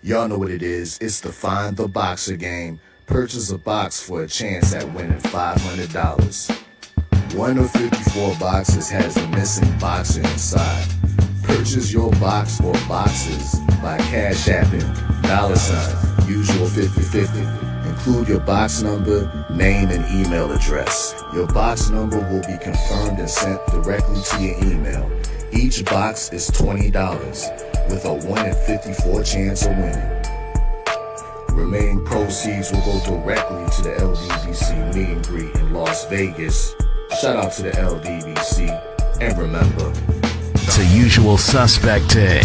Y'all know what it is. It's the Find the Boxer game. Purchase a box for a chance at winning $500. One of 54 boxes has a missing boxer inside. Purchase your box or boxes by Cash Apping $ usual 50/50. Include your box number, name, and email address. Your box number will be confirmed and sent directly to your email. Each box is $20 with a 1 in 54 chance of winning. Remaining proceeds will go directly to the LDBC meet and greet in Las Vegas. Shout out to the LDBC. And remember, it's a usual suspect day.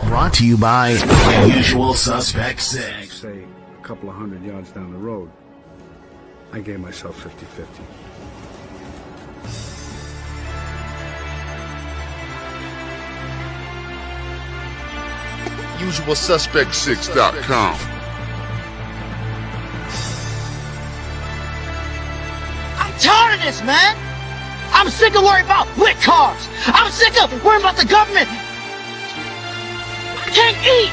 Brought to you by Usual Suspect 6. Say a couple of 100 yards down the road, I gave myself 50-50. UsualSuspect6.com. I'm tired of this, man. I'm sick of worrying about blick cars. I'm sick of worrying about the government. I can't eat.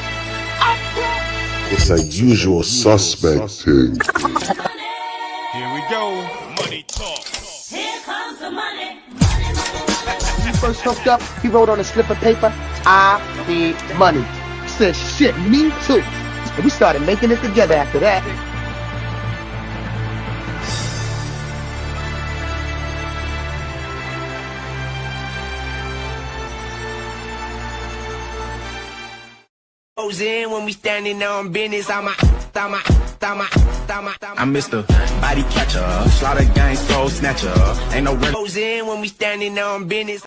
It's a usual suspect thing. Here we go. Money talk. Here comes the money. When we first hooked up, he wrote on a slip of paper, I need money. I said, shit, me too. And we started making it together after that. In when we standing on business, I'm Mr. Body Catcher, Slaughter Gang Soul Snatcher. Ain't no in when we standing on business.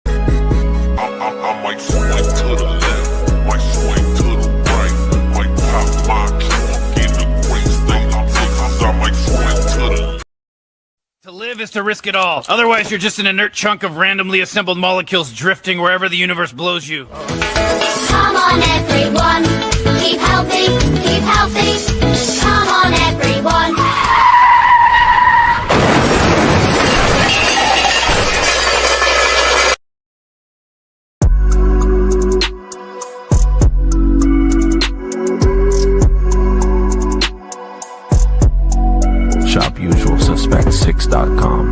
I might swing to the left, might swing to the right, might pop my trunk in the great state of Texas. I might swing to the To live is to risk it all. Otherwise, you're just an inert chunk of randomly assembled molecules drifting wherever the universe blows you. Come on, everyone. Keep healthy, keep healthy. Come on, everyone. Shop UsualSuspect6.com.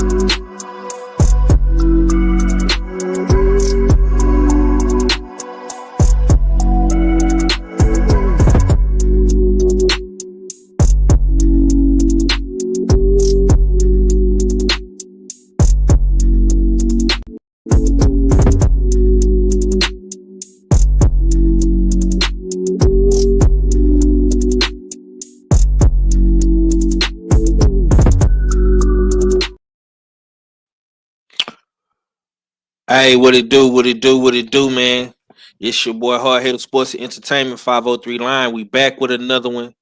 Hey, what it do, man? It's your boy Hard Headed Sports and Entertainment 503 line. We back with another one.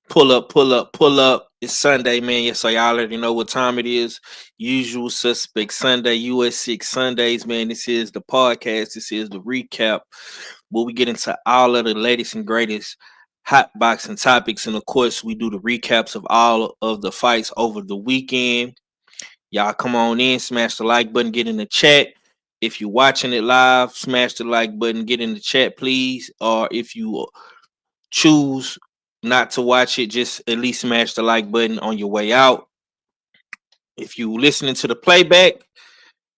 Pull up. It's Sunday, man. Yes, so y'all already know what time it is. Usual Suspect Sunday, Us6Sundays, man. This is the podcast. This is the recap where we get into all of the latest and greatest hot boxing topics. And of course, we do the recaps of all of the fights over the weekend. Y'all come on in, smash the like button, get in the chat. If you're watching it live, smash the like button, get in the chat, please. Or if you choose not to watch it, just at least smash the like button on your way out. If you listening to the playback,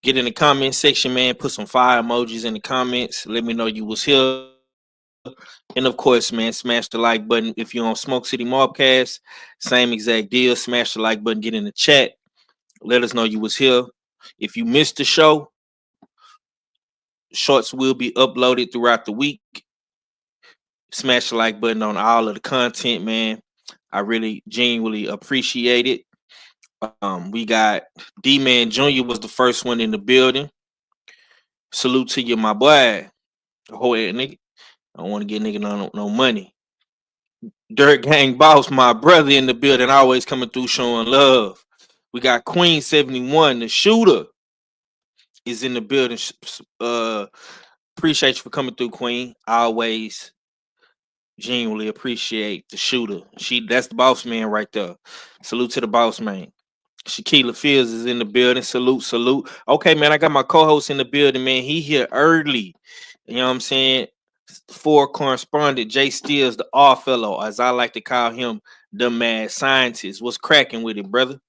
get in the comment section, man. Put some fire emojis in the comments. Let me know you was here. And of course, man, smash the like button. If you're on Smoke City Mobcast, same exact deal. Smash the like button, get in the chat. Let us know you was here. If you missed the show, shorts will be uploaded throughout the week. Smash the like button on all of the content, man. I really genuinely appreciate it. We got D-Man Jr. was the first one in the building. Salute to you, my boy. Whole nigga. I don't want to get nigga no money. Dirt Gang Boss, my brother in the building, always coming through showing love. We got Queen 71, the shooter, is in the building. Appreciate you for coming through, Queen. I always genuinely appreciate the shooter. That's the boss man right there. Salute to the boss man. Shaquilla Fields is in the building. Salute, salute. Okay, man, I got my co-host in the building, man. He here early. You know what I'm saying? For correspondent Jay Steels, the R fellow, as I like to call him, the mad scientist. What's cracking with it, brother?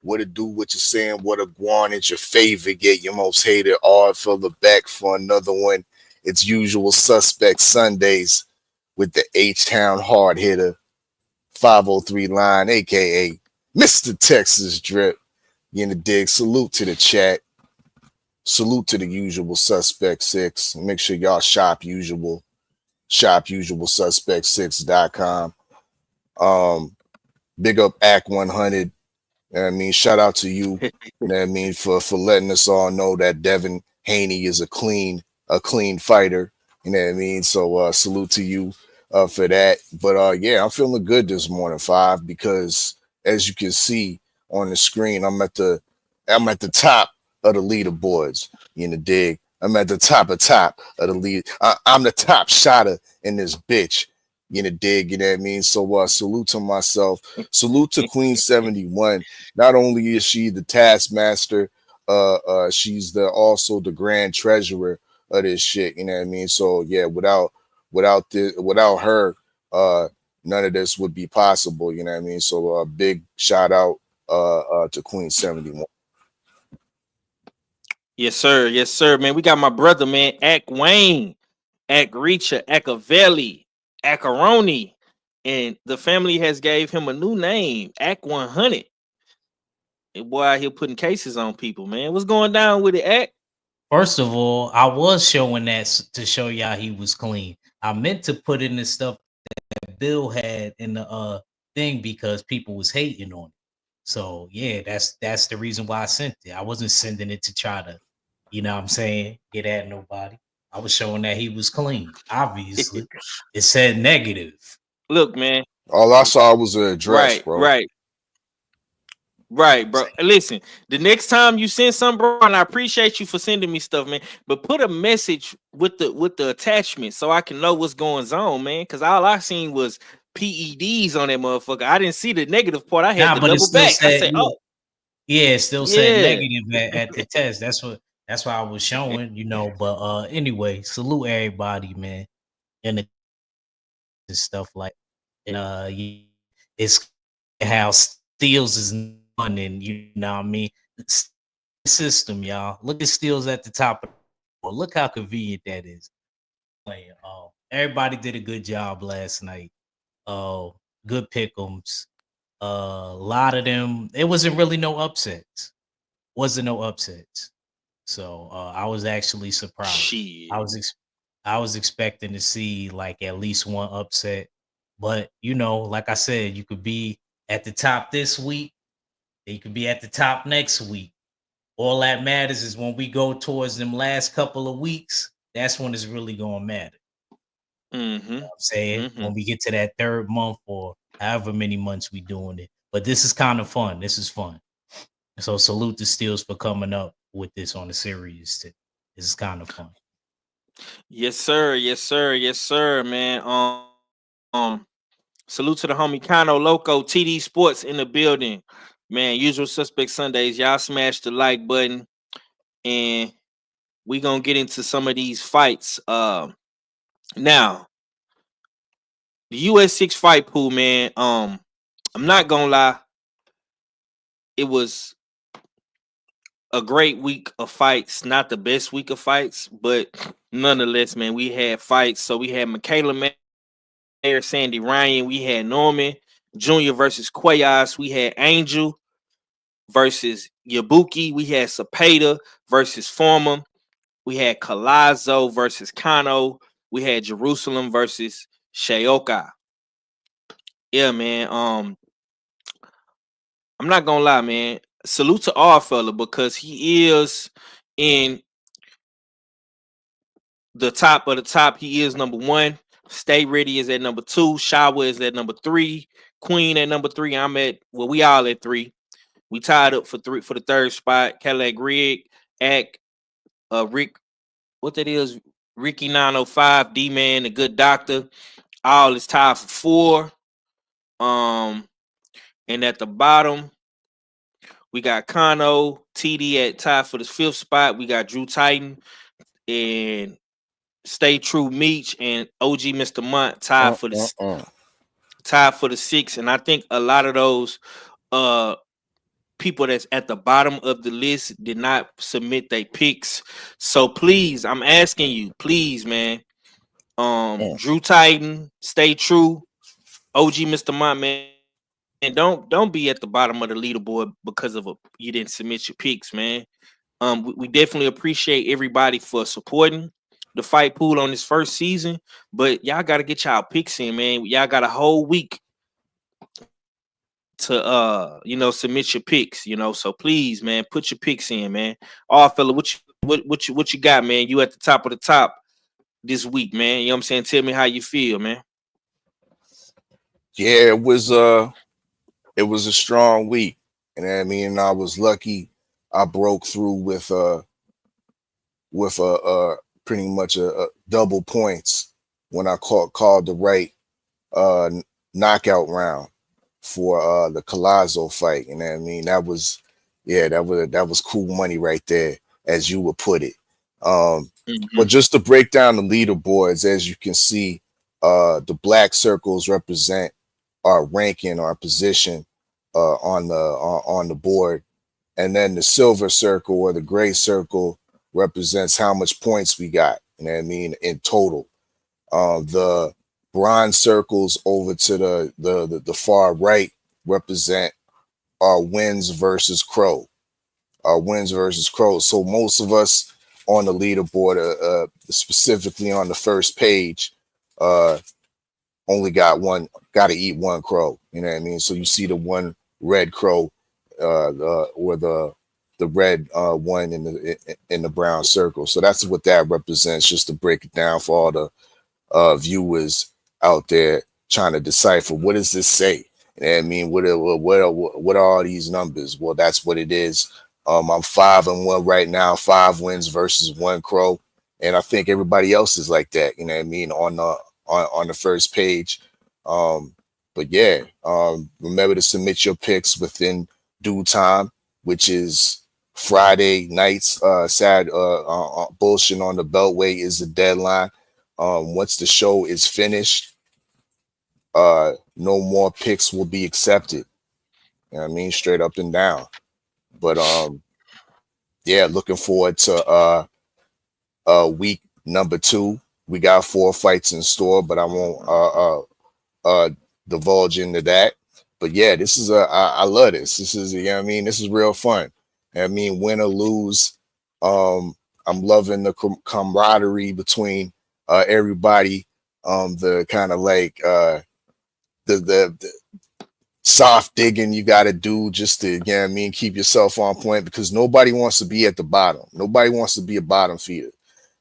What it do, what you saying, what a guan, it's your favorite, get your most hated R fella back for another one. It's Usual Suspect Sundays with the H-Town hard hitter, 503 line, aka Mr. Texas Drip. You in the dig. Salute to the chat. Salute to the Usual Suspect 6. Make sure y'all shop usualsuspect6.com. Big up Act 100. You know what I mean, shout out to you. You know what I mean, for letting us all know that Devin Haney is a clean fighter. You know what I mean? So salute to you for that. But yeah, I'm feeling good this morning, Five, because as you can see on the screen, I'm at the top of the leaderboards. You in the dig? I'm at the top of the lead. I'm the top shotter in this bitch. You in the dig? You know what I mean? So salute to myself. Salute to Queen 71. Not only is she the taskmaster, she's also the grand treasurer of this shit. You know what I mean? So yeah, without her, none of this would be possible. You know what I mean? So big shout out to Queen 71. Yes, sir, man. We got my brother, man, Ack Wayne, Ack Reacher, Accavelli, Accaroni, and the family has gave him a new name, Ack 100. And boy out here putting cases on people, man. What's going down with it, Ack? First of all, I was showing that to show y'all he was clean. I meant to put in the stuff that Bill had in the thing because people was hating on it. So yeah, that's the reason why I sent it. I wasn't sending it to try to, you know what I'm saying, get at nobody. I was showing that he was clean. Obviously. It said negative. Look, man. All I saw was a address, bro. Right, bro. Listen, the next time you send something, bro, and I appreciate you for sending me stuff, man. But put a message with the attachment so I can know what's going on, man. Because all I seen was PEDs on that motherfucker. I didn't see the negative part. I had to but it double still back. I said, said, "Oh, yeah, it still said yeah." negative at the test. That's why I was showing, you know. But anyway, salute everybody, man, and the stuff like, and it's how Steals is fun, and you know what I mean. It's the system, y'all. Look at Steals at the top of the board. Look how convenient that is. Playing. Everybody did a good job last night. Good pick'ems. A lot of them. It wasn't really no upsets. Wasn't no upsets. So I was actually surprised. Shit. I was expecting to see like at least one upset, but you know, like I said, you could be at the top this week, and you could be at the top next week. All that matters is when we go towards them last couple of weeks. That's when it's really gonna matter. Mm-hmm. You know I'm saying when we get to that third month or however many months we doing it. But this is kind of fun. This is fun. So salute to Steels for coming up with this on the series. This is kind of fun. Yes, sir. Yes, sir. Yes, sir, man. Salute to the homie Kano Loco, TD Sports in the building. Man, Usual Suspect Sundays. Y'all smash the like button. And we gonna get into some of these fights. Now, the US6 fight pool, man. I'm not gonna lie. It was a great week of fights, not the best week of fights, but nonetheless, man, we had fights. So we had Michaela Mayer, Sandy Ryan, we had Norman Jr. versus Cuellas, we had Angel versus Yabuki, we had Zepeda versus Former, we had Collazo versus Kano, we had Jerusalem versus Shaoka. Yeah, man. I'm not gonna lie, man. Salute to our fella because he is in the top of the top. He is number one. Stay Ready is at number two. Shawa is at number three. Queen at number three. I'm at, well, we all at three. We tied up for the third spot. Cadillac Rig, Ack, Rick what that is, Ricky 905, D-Man, the good doctor. All is tied for 4. And at the bottom, we got Kano, TD at tied for the 5th spot. We got Drew Titan and Stay True Meech and OG Mr. Mont tied for the 6th. And I think a lot of those people that's at the bottom of the list did not submit their picks. So please, I'm asking you, please, man. Drew Titan, Stay True, OG Mr. Mont, man. And don't be at the bottom of the leaderboard because of you didn't submit your picks, man. We definitely appreciate everybody for supporting the fight pool on this first season, but y'all got to get y'all picks in, man. Y'all got a whole week to submit your picks, so please, man, put your picks in, man. All fella, what you got, man? You at the top of the top this week, man. You know what I'm saying? Tell me how you feel, man. Yeah, it was a strong week. And I mean, I was lucky I broke through with pretty much a double points when I called the right knockout round for the Collazo fight. You know what I mean? That was cool money right there, as you would put it. But just to break down the leaderboards, as you can see, the black circles represent our ranking, our position on the board, and then the silver circle or the gray circle represents how much points we got. You know what I mean, in total. The bronze circles over to the far right represent our wins versus crow. Our wins versus crow. So most of us on the leaderboard, specifically on the first page, only got to eat one crow. You know what I mean? So you see the one red crow, or the red one in the brown circle. So that's what that represents. Just to break it down for all the viewers out there trying to decipher, what does this say? You know what I mean? What are all these numbers? Well, that's what it is. I'm 5-1 right now, 5 wins versus 1 crow, and I think everybody else is like that. You know what I mean? On the first page. But yeah, remember to submit your picks within due time, which is Friday nights. Bullshit on the Beltway is the deadline. Once the show is finished, no more picks will be accepted. You know what I mean? Straight up and down. But yeah, looking forward to week number 2. We got 4 fights in store, but I won't divulge into that. But yeah, this is I love this. This is, you know what I mean? This is real fun. I mean, win or lose, I'm loving the camaraderie between everybody. The kind of like the soft digging you got to do just to, you know what I mean, keep yourself on point, because nobody wants to be at the bottom. Nobody wants to be a bottom feeder. You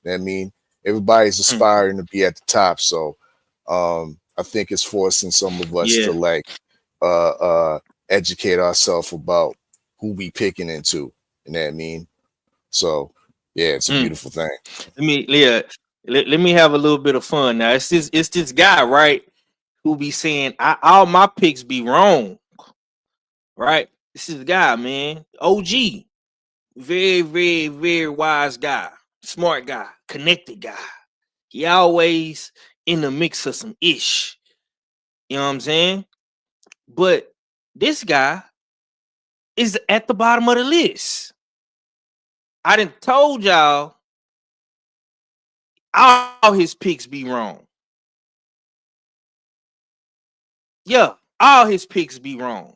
know what I mean? Everybody's aspiring to be at the top. So I think it's forcing some of us to like educate ourselves about who we picking into. You know what I mean? So yeah, it's a beautiful thing. Let me have a little bit of fun now. It's this guy, right, who be saying all my picks be wrong, right? This is the guy, man. OG, very, very, very wise guy, smart guy, connected guy. He always in the mix of some ish. You know what I'm saying? But this guy is at the bottom of the list. I done told y'all all his picks be wrong. Yeah, all his picks be wrong.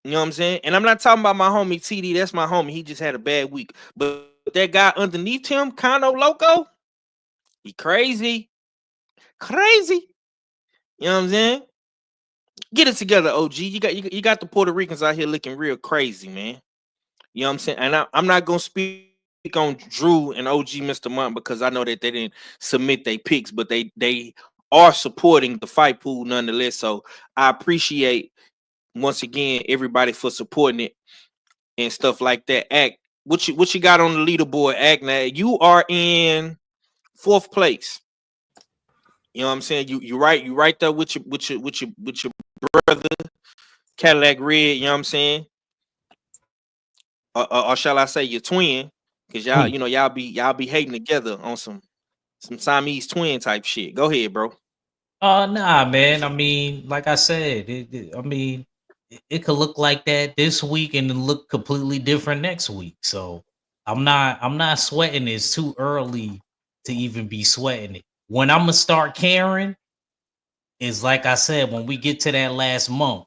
You know what I'm saying? And I'm not talking about my homie TD. That's my homie. He just had a bad week. But that guy underneath him, Kano Loco, he crazy. Crazy. You know what I'm saying? Get it together, OG. You got the Puerto Ricans out here looking real crazy, man. You know what I'm saying? And I'm not gonna speak on Drew and OG Mr. Mont because I know that they didn't submit their picks, but they are supporting the fight pool nonetheless. So I appreciate once again everybody for supporting it and stuff like that. what you got on the leaderboard, Agna? You are in 4th place. You know what I'm saying? You right there with your brother, Cadillac Red. You know what I'm saying? Or shall I say your twin? Because y'all be hating together on some Siamese twin type shit. Go ahead, bro. Nah, man. I mean, like I said, it could look like that this week and then look completely different next week. So I'm not sweating. It's too early to even be sweating it. When I'm gonna start caring is like I said, when we get to that last month,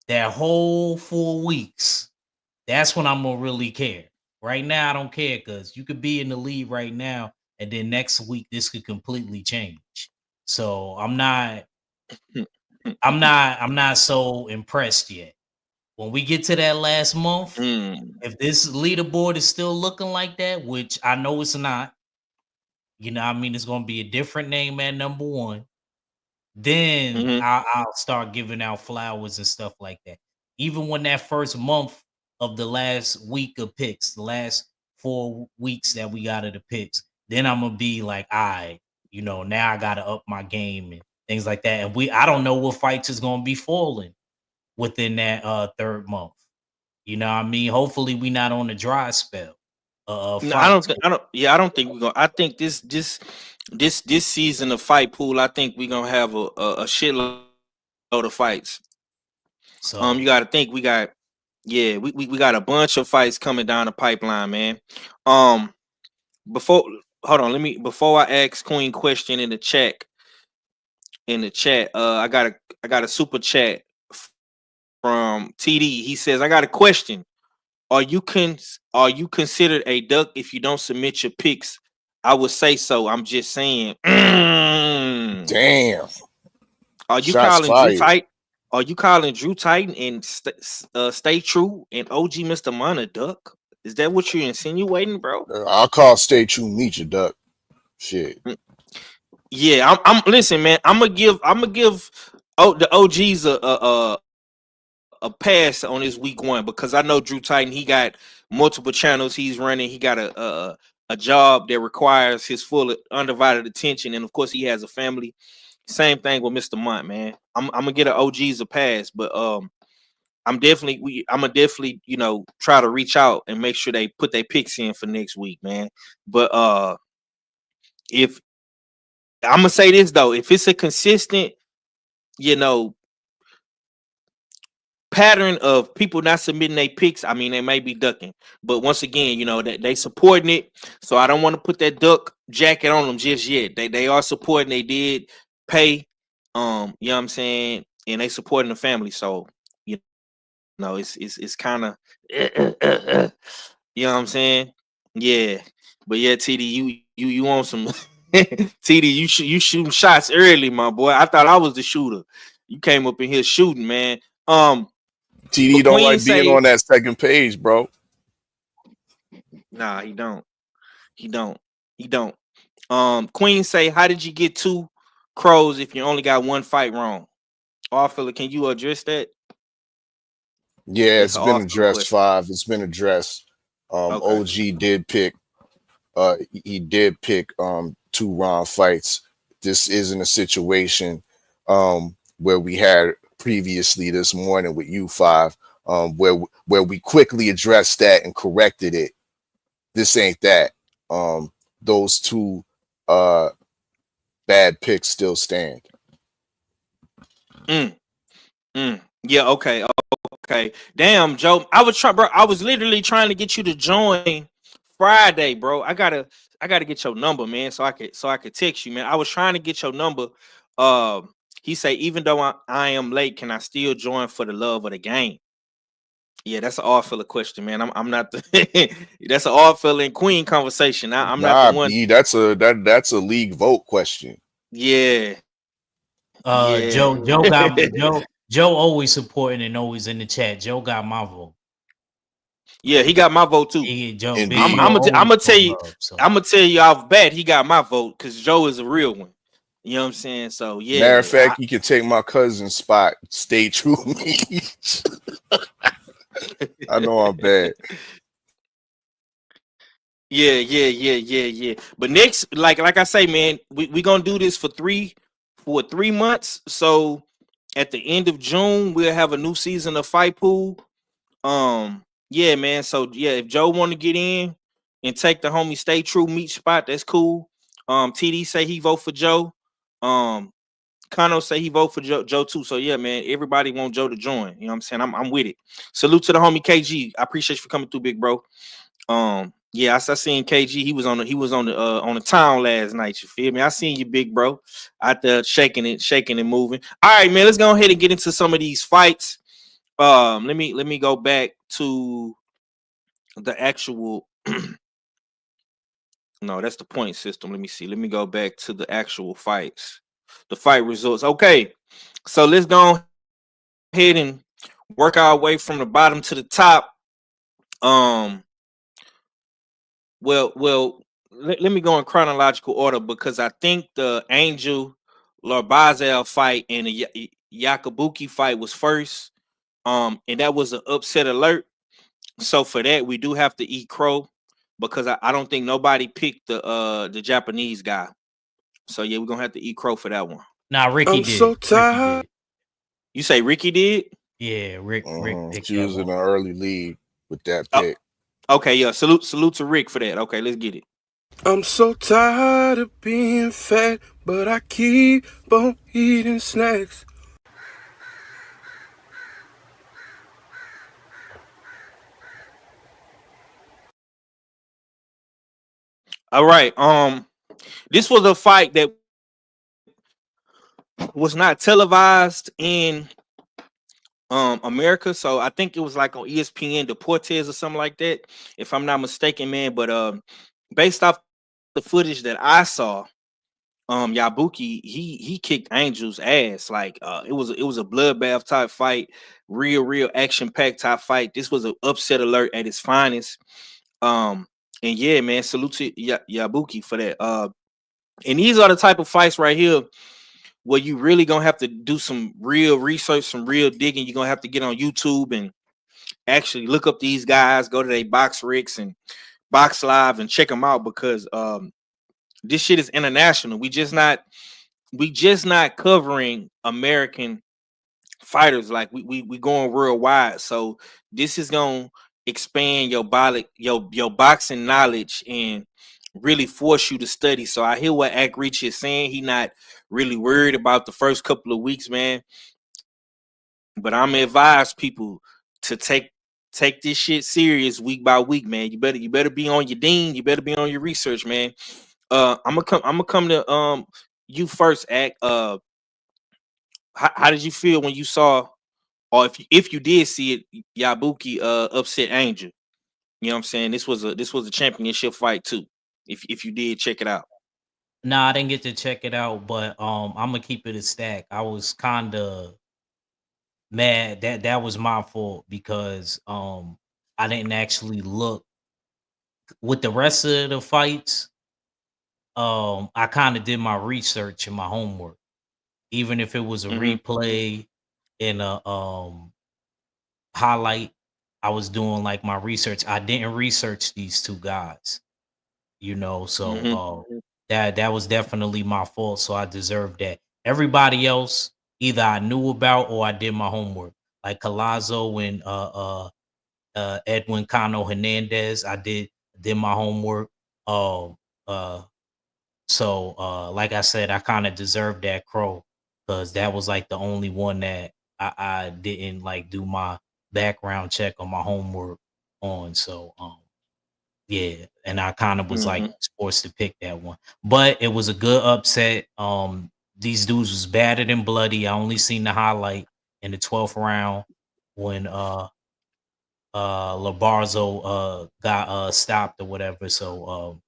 that whole 4 weeks, that's when I'm gonna really care. Right now, I don't care because you could be in the lead right now, and then next week this could completely change. So I'm not so impressed yet. When we get to that last month, if this leaderboard is still looking like that, which I know it's not, it's gonna be a different name at number one. Then I'll start giving out flowers and stuff like that. Even when that first month of the last week of picks, the last 4 weeks that we got of the picks, then I'm gonna be like, all right, now I gotta up my game and things like that. And I don't know what fights is gonna be falling within that third month. Hopefully we not on a dry spell No, I don't fights. think I don't think we're gonna. I think this season of fight pool, I think we're gonna have a shitload of fights. So You gotta think we got we got a bunch of fights coming down the pipeline, man. Before hold on, before I ask Queen question in the chat, I got a super chat from TD. He says, I got a question. Are you considered a duck if you don't submit your picks? I would say so. I'm just saying. Damn. Are you Shots calling Drew fired. Titan? Are you calling Drew Titan and Stay True and OG Mr. Mon a duck? Is that what you're insinuating, bro? I'll call Stay True Meet your duck. Shit. Yeah, I'm listen, man. I'm gonna give the OGs a pass on his week one because I know Drew Titan. He got multiple channels he's running. He got a job that requires his full undivided attention, and of course he has a family. Same thing with Mr. Mont, man. I'm gonna get an OGs a pass, but I'm gonna definitely try to reach out and make sure they put their picks in for next week, man. But if I'm gonna say this though, if it's a consistent, pattern of people not submitting their picks, I mean, they may be ducking. But once again, that they supporting it. So I don't want to put that duck jacket on them just yet. They are supporting, they did pay, you know what I'm saying, and they supporting the family. So, it's kind of you know what I'm saying? Yeah. But yeah, TD, you want some TD, you shooting shots early, my boy. I thought I was the shooter. You came up in here shooting, man. TD But don't Queen like being say, on that second page, bro. nah, he don't. He don't. He don't. Queen say, how did you get 2 crows if you only got 1 fight wrong? Arthur, can you address that? Yeah, It's it's an been Arthur addressed. question. 5. It's been addressed. Okay. OG did pick. He did pick 2 round fights. This isn't a situation where we had previously this morning with U5, where we quickly addressed that and corrected it. This ain't that. Those 2 bad picks still stand. Yeah, okay. Damn, Joe. I was literally trying to get you to join Friday, bro. I gotta get your number, man, so I could text you, man. I was trying to get your number. He say, even though I am late, can I still join for the love of the game? Yeah, that's an all filler question, man. I'm not the that's an all filler and Queen conversation. I'm not the Nah, one. B, that's a league vote question. Yeah. Joe always supporting and always in the chat. Joe got my vote. Yeah, he got my vote too. Joe, Indeed. Big Joe I'm always gonna tell you. love, so. I'm gonna tell you off bat. He got my vote because Joe is a real one. You know what I'm saying? So yeah. Matter of fact, you can take my cousin's spot. Stay true. I know I'm bad. Yeah. But next, like I say, man, we gonna do this for 3 months. So at the end of June, we'll have a new season of Fight Pool. Yeah, man. So yeah, if Joe want to get in and take the homie Stay True meet spot, that's cool. TD say he vote for Joe. Um, Kano say he vote for Joe too. So yeah, man, everybody want Joe to join. You know what I'm saying? I'm with it. Salute to the homie KG. I appreciate you for coming through, big bro. Yeah, I seen KG. He was on the town last night. You feel me? I seen you, big bro, out there shaking and moving. All right, man. Let's go ahead and get into some of these fights. Let me go back to the actual. No, that's the point system. Let me see. Let me go back to the actual fights, the fight results. Okay, so let's go ahead and work our way from the bottom to the top. Um, let me go in chronological order because I think the Angel Larbazel fight and the Yakabuki fight was first. And that was an upset alert. So for that, we do have to eat crow because I don't think nobody picked the Japanese guy. So yeah, we're gonna have to eat crow for that one. Nah, Ricky I'm so did. Ricky tired. did. You say Ricky did? Yeah, Rick picked She that was in one. an early lead with that Oh, pick. okay, yeah. Salute to Rick for that. Okay, let's get it. I'm so tired of being fat, but I keep on eating snacks. All right. This was a fight that was not televised in America. So I think it was like on ESPN Deportes or something like that, if I'm not mistaken, man. But based off the footage that I saw, Yabuki he kicked Angel's ass. Like it was a bloodbath type fight, real action packed type fight. This was an upset alert at its finest. Um and yeah, man, salute to Yabuki for that. And these are the type of fights right here where you really gonna have to do some real research, some real digging. You're gonna have to get on YouTube and actually look up these guys, go to their box Ricks and box live and check them out because this shit is international. We just not covering American fighters, like we going worldwide. So this is gonna expand your boxing knowledge and really force you to study. So I hear what Ack Rich is saying. He not really worried about the first couple of weeks, man. But I'm gonna advise people to take this shit serious week by week, man. You better be on your dean. You better be on your research, man. I'm gonna come to you first, Ack. How did you feel when you saw, or if you did see it, Yabuki upset Angel? You know what I'm saying? This was a championship fight too. If you did check it out. Nah, I didn't get to check it out, but I'm gonna keep it a stack. I was kind of mad that was my fault because I didn't actually look with the rest of the fights. I kind of did my research and my homework, even if it was a Mm-hmm. replay and a highlight. I was doing like my research. I didn't research these two guys, so Mm-hmm. that was definitely my fault. So I deserve that. Everybody else, either I knew about or I did my homework. Like Collazo and Edwin Cano Hernandez, I did my homework. Um, uh, like I said, I kind of deserved that crow because that was like the only one that I didn't like do my background check on my homework on. So yeah, and I kind of was like Mm-hmm. forced to pick that one. But it was a good upset. These dudes was battered and bloody. I only seen the highlight in the 12th round when Labarzo got stopped or whatever. So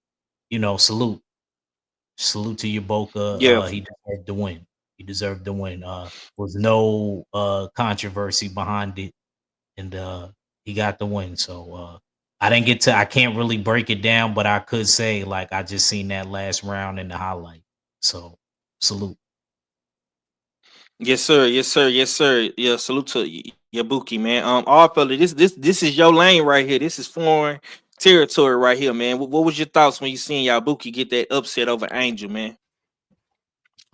salute. Salute to your Boca. Yeah. He deserved to win. He deserved to win. Was no controversy behind it, and he got the win. So I can't really break it down, but I could say like I just seen that last round in the highlight. So salute. Yes, sir. Yes, sir. Yes, sir. Yeah. Salute to Yabuki, man. All fella, this is your lane right here. This is foreign territory right here, man. What was your thoughts when you seen Yabuki get that upset over Angel, man?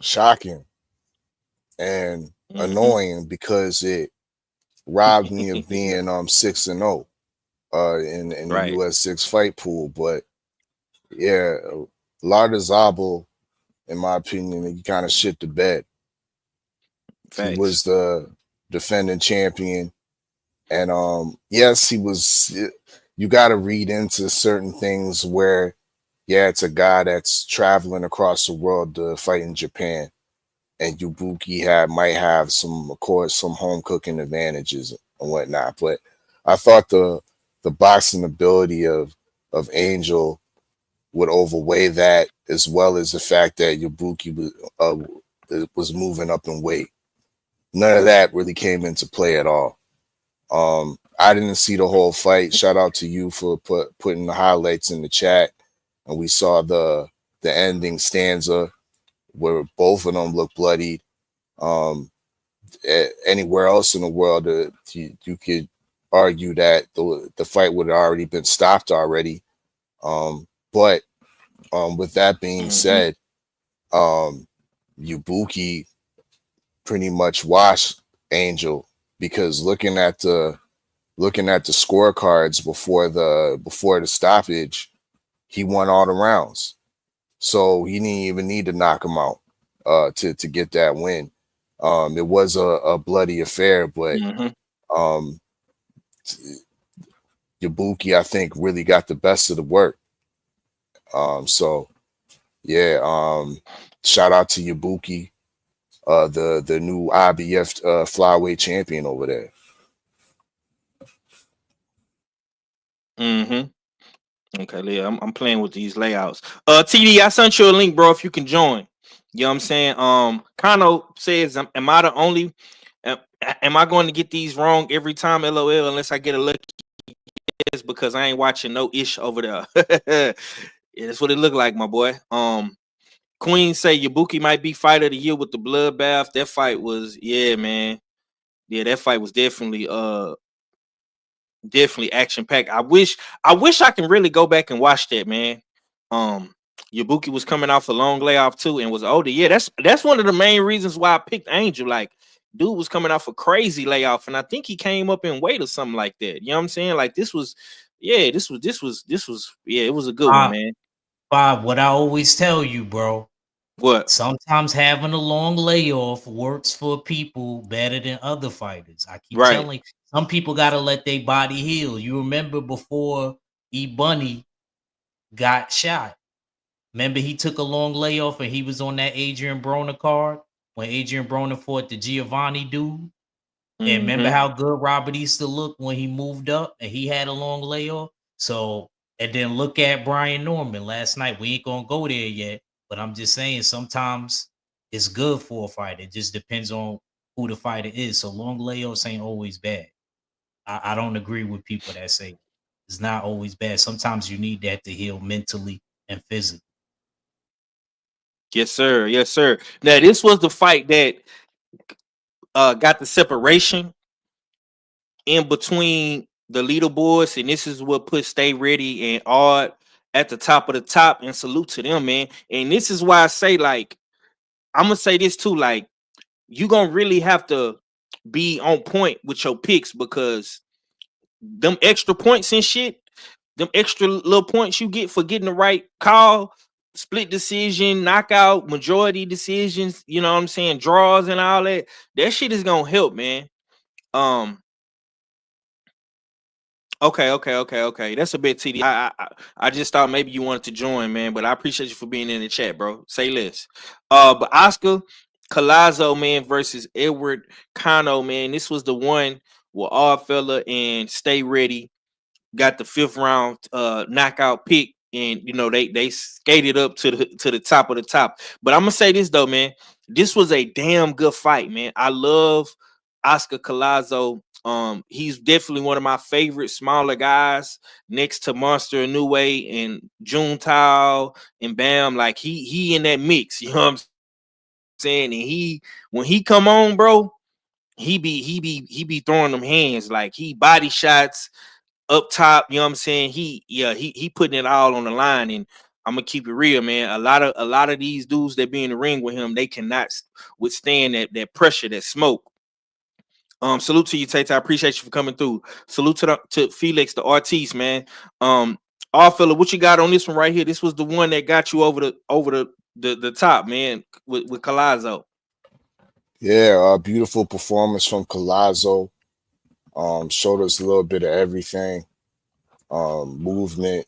Shocking and Mm-hmm. annoying because it robbed me of being 6-0 in the Right. US 6 fight pool. But yeah, Lardazabal, in my opinion, he kind of shit the bed. He Facts. was the defending champion, and yes, he was. You got to read into certain things where, yeah, it's a guy that's traveling across the world to fight in Japan, and Ibuki might have some, of course, some home cooking advantages and whatnot. But I thought the boxing ability of Angel would overweigh that, as well as the fact that Ibuki was moving up in weight. None of that really came into play at all. I didn't see the whole fight. Shout out to you for putting the highlights in the chat, and we saw the ending stanza where both of them look bloodied. Um, Anywhere else in the world, you could argue that the fight would have already been stopped already. But with that being Mm-hmm. said, Ibuki pretty much washed Angel, because looking at the scorecards before the stoppage, he won all the rounds. So he didn't even need to knock him out to get that win. It was a bloody affair, but Mm-hmm. um, Ibuki, I think, really got the best of the work. So yeah, shout out to Ibuki, the new IBF flyweight champion over there. Mm-hmm. Okay, Leah, I'm playing with these layouts. TD, I sent you a link, bro. If you can join, you know what I'm saying. Kano says, "Am I the only? Am, am I going to get these wrong every time? LOL. Unless I get a lucky guess because I ain't watching no ish over there. Yeah, that's what it looked like, my boy. Queen say Yabuki might be fight of the year with the bloodbath. That fight was, yeah, man. Yeah, that fight was definitely action packed. I wish I can really go back and watch that, man. Yabuki was coming off a long layoff too and was older. Yeah, that's one of the main reasons why I picked Angel. Like, dude was coming off a crazy layoff, and I think he came up in weight or something like that. You know what I'm saying? Like, this was, yeah, this was, yeah, it was a good one, Bob, man. Bob, what I always tell you, bro. What? Sometimes having a long layoff works for people better than other fighters. I keep Right. telling some people gotta let their body heal. You remember before E Bunny got shot. Remember he took a long layoff and he was on that Adrian Broner card when Adrian Broner fought the Giovanni dude. And remember Mm-hmm. how good Robert used to look when he moved up and he had a long layoff? So, and then look at Brian Norman last night. We ain't gonna go there yet, but I'm just saying sometimes it's good for a fight. It just depends on who the fighter is. So long layoffs ain't always bad. I don't agree with people that say it's not always bad. Sometimes you need that to heal mentally and physically. Yes, sir. Yes, sir. Now this was the fight that got the separation in between the leaderboards, and this is what put Stay Ready and Odd at the top of the top. And salute to them, man. And this is why I say, like, I'm gonna say this too, like, you gonna really have to be on point with your picks because them extra points and shit, them extra little points you get for getting the right call, split decision, knockout, majority decisions, you know what I'm saying, draws and all that. That shit is gonna help, man. Um, okay. That's a bit tedious. I just thought maybe you wanted to join, man. But I appreciate you for being in the chat, bro. Say less. But Oscar Collazo, man, versus Edward Cano, man. This was the one where Odd Fella and Stay Ready got the fifth round knockout pick, and you know they skated up to the top of the top. But I'm gonna say this though, man, this was a damn good fight, man. I love Oscar Collazo. He's definitely one of my favorite smaller guys next to Monster Inoue and Juntao and Bam. Like he in that mix, you know what I'm saying? And he when he come on, bro, he be throwing them hands like he body shots. up top. You know what I'm saying? He putting it all on the line, and I'm gonna keep it real, man. A lot of these dudes that be in the ring with him, they cannot withstand that pressure, that smoke. Salute to you, Tate. I appreciate you for coming through. Salute to Felix, the artiste, man. All fella, what you got on this one right here? This was the one that got you over the top, man, with Collazo. Yeah, a beautiful performance from Collazo. Showed us a little bit of everything. Movement,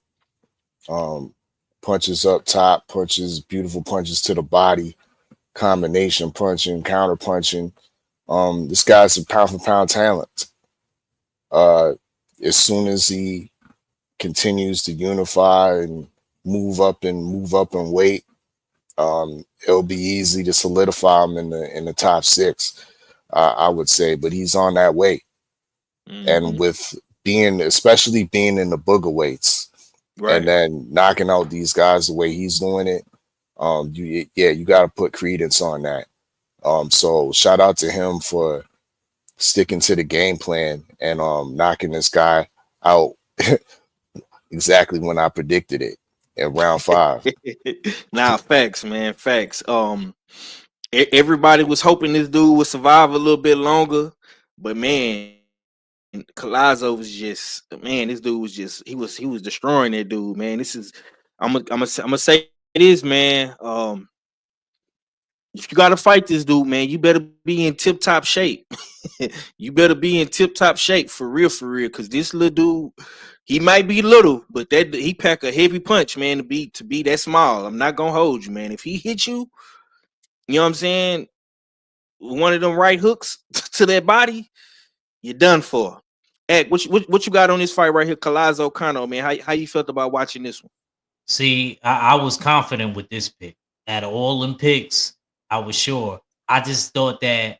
punches up top, beautiful punches to the body, combination punching, counter punching. This guy's a pound for pound talent. As soon as he continues to unify and move up and weight, it'll be easy to solidify him in the top six, I would say. But he's on that way, and with especially being in the booger weights, right, and then knocking out these guys the way he's doing it, you got to put credence on that. So shout out to him for sticking to the game plan and knocking this guy out exactly when I predicted it in round 5. Now, facts, man, facts. Everybody was hoping this dude would survive a little bit longer, but man, Collazo was just, man, this dude was just, he was destroying that dude, man. This is, I'm gonna say this, man. If you gotta fight this dude, man, you better be in tip top shape. You better be in tip top shape for real, because this little dude, he might be little, but that he pack a heavy punch, man, to be that small. I'm not gonna hold you, man. If he hit you, you know what I'm saying, one of them right hooks to that body, you're done for. Ek, what you got on this fight right here, Collazo Kano, man? How you felt about watching this one? See, I was confident with this pick. Out of all them picks, I was sure. I just thought that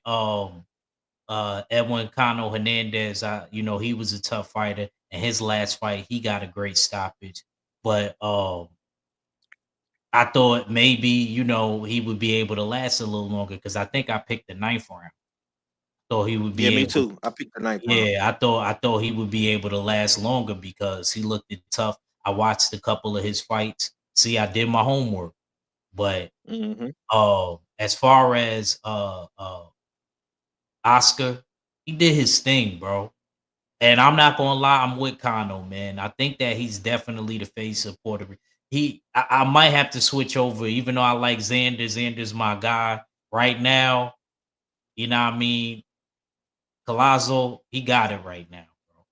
Edwin Cano Hernandez, he was a tough fighter, and his last fight, he got a great stoppage. But I thought maybe, he would be able to last a little longer because I think I picked the ninth round. Thought he would be Yeah, me able. too. I picked the ninth round. Yeah, I thought he would be able to last longer because he looked tough. I watched a couple of his fights. See, I did my homework. But as far as Oscar, he did his thing, bro. And I'm not gonna lie, I'm with Kano, man. I think that he's definitely the face of Puerto Rico. I might have to switch over, even though I like Xander. Xander's my guy right now. You know what I mean? Collazo, he got it right now, bro.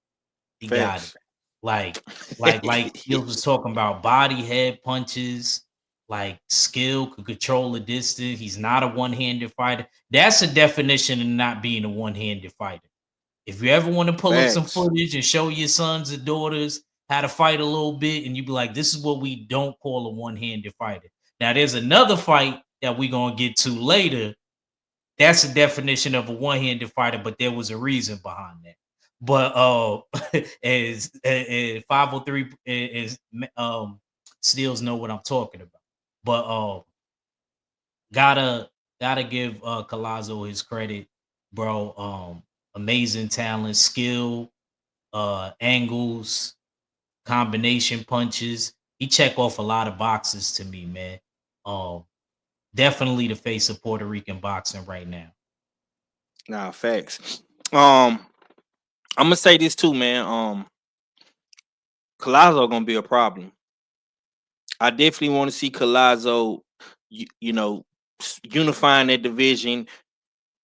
He got it. Like Fields was talking about body head punches, like skill, could control the distance. He's not a one-handed fighter. That's a definition of not being a one-handed fighter. If you ever want to pull up some footage and show your sons and daughters how to fight a little bit, and you be like, this is what we don't call a one-handed fighter. Now, there's another fight that we're gonna get to later. That's a definition of a one-handed fighter, but there was a reason behind that. But as 503 is Steels know what I'm talking about. But gotta give Collazo his credit, bro. Amazing talent, skill, angles, combination punches. He check off a lot of boxes to me, man. Definitely the face of Puerto Rican boxing right now. Nah, facts. I'm gonna say this too, man. Collazo gonna be a problem. I definitely want to see Collazo, unifying that division,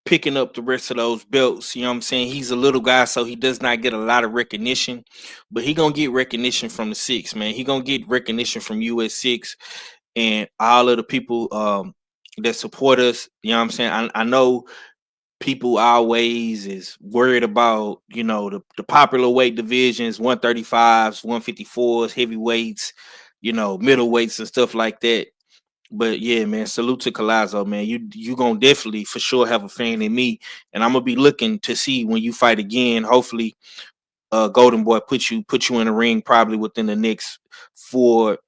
picking up the rest of those belts. You know what I'm saying? He's a little guy, so he does not get a lot of recognition, but he gonna get recognition from the six, man. He gonna get recognition from US6 and all of the people that support us. You know what I'm saying? I know people always is worried about, the popular weight divisions, 135s, 154s, heavyweights, middleweights and stuff like that. But yeah, man, salute to Collazo, man. You gonna definitely for sure have a fan in me, and I'm gonna be looking to see when you fight again. Hopefully, Golden Boy put you in the ring probably within the next 4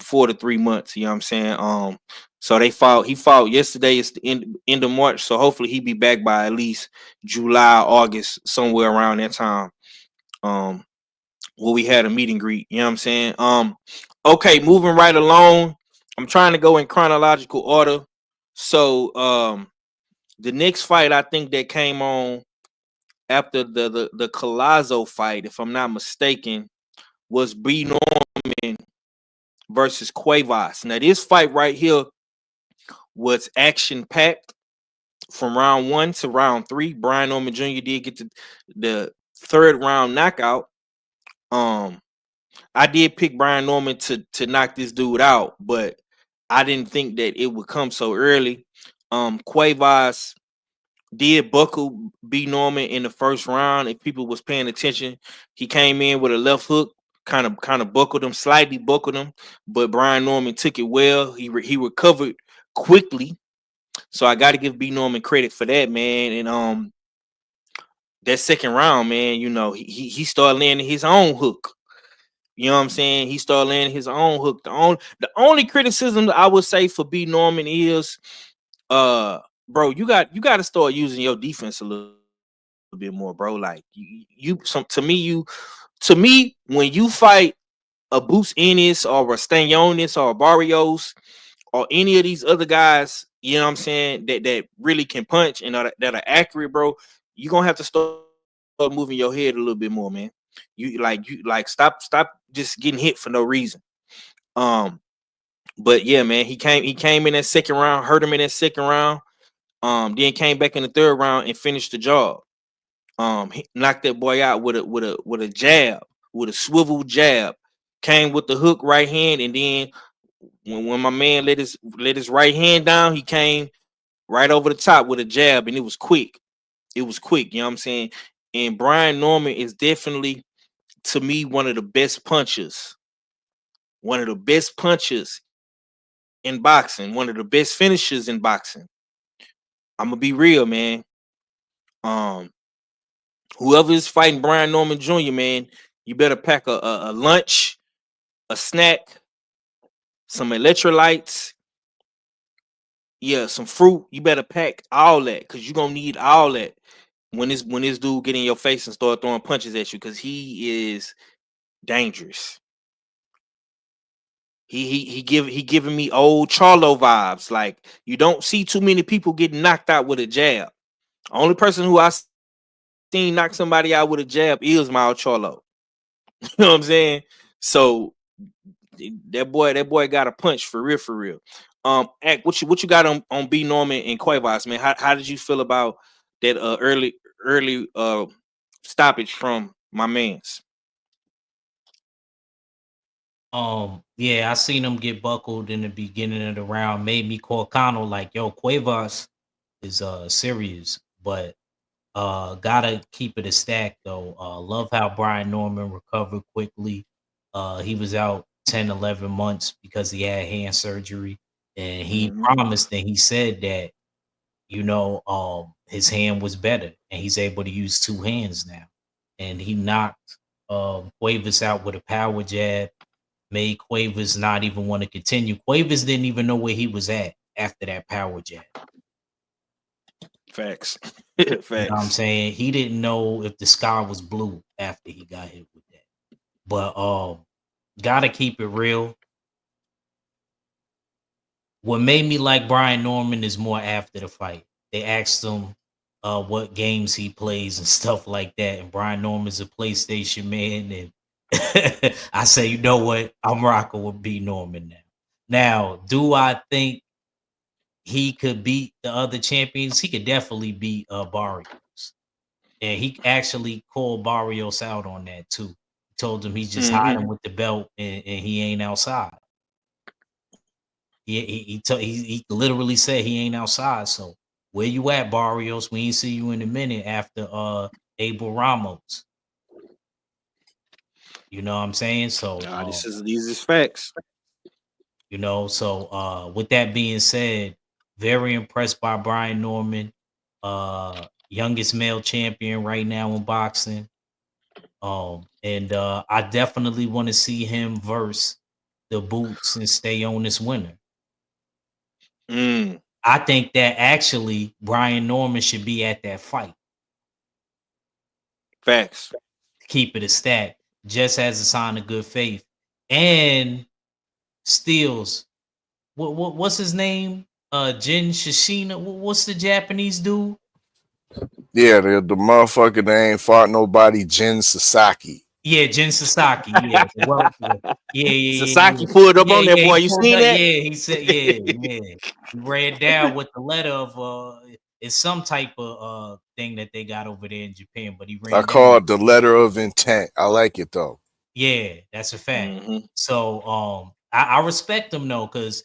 to 3 months. You know what I'm saying? So he fought yesterday. It's the end of March, so hopefully he be back by at least July, August, somewhere around that time. where we had a meet and greet. You know what I'm saying? Okay, moving right along. I'm trying to go in chronological order. So the next fight I think that came on after the Collazo fight, if I'm not mistaken, was B Norman versus Cuevas. Now this fight right here was action packed from round 1 to round 3. Brian Norman Jr. did get to the third round knockout. I did pick Brian Norman to knock this dude out, but I didn't think that it would come so early. Cuevas did buckle B Norman in the first round. If people was paying attention, he came in with a left hook, kind of buckled him, slightly buckled him, but Brian Norman took it well. He recovered quickly, so I got to give B Norman credit for that, man. And that second round, man, you know, he started landing his own hook. You know what I'm saying? He started landing his own hook. The only criticism that I would say for B Norman is, bro, you got to start using your defense a little bit more, bro. Like to me, when you fight a Boots Ennis or a Stanionis or a Barrios or any of these other guys, you know what I'm saying, that really can punch and that are accurate, bro, you're gonna have to start moving your head a little bit more, man. You stop just getting hit for no reason. Um, but yeah, man, he came in that second round, hurt him in that second round. Then came back in the third round and finished the job. He knocked that boy out with a jab, with a swivel jab. Came with the hook right hand, and then when my man let his right hand down, he came right over the top with a jab, and it was quick. It was quick, you know what I'm saying? And Brian Norman is definitely, to me, one of the best punchers. One of the best punchers in boxing, one of the best finishers in boxing. I'm gonna be real, man. Um, Whoever is fighting Brian Norman Jr., man, you better pack a lunch, a snack, some electrolytes, yeah, some fruit. You better pack all that because you're gonna need all that when this dude get in your face and start throwing punches at you, because he is dangerous. He giving me old Charlo vibes. Like, you don't see too many people getting knocked out with a jab. Only person who I seen knock somebody out with a jab is my Charlo. You know what I'm saying? So that boy got a punch for real, for real. Act, what you got on B Norman and Cuevas, man? How did you feel about that early stoppage from my man's? Yeah, I seen him get buckled in the beginning of the round. Made me call Connell like, yo, Cuevas is serious, but gotta keep it a stack though. Love how Brian Norman recovered quickly. He was out 10, 11 months because he had hand surgery, and he Mhm. promised and he said that, his hand was better and he's able to use two hands now. And he knocked Cuevas out with a power jab, made Cuevas not even want to continue. Cuevas didn't even know where he was at after that power jab. Facts. You know what I'm Facts. saying? He didn't know if the sky was blue after he got hit with that. But gotta keep it real. What made me like Brian Norman is more after the fight. They asked him what games he plays and stuff like that. And Brian Norman's a PlayStation man. And I say, you know what? I'm rocking with B Norman now. Now, do I think he could beat the other champions? He could definitely beat Barrios. And he actually called Barrios out on that too. Told him he's just hiding Mhm. with the belt and he ain't outside. He literally said he ain't outside. So where you at, Barrios? We ain't see you in a minute after Abel Ramos. You know what I'm saying? So Nah, these is facts. with that being said, very impressed by Brian Norman, youngest male champion right now in boxing. And I definitely want to see him verse the Boots and stay on this winner. Mm, I think that actually Brian Norman should be at that fight. facts. Keep it a stack. just as a sign of good faith, and steals. What's his name? Jin Shishina. What's the Japanese dude? Yeah, the motherfucker that ain't fought nobody, Jin Sasaki. Yeah, Jin Sasaki. Yeah, the welfare. Sasaki pulled up on that Yeah. boy. He You pulled seen up. that? Yeah, he said. Yeah. He ran down with the letter of it's some type of thing that they got over there in Japan, but he I ran down. call it the letter of intent. I like it though. Yeah, that's a fact. Mm-hmm. So I respect him though, because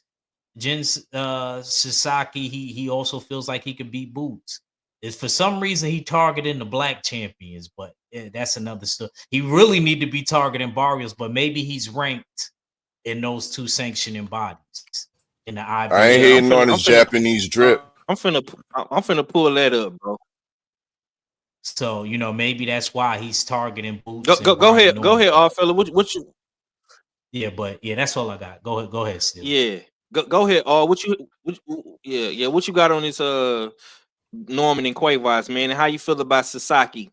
Jin Sasaki, he also feels like he could beat Boots. If for some reason he targeting the black champions, but that's another story. He really need to be targeting Barrios, but maybe he's ranked in those two sanctioning bodies in the I ain't Yeah, IBF. I'm hating finna, on I'm his finna, Japanese drip. I'm finna pull that up, bro. So maybe that's why he's targeting Boots and Go Barry ahead, Norman. all fella. What you? Yeah, but yeah, that's all I got. Go ahead, Steely. Yeah, go ahead. All yeah. What you got on this Norman and Quavos, man? And how you feel about Sasaki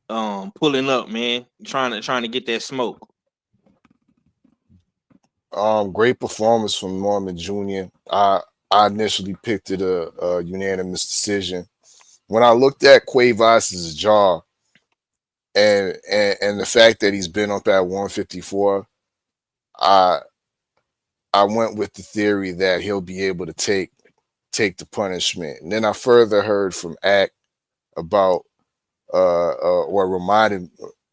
pulling up, man? Trying to get that smoke. Great performance from Norman Jr. I initially picked it a unanimous decision. When I looked at Quavos's jaw and the fact that he's been up at 154, I went with the theory that he'll be able to take the punishment. And then I further heard from Ack about or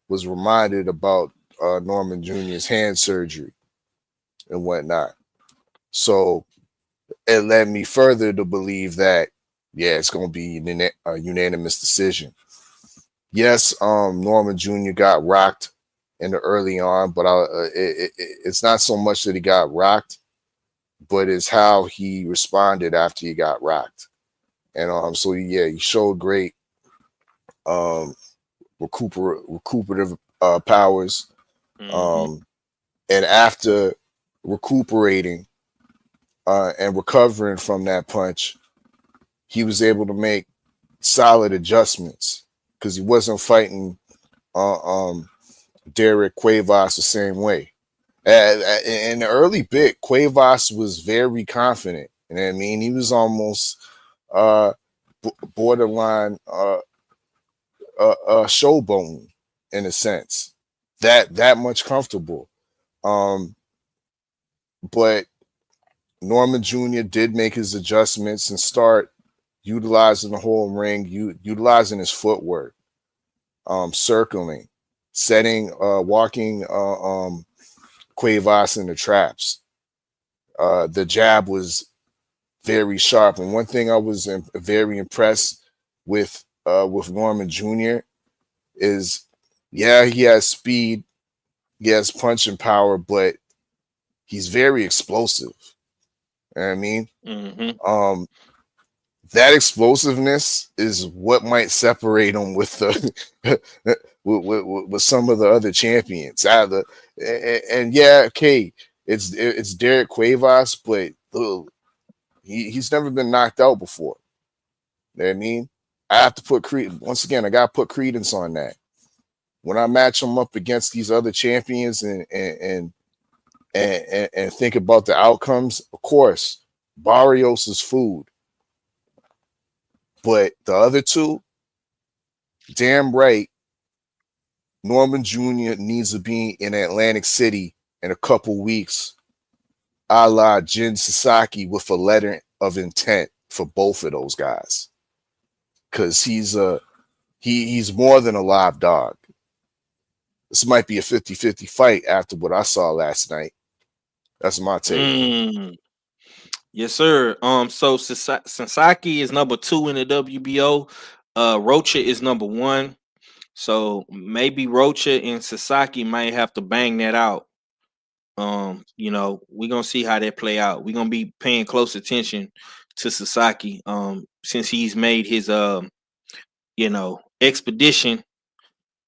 was reminded about Norman Jr.'s hand surgery and whatnot. So it led me further to believe that it's going to be a unanimous decision. Yes, Norman Jr. got rocked in the early on, but it's not so much that he got rocked, but it's how he responded after he got rocked. And so he showed great recuperative powers. Mm-hmm. And after recuperating and recovering from that punch, he was able to make solid adjustments because he wasn't fighting Derek Quavos the same way. In the early bit, Quavos was very confident. You know what I mean? He was almost borderline showboating in a sense. That much comfortable. But Norman Jr. did make his adjustments and start utilizing the whole ring, utilizing his footwork, circling, setting, walking Quavos in the traps. The jab was very sharp, and one thing I was very impressed with Norman Jr. is, he has speed, he has punching power, but he's very explosive. You know what I mean? Mm-hmm. That explosiveness is what might separate him with the with some of the other champions. It's Derek Quavos, but he's never been knocked out before. You know what I mean? I have to put once again. I got to put credence on that. When I match him up against these other champions and think about the outcomes, of course, Barrios is food. But the other two, damn right, Norman Jr. needs to be in Atlantic City in a couple weeks, a la Jin Sasaki, with a letter of intent for both of those guys. Because he's more than a live dog. This might be a 50-50 fight after what I saw last night. That's my take. Yes, sir. So Sasaki is number 2 in the WBO. Rocha is number 1. So maybe Rocha and Sasaki might have to bang that out. We're gonna see how that play out. We're gonna be paying close attention to Sasaki. Since he's made his expedition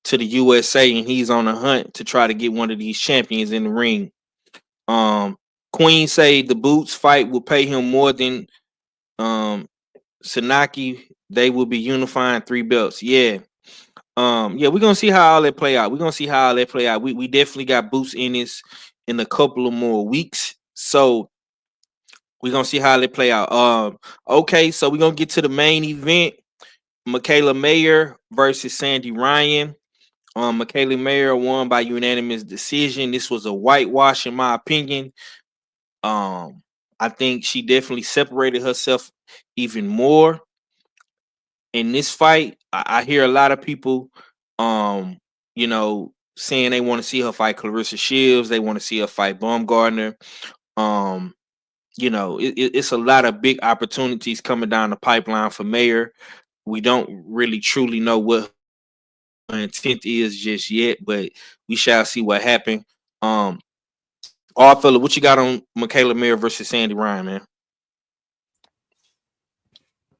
to the USA and he's on a hunt to try to get one of these champions in the ring. Queen say the Boots fight will pay him more than Sanaki. They will be unifying 3 belts. Yeah. Yeah, we're gonna see how all that play out. We're gonna see how all that play out. We definitely got Boots in this in a couple of more weeks. So we're gonna see how they play out. Okay, so we're gonna get to the main event. Michaela Mayer versus Sandy Ryan. Michaela Mayer won by unanimous decision. This was a whitewash, in my opinion. I think she definitely separated herself even more in this fight. I hear a lot of people, you know, saying they want to see her fight Clarissa Shields. They want to see her fight Baumgardner. Um, you know, it's a lot of big opportunities coming down the pipeline for Mayer. We don't really truly know what her intent is just yet, but we shall see what happened. Arthur, what you got on Michaela Mayer versus Sandy Ryan, man?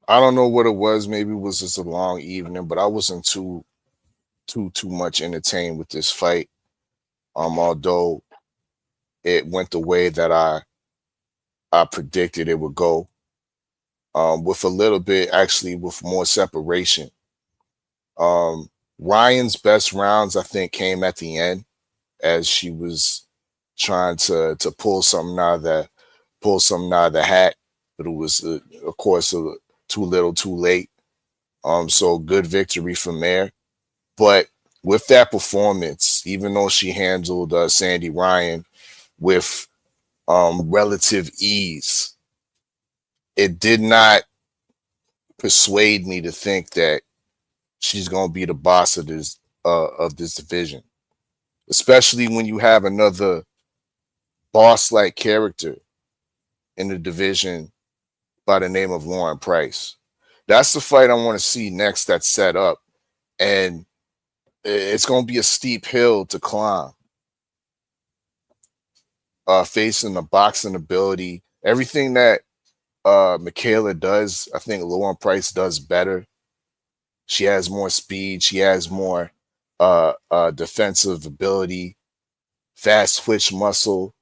I don't know what it was. Maybe it was just a long evening, but I wasn't too much entertained with this fight. Although it went the way that I predicted it would go. With a little bit, actually, with more separation. Um, Ryan's best rounds, I think, came at the end as she was trying to pull something out of the hat, but it was, of course, too little, too late. So good victory from there. But with that performance, even though she handled Sandy Ryan with relative ease, it did not persuade me to think that she's going to be the boss of this division, especially when you have another boss-like character in the division by the name of Lauren Price. That's the fight I want to see next that's set up, and it's going to be a steep hill to climb. Facing the boxing ability, everything that Michaela does, I think Lauren Price does better. She has more speed. She has more defensive ability, fast twitch muscle,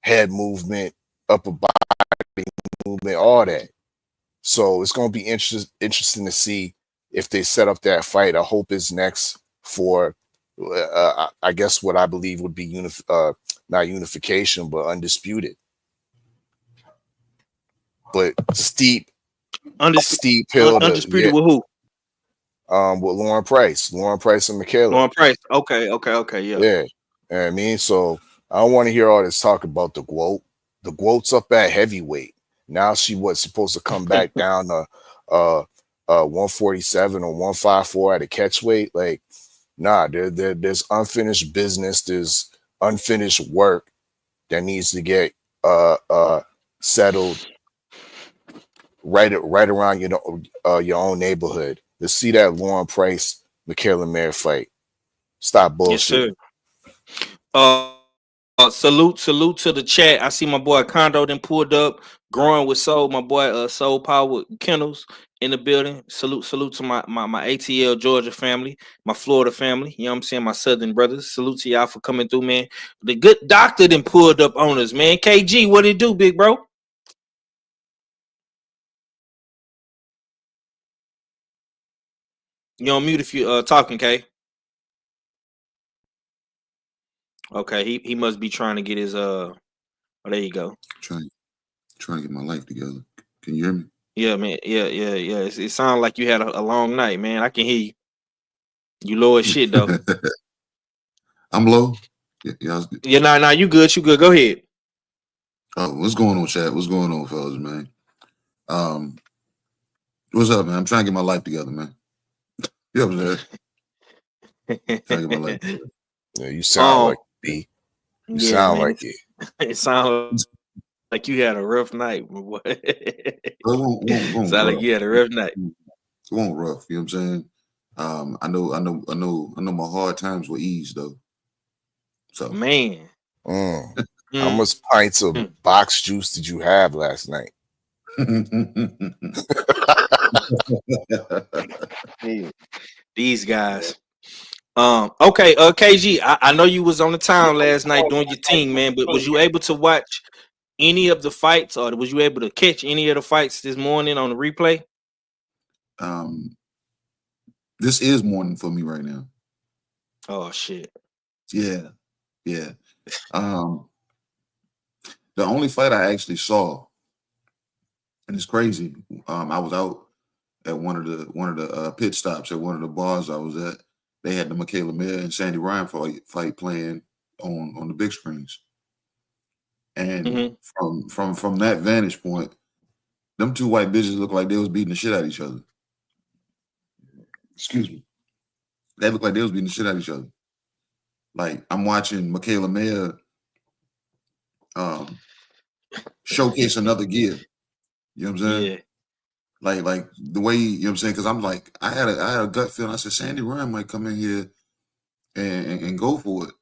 head movement, upper body movement, all that. So it's going to be interesting to see if they set up that fight. I hope it's next for, I guess, what I believe would be not unification, but undisputed. But steep hill to Undisputed with who? With Lauren Price and Michaela. Lauren Price. Okay, yeah. Yeah. You know what I mean? So I don't want to hear all this talk about the GWOAT. The GWOAT's up at heavyweight. Now she was supposed to come back down to 147 or 154 at a catchweight. Like, nah, there's unfinished business, there's unfinished work that needs to get settled right around your own neighborhood. To see that Lauren Price Michaela Mayer fight. Stop bullshit. Yes, sir. Salute to the chat. I see my boy Kondo then pulled up, growing with soul. My boy Soul Power Kennels in the building. Salute to my ATL Georgia family, my Florida family. You know what I'm saying? My Southern brothers. Salute to y'all for coming through, man. The good doctor then pulled up on us, man. KG, what it do, big bro? You on mute if you talking, K. Okay, he must be trying to get his oh, there you go. Trying to get my life together. Can you hear me? Yeah, man. Yeah. It sounds like you had a long night, man. I can hear you. You low as shit though. I'm low. Yeah, nah, you good. You good. Go ahead. What's going on, chat? What's going on, fellas, man? What's up, man? I'm trying to get my life together, man. You know what I'm saying? Trying to get my life together. Yeah, you sound like B. You sound man, like it. It sounds like you had a rough night, my boy. Sound like you had a rough night. It won't rough. You know what I'm saying? I know my hard times were eased though. So man, how much pints of box juice did you have last night? These guys. Okay, KG, I know you was on the town last night doing your thing, man, but was you able to watch any of the fights, or was you able to catch any of the fights this morning on the replay? This is morning for me right now. Oh shit. Yeah, yeah. The only fight I actually saw, and it's crazy. I was out at one of the pit stops at one of the bars I was at. They had the Michaela Mayer and Sandy Ryan fight playing on the big screens. And Mhm. from that vantage point, them two white bitches look like they was beating the shit out of each other. Excuse me. They look like they was beating the shit out of each other. Like I'm watching Michaela Mayer showcase another gear. You know what I'm saying? Yeah. Like the way, you know what I'm saying? Because I'm like, I had a gut feeling. I said Sandy Ryan might come in here and go for it.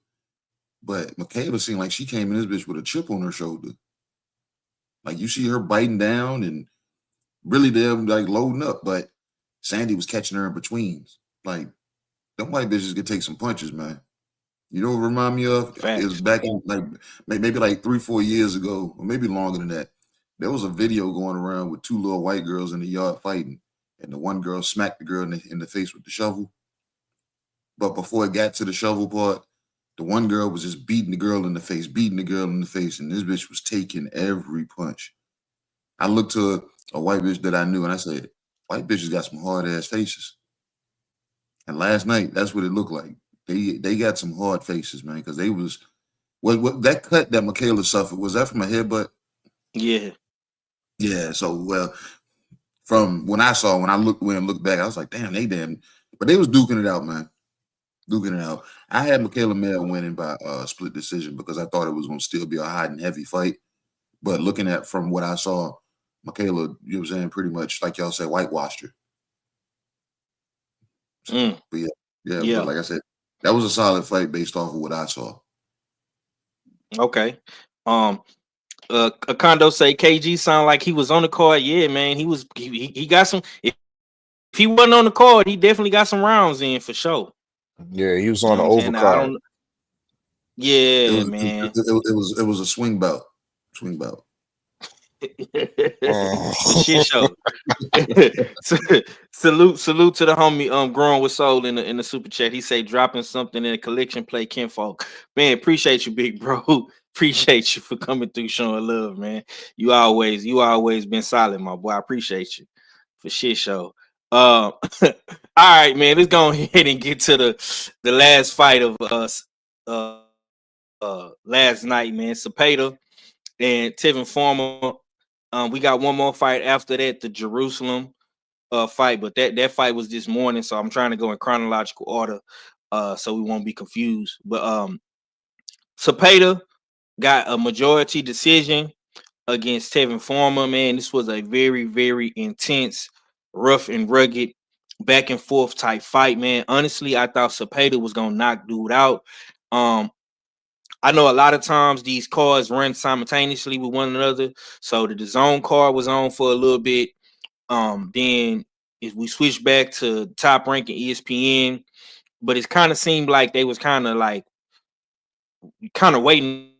But Michaela seemed like she came in this bitch with a chip on her shoulder. Like you see her biting down and really them like loading up, but Sandy was catching her in betweens. Like them white bitches could take some punches, man. You know what it remind me of? It was Facts. back in like maybe like 3-4 years ago, or maybe longer than that. There was a video going around with two little white girls in the yard fighting, and the one girl smacked the girl in the face with the shovel. But before it got to the shovel part, the one girl was just beating the girl in the face, and this bitch was taking every punch. I looked to a white bitch that I knew, and I said, "White bitches got some hard ass faces." And last night, that's what it looked like. They got some hard faces, man, because they was what that cut that Michaela suffered, was that from a headbutt? Yeah. Yeah. So from when I looked when and looked back, I was like, damn, but they was duking it out, man. Duking it out. I had Michaela Mayer winning by split decision because I thought it was gonna still be a hot and heavy fight. But looking at from what I saw, Michaela, you know what I'm saying, pretty much like y'all said, whitewashed her. So, but but Yeah. like I said, that was a solid fight based off of what I saw. Okay. Um. Kondo say KG sound like he was on the card. Yeah, man. He got some. If he wasn't on the card, he definitely got some rounds in for sure. Yeah, he was You on know the what I'm saying? Now, I overcard. don't. It Yeah, was man. it was a swing bout. Swing bout. For shit show. salute to the homie growing with soul in the super chat. He say dropping something in a collection plate kinfolk. Man, appreciate you, big bro. Appreciate you for coming through showing love, man. You always been solid, my boy. I appreciate you for shit show. All right, man. Let's go ahead and get to the last fight of us last night, man. Zepeda and Tevin Farmer. We got one more fight after that, the Jerusalem fight, but that fight was this morning, so I'm trying to go in chronological order, so we won't be confused. But Zepeda got a majority decision against Tevin Farmer. Man, this was a very, very intense, rough and rugged, back and forth type fight. Man, honestly, I thought Zepeda was gonna knock dude out. I know a lot of times these cards run simultaneously with one another. So the zone card was on for a little bit. Then if we switch back to top ranking ESPN, but it kind of seemed like they was kind of waiting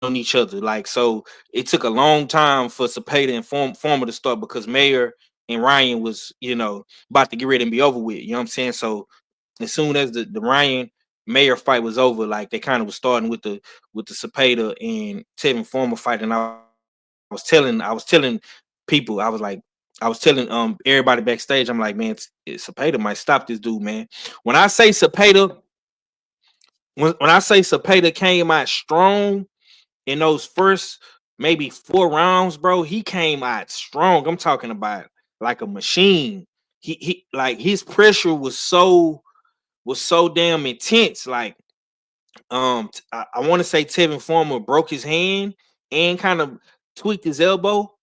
on each other. Like, so it took a long time for Zepeda and Former to start because Mayer and Ryan was, about to get ready and be over with. You know what I'm saying? So as soon as the Ryan Mayer fight was over, like they kind of was starting with the Zepeda and Tevin Former fight, and I was telling people, I was telling everybody backstage, I'm like, man, Zepeda might stop this dude, man. When I say Zepeda, when I say Zepeda came out strong in those first maybe 4 rounds, bro, he came out strong. I'm talking about like a machine. He like his pressure was so damn intense. Like, I want to say Tevin Farmer broke his hand and kind of tweaked his elbow.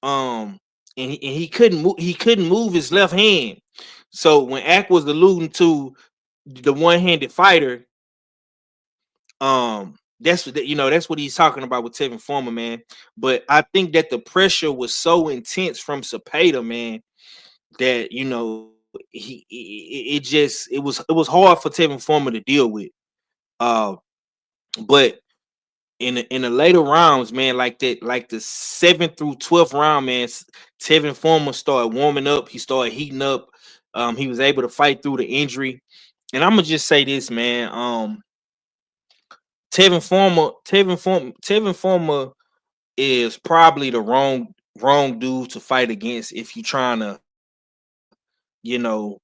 And he couldn't move his left hand. So when Ack was alluding to the one-handed fighter, that's what he's talking about with Tevin Farmer, man. But I think that the pressure was so intense from Zepeda, man, that it was hard for Tevin Farmer to deal with. But in the later rounds, man, like the 7th through 12th round, man, Tevin Farmer started warming up. He started heating up. He was able to fight through the injury. And I'm gonna just say this, man. Tevin Former is probably the wrong dude to fight against if you're trying to, you know,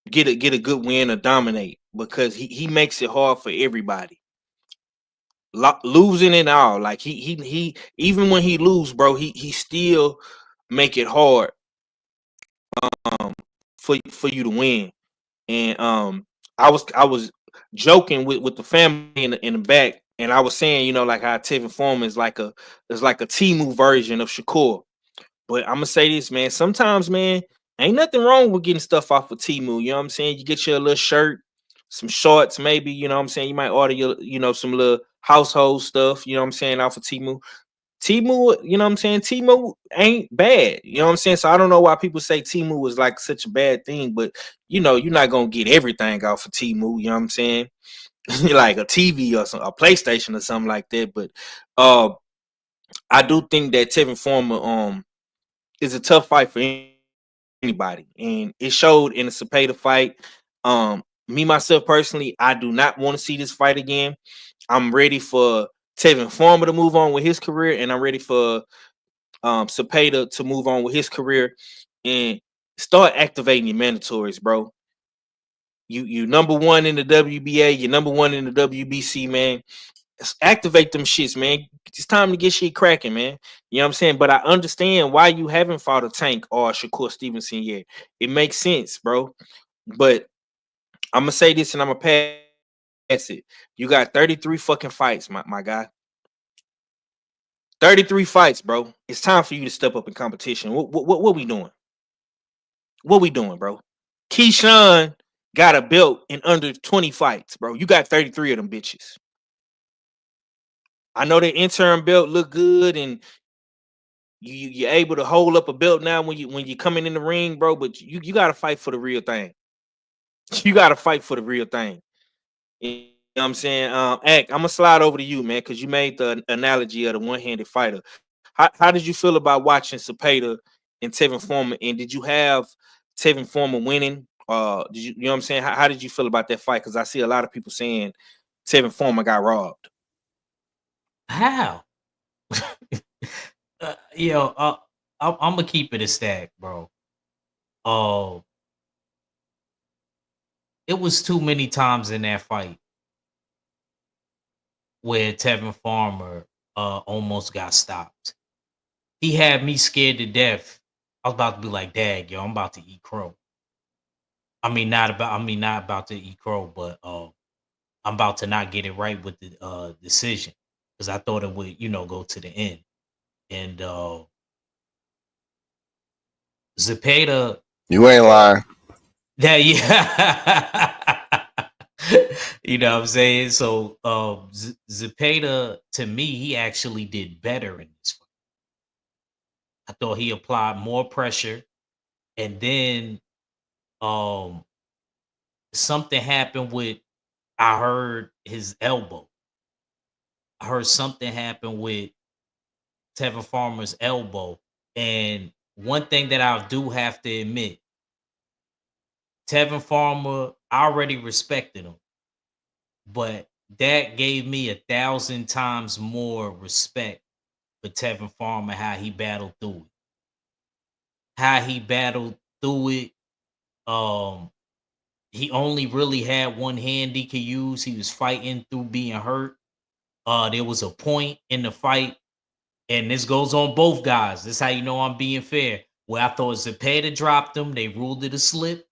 get a good win or dominate, because he makes it hard for everybody. Losing it all, like he even when he lose, bro, he still make it hard for you to win. And I was joking with the family in the back, and I was saying, like how Tevin Foreman is like a Timu version of Shakur. But I'm gonna say this, man. Sometimes, man, ain't nothing wrong with getting stuff off of Timu. You know what I'm saying? You get your little shirt, some shorts, maybe. You know what I'm saying? You might order your, some little household stuff. You know what I'm saying? Off of Timu. Timu, you know what I'm saying? Timu ain't bad. You know what I'm saying? So I don't know why people say Timu was like such a bad thing, but you're not gonna get everything off of Timu. You know what I'm saying? Like a TV or a PlayStation or something like that. But I do think that Tevin Former is a tough fight for anybody, and it showed in the Zepeda fight. Me myself personally, I do not want to see this fight again. I'm ready for Tevin Former to move on with his career, and I'm ready for Zepeda to move on with his career and start activating your mandatories, bro. You number one in the WBA, you're number one in the WBC, man. Let's activate them shits, man. It's time to get shit cracking, man. You know what I'm saying? But I understand why you haven't fought a Tank or a Shakur Stevenson yet. It makes sense, bro. But I'm gonna say this and I'm gonna pass it. You got 33 fucking fights, my guy. 33 fights, bro. It's time for you to step up in competition. What we doing? What we doing, bro? Keyshawn got a belt in under 20 fights, bro. You got 33 of them bitches. I know the interim belt look good, and you're able to hold up a belt now when you're coming in the ring, bro. But you got to fight for the real thing. You got to fight for the real thing. You know what I'm saying? Ack, I'm gonna slide over to you, man, because you made the analogy of the one-handed fighter. How did you feel about watching Zepeda and Tevin Former? And did you have Tevin Former winning? Did you know what I'm saying? How did you feel about that fight? Because I see a lot of people saying Tevin Former got robbed. How? I'm gonna keep it a stack, bro. It was too many times in that fight where Tevin Farmer almost got stopped. He had me scared to death. I was about to be like, "Dad, yo, I'm about to eat crow." Not about to eat crow, but I'm about to not get it right with the decision, because I thought it would, go to the end. And Zepeda, You ain't lying. yeah, you know what I'm saying? So Zepeda, to me, he actually did better in this fight. I thought he applied more pressure, and then um something happened with, I heard his elbow. I heard something happened with Tevin Farmer's elbow. And one thing that I do have to admit, Tevin Farmer, I already respected him, but that gave me 1,000 times more respect for Tevin Farmer, how he battled through it. How he battled through it. He only really had one hand he could use. He was fighting through being hurt. There was a point in the fight, and this goes on both guys. This is how you know I'm being fair. Where I thought Zepeda dropped him, they ruled it a slip.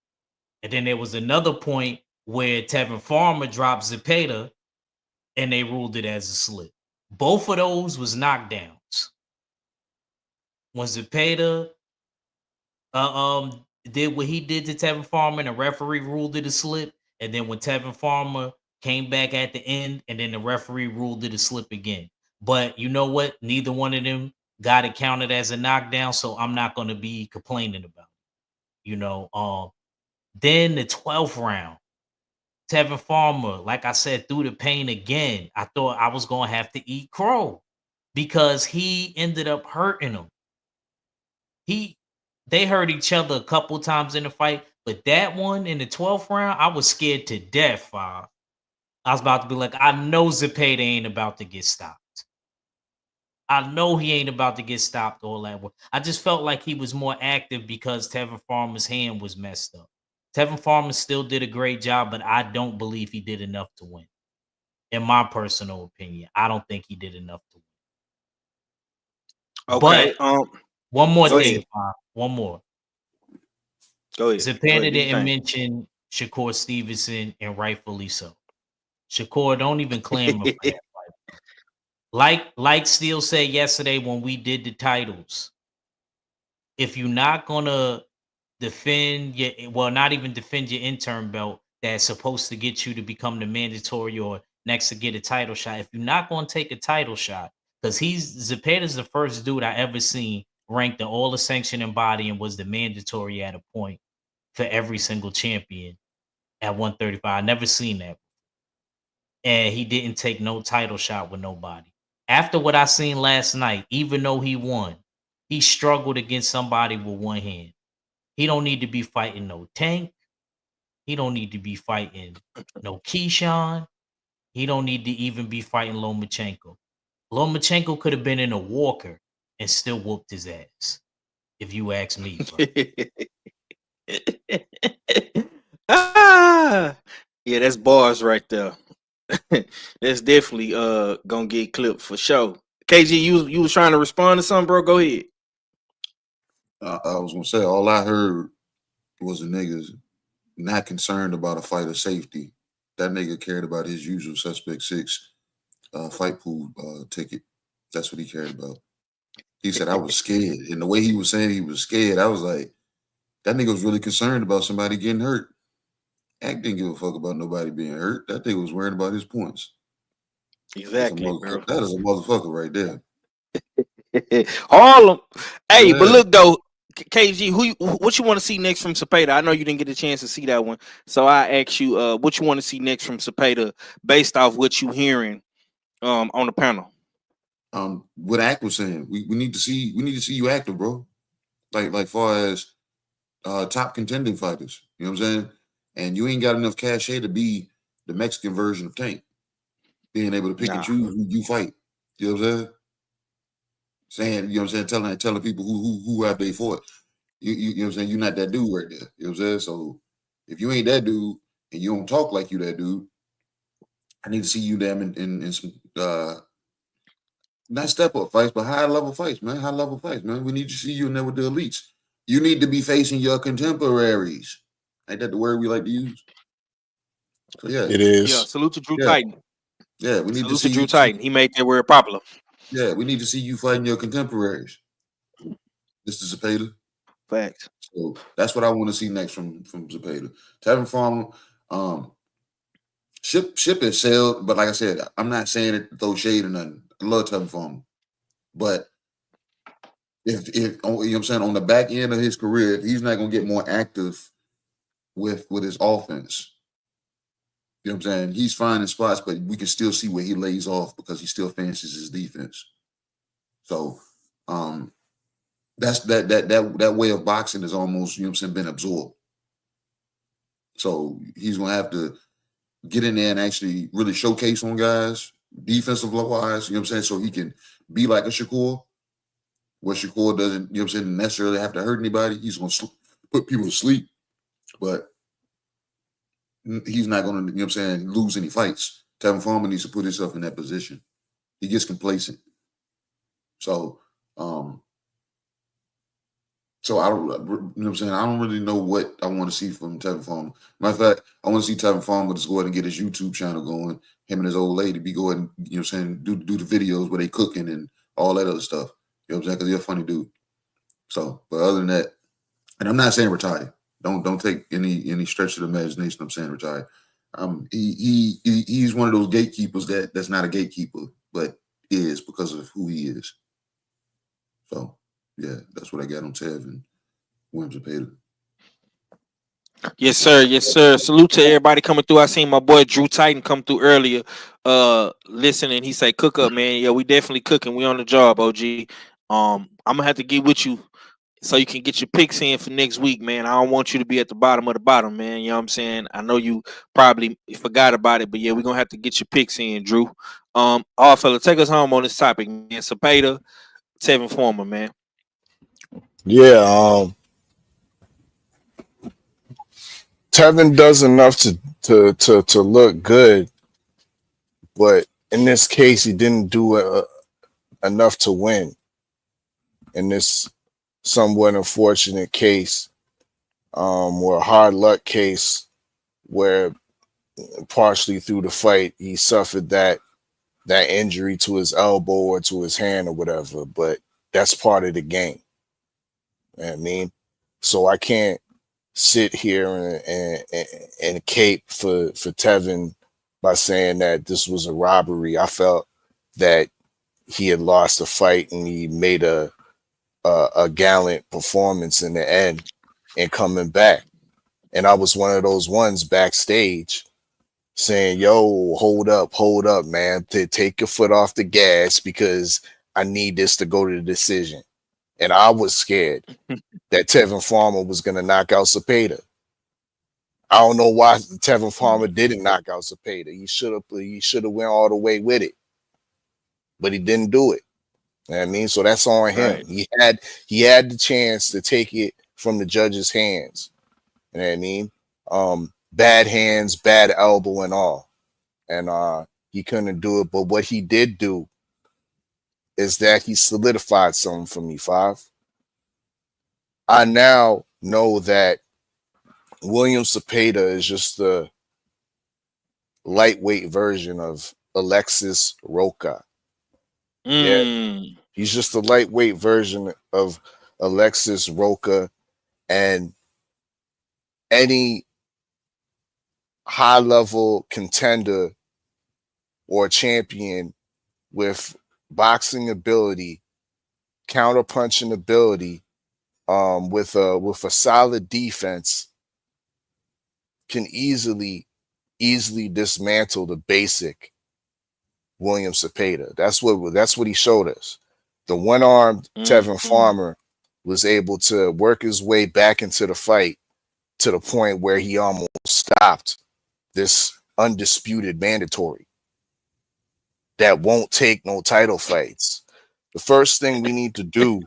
And then there was another point where Tevin Farmer dropped Zepeda, and they ruled it as a slip. Both of those was knockdowns. When Zepeda did what he did to Tevin Farmer, and the referee ruled it a slip, and then when Tevin Farmer came back at the end, and then the referee ruled it a slip again. But you know what? Neither one of them got it counted as a knockdown, so I'm not going to be complaining about it. Then the 12th round, Tevin Farmer, like I said, through the pain again. I thought I was going to have to eat crow because he ended up hurting him. They hurt each other a couple times in the fight, But that one in the 12th round, I was scared to death, Five. I was about to be like, I know Zepeda ain't about to get stopped. I know he ain't about to get stopped all that way. I just felt like he was more active because Tevin Farmer's hand was messed up. Tevin Farmer still did a great job, but I don't believe he did enough to win. In my personal opinion, I don't think he did enough to win. Okay. But one more Go thing, ahead. Five. One more. Go ahead. Zepeda Do your didn't thing. mention Shakur Stevenson, and rightfully so. Shakur, don't even clamor for that fight. Like Steele said yesterday when we did the titles, if you're not gonna defend not even defend your interim belt that's supposed to get you to become the mandatory or next to get a title shot, if you're not gonna take a title shot, because Zepeda's the first dude I ever seen ranked in all the sanctioning body and was the mandatory at a point for every single champion at 135. I never seen that. And he didn't take no title shot with nobody. After what I seen last night, even though he won, he struggled against somebody with one hand. He don't need to be fighting no Tank. He don't need to be fighting no Keyshawn. He don't need to even be fighting Lomachenko. Lomachenko could have been in a walker and still whooped his ass, if you ask me, bro. Yeah, that's bars right there. That's definitely gonna get clipped for sure. KG, you was trying to respond to something, bro. Go ahead. I was gonna say all I heard was the niggas not concerned about a fighter safety. That nigga cared about his usual suspect 6 fight pool ticket. That's what he cared about. He said I was scared, and the way he was saying he was scared, I was like, that nigga was really concerned about somebody getting hurt. Act didn't give a fuck about nobody being hurt. That nigga was worried about his points. Exactly, bro. That is a motherfucker right there. Harlem. Hey, but Yeah. look though, KG, what you want to see next from Zepeda? I know you didn't get a chance to see that one, so I ask you, what you want to see next from Zepeda based off what you hearing on the panel. What Act was saying, we need to see you active, bro. Like far as top contending fighters. You know what I'm saying? And you ain't got enough cachet to be the Mexican version of Tank. Being able to pick and choose who you fight. You know what I'm saying? Saying, you know what I'm saying, telling people who have they fought. You know what I'm saying? You're not that dude right there. You know what I'm saying? So if you ain't that dude and you don't talk like you that dude, I need to see you damn in some not step up fights, but high level fights, man. High level fights, man. We need to see you in there with the elites. You need to be facing your contemporaries. Ain't that the word we like to use? So yeah, it is. Yeah, salute to Drew Titan. Yeah, we need salute to see Drew Titan. He made that word popular. Yeah, we need to see you fighting your contemporaries. This is Zepeda. Facts. So that's what I want to see next from Zepeda. Tevin Farmer, Ship is sailed, but like I said, I'm not saying it to throw shade or nothing. I love Tevin Farmer, but if you know what I'm saying, on the back end of his career, if he's not gonna get more active with his offense, you know what I'm saying, he's fine in spots, but we can still see where he lays off because he still finishes his defense. So that's that way of boxing is almost, you know what I'm saying, been absorbed. So he's gonna have to get in there and actually really showcase on guys, defensive wise, you know what I'm saying, so he can be like a Shakur, where Shakur doesn't, you know what I'm saying, necessarily have to hurt anybody. He's gonna put people to sleep, but he's not gonna, you know what I'm saying, lose any fights. Tevin Farmer needs to put himself in that position. He gets complacent. So I don't, you know what I'm saying, I don't really know what I want to see from Tevin Farmer. Matter of fact, I want to see Tevin Farmer just go ahead and get his YouTube channel going. Him and his old lady be going, you know what I'm saying, do the videos where they cooking and all that other stuff. You know what I'm saying? Because he's a funny dude. So, but other than that, and I'm not saying retire. Don't take any stretch of the imagination. I'm saying retire. He's one of those gatekeepers that's not a gatekeeper, but is because of who he is. So yeah, that's what I got on Tev and Williams Zepeda. Yes, sir. Yes, sir. Salute to everybody coming through. I seen my boy Drew Titan come through earlier. Listening. He say, "Cook up, man." Yeah, we definitely cooking. We on the job, OG. I'm gonna have to get with you so you can get your picks in for next week, man. I don't want you to be at the bottom of the bottom, man. You know what I'm saying? I know you probably forgot about it, but yeah, we're gonna have to get your picks in, Drew. All fella, take us home on this topic, man. Zepeda, Tevin Former, man. Yeah, Tevin does enough to look good, but in this case, he didn't do enough to win. In this somewhat unfortunate case, or a hard luck case, where partially through the fight he suffered that injury to his elbow or to his hand or whatever. But that's part of the game. You know what I mean, so I can't sit here and cape for Tevin by saying that this was a robbery. I felt that he had lost a fight and he made a gallant performance in the end and coming back. And I was one of those ones backstage saying, yo, hold up, man, to take your foot off the gas because I need this to go to the decision. And I was scared that Tevin Farmer was going to knock out Zepeda. I don't know why Tevin Farmer didn't knock out Zepeda. He should have went all the way with it, but he didn't do it. You know what I mean? So that's on him. Right. He had the chance to take it from the judge's hands. You know what I mean? Bad hands, bad elbow, and all. And he couldn't do it. But what he did do is that he solidified something for me, Five. I now know that William Zepeda is just the lightweight version of Alexis Roca. Yeah, he's just a lightweight version of Alexis Roca, and any high-level contender or champion with boxing ability, counter-punching ability, with a solid defense, can easily dismantle the basic William Zepeda. That's what he showed us. The one-armed Tevin Farmer was able to work his way back into the fight to the point where he almost stopped this undisputed mandatory that won't take no title fights. The first thing we need to do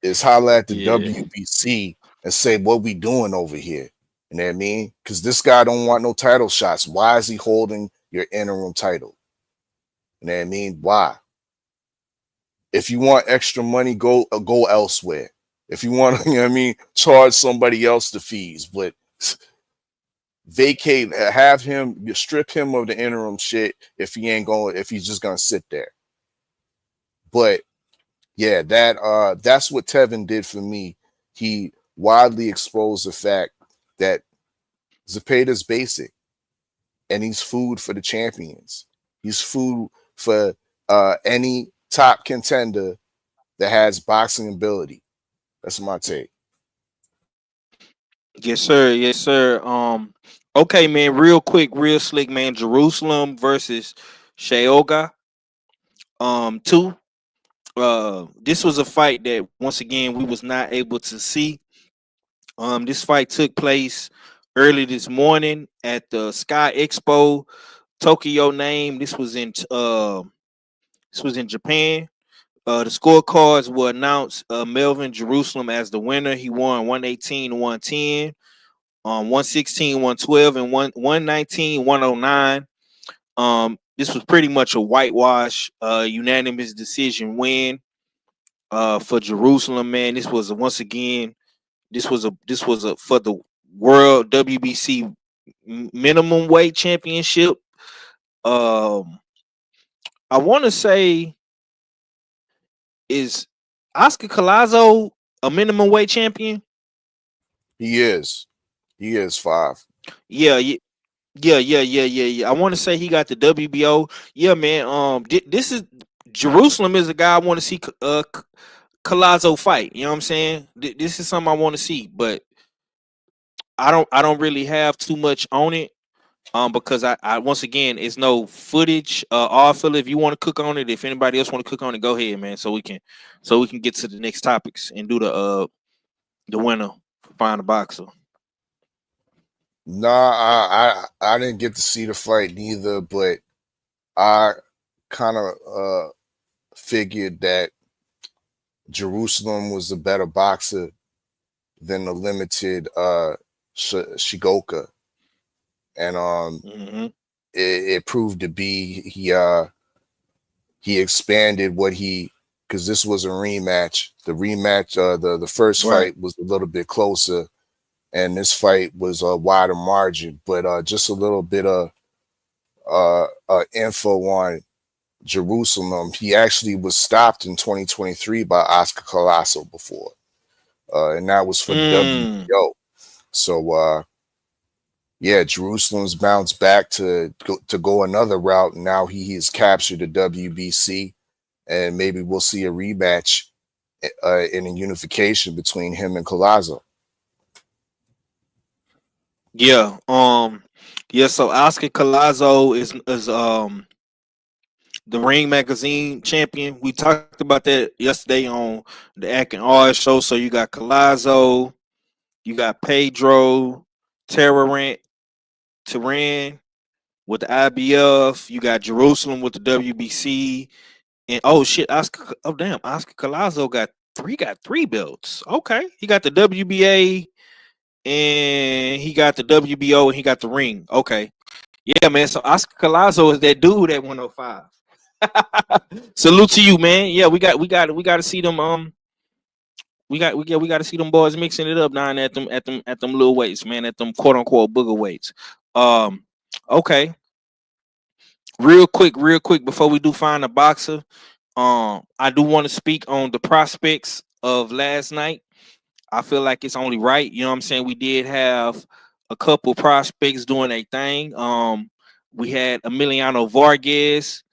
is holler at the WBC and say, what we doing over here? You know what I mean? Because this guy don't want no title shots. Why is he holding your interim title? You know what I mean? Why? If you want extra money, go elsewhere. If you want, you know what I mean, charge somebody else the fees, but vacate, have him, strip him of the interim shit if he's just gonna sit there. But yeah, that's what Tevin did for me. He widely exposed the fact that Zepeda's basic, and he's food for the champions. He's food for any top contender that has boxing ability. That's my take. Yes, sir. Yes, sir. Okay, man. Real quick, real slick, man. Jerusalem versus Sheoga. Two. This was a fight that once again we was not able to see. This fight took place early this morning at the Sky Expo Tokyo name. This was in Japan. The scorecards were announced. Melvin Jerusalem as the winner. He won 118 to 110, 116, 112, and 119, 109. This was pretty much a whitewash, unanimous decision win for Jerusalem, man. This was once again, this was a for the World WBC minimum weight championship. I want to say, is Oscar Collazo a minimum weight champion? He is. He is Five. Yeah. I want to say he got the WBO. Yeah, man. This is Jerusalem is a guy I want to see Collazo fight. You know what I'm saying? This is something I want to see, but I don't really have too much on it. Because I once again, it's no footage. All Phil, if you want to cook on it, if anybody else want to cook on it, go ahead, man. So we can get to the next topics and do The winner, find a boxer. Nah, I didn't get to see the fight neither, but I kind of figured that Jerusalem was a better boxer than the limited Shigoka, and it proved to be he expanded what he, because this was a rematch. The rematch, the first Right. fight was a little bit closer, and this fight was a wider margin. But just a little bit of info on Jerusalem. He actually was stopped in 2023 by Oscar Collazo before, and that was for the WBO. So yeah, Jerusalem's bounced back to go another route. Now he has captured the WBC, and maybe we'll see a rematch in a unification between him and Collazo. Yeah. Yeah. So Oscar Collazo is the Ring Magazine champion. We talked about that yesterday on the Ack and R show. So you got Collazo, you got Pedro, Tehran with the IBF. You got Jerusalem with the WBC. And oh shit, Oscar Collazo got three belts. Okay, he got the WBA and he got the WBO and he got the ring. Okay, yeah, man. So Oscar Collazo is that dude at 105. Salute to you, man. Yeah, we got to see them. We got to see them boys mixing it up down at them little weights, man. At them quote unquote booger weights. Okay. Real quick, before we do find a boxer, I do want to speak on the prospects of last night. I feel like it's only right. You know what I'm saying? We did have a couple prospects doing a thing. We had Emiliano Vargas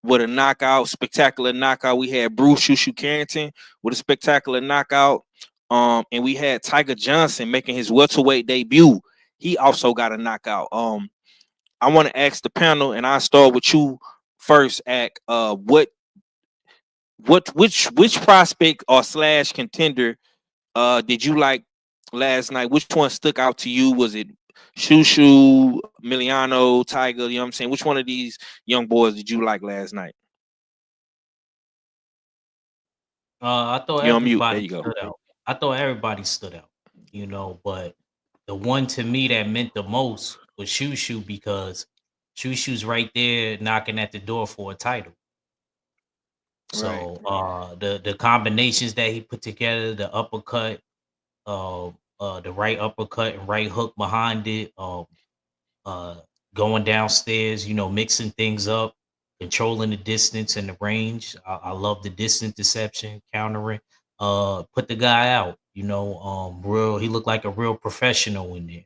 with a knockout, spectacular knockout. We had Bruce Shushu Carrington with a spectacular knockout. And we had Tiger Johnson making his welterweight debut. He also got a knockout. I want to ask the panel, and I'll start with you first, Ack. Which prospect or slash contender did you like last night? Which one stuck out to you? Was it Shushu, Emiliano, Tiger? You know what I'm saying? Which one of these young boys did you like last night? I thought You're on mute. There everybody you go. stood out. I thought everybody stood out, you know, but the one to me that meant the most was Shushu because Shushu's right there knocking at the door for a title. Right. So the combinations that he put together, the uppercut, the right uppercut and right hook behind it, uh, going downstairs, you know, mixing things up, controlling the distance and the range. I love the distance deception, countering. Put the guy out, you know, real. He looked like a real professional in there,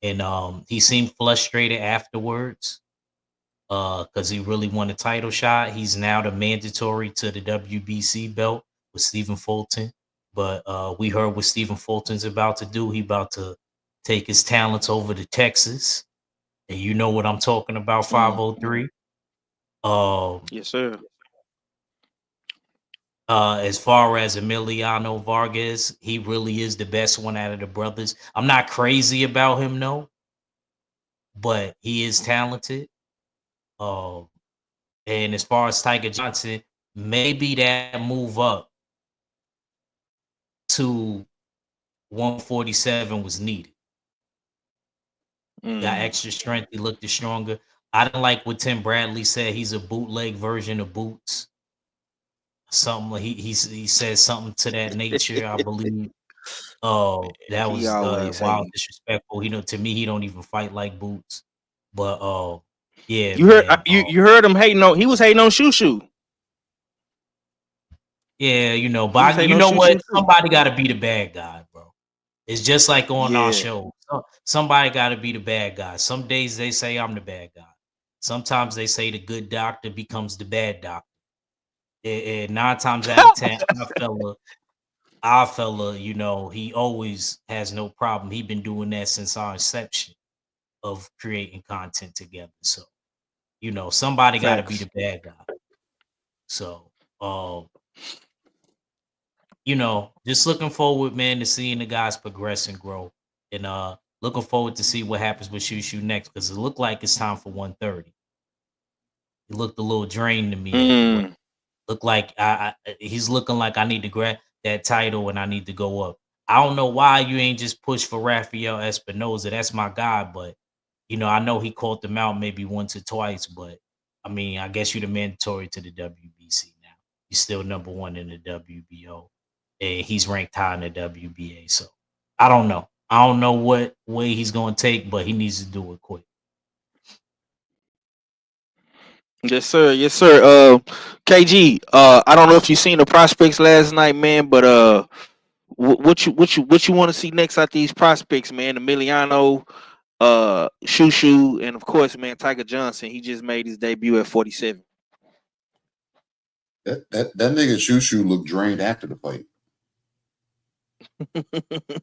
and he seemed frustrated afterwards, because he really won a title shot. He's now the mandatory to the WBC belt with Stephen Fulton. But we heard what Stephen Fulton's about to do. He about to take his talents over to Texas, and you know what I'm talking about. 503. Yes, sir. As far as Emiliano Vargas, he really is the best one out of the brothers. I'm not crazy about him, no, but he is talented. Um, and as far as Tiger Johnson, maybe that move up to 147 was needed. Got extra strength. He looked stronger. I didn't like what Tim Bradley said. He's a bootleg version of Boots. Something like he said something to that nature, I believe. That He was always wild hating. disrespectful. He know to me he don't even fight like Boots. But yeah, You heard man. you heard him hating on. He was hating on Shushu. Yeah, you know, He was but hating you on know what? Shushu too. Somebody got to be the bad guy, bro. It's just like on our Yeah. show. Somebody got to be the bad guy. Some days they say I'm the bad guy. Sometimes they say the good doctor becomes the bad doctor. And 9 times out of 10, our fella, you know, he always has no problem. He been doing that since our inception of creating content together. So, you know, somebody got to be Facts. the bad guy. So, um, just looking forward, man, to seeing the guys progress and grow. And looking forward to see what happens with Shushu next because it looked like it's time for 130. He looked a little drained to me at the weight. Mm. Look like he's looking like I need to grab that title and I need to go up. I don't know why you ain't just push for Rafael Espinoza. That's my guy, but I know he called them out maybe once or twice, but I mean, I guess you're the mandatory to the WBC now. He's still number one in the WBO, and he's ranked high in the WBA. So I don't know. I don't know what way he's going to take, but he needs to do it quick. Yes, sir. Yes, sir. KG. I don't know if you seen the prospects last night, man, but what you want to see next out these prospects, man? Emiliano, Shushu, and of course, man, Tiger Johnson. He just made his debut at 47. That nigga Shushu looked drained after the fight.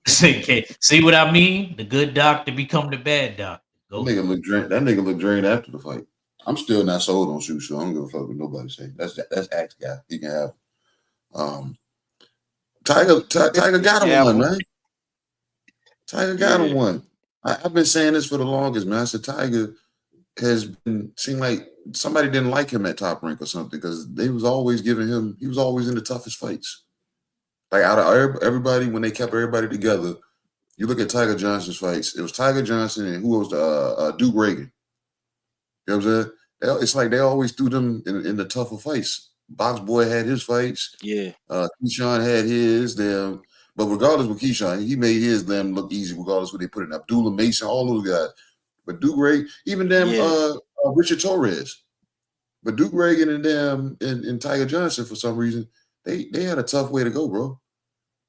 See what I mean? The good doctor become the bad doctor. That nigga looked drained after the fight. I'm still not sold on Shushu. I don't give a fuck what nobody say. That's Axe guy. He can have. Tiger got him one, man. Tiger got him one. I've been saying this for the longest, man. I said Tiger seemed like somebody didn't like him at Top Rank or something because they was always giving him. He was always in the toughest fights. Like out of everybody, when they kept everybody together, you look at Tiger Johnson's fights. It was Tiger Johnson and who was Duke Reagan. You know what I'm saying? It's like they always threw them in the tougher fights. Box Boy had his fights. Yeah. Keyshawn had his. Them. But regardless with Keyshawn, he made his them look easy regardless what they put in. Abdullah Mason, all those guys. But Duke Reagan, even them Richard Torres. But Duke Reagan and them and Tiger Johnson, for some reason, they had a tough way to go, bro.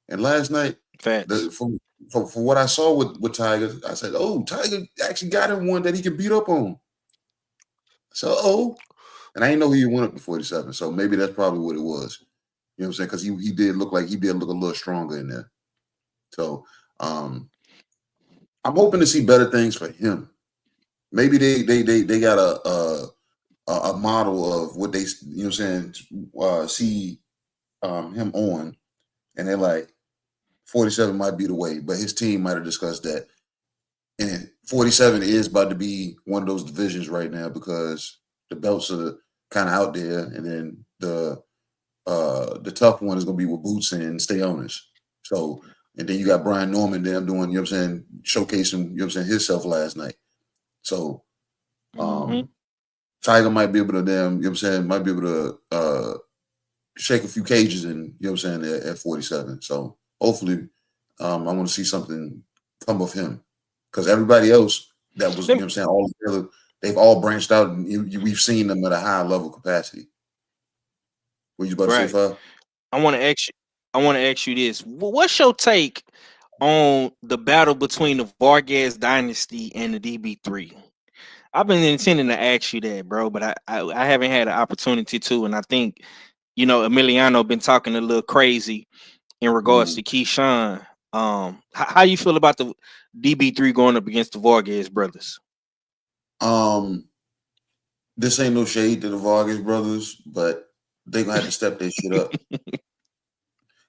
And last night, from what I saw with Tiger, I said, oh, Tiger actually got him one that he can beat up on. So, and I didn't know he went up to 47, so maybe that's probably what it was. You know what I'm saying? Because he did look a little stronger in there. So, I'm hoping to see better things for him. Maybe they got a model of what they, you know what I'm saying, see him on, and they're like 47 might be the way, but his team might have discussed that. And 47 is about to be one of those divisions right now because the belts are kind of out there, and then the tough one is going to be with Boots and Stay Honest. So, and then you got Brian Norman them doing, you know what I'm saying, showcasing, you know what I'm saying, himself last night. So, Tiger might be able to you know what I'm saying, might be able to shake a few cages in, you know what I'm saying, at 47. So, hopefully, I want to see something come of him. Because everybody else that was, you know what I'm saying, all together, they've all branched out and we've seen them at a high level capacity. What you about to say, Fab? I want to ask you this. What's your take on the battle between the Vargas dynasty and the DB3? I've been intending to ask you that, bro, but I haven't had an opportunity to, and I think, Emiliano been talking a little crazy in regards to Keyshawn. How you feel about the DB3 going up against the Vargas brothers? This ain't no shade to the Vargas brothers, but they gonna have to step their shit up.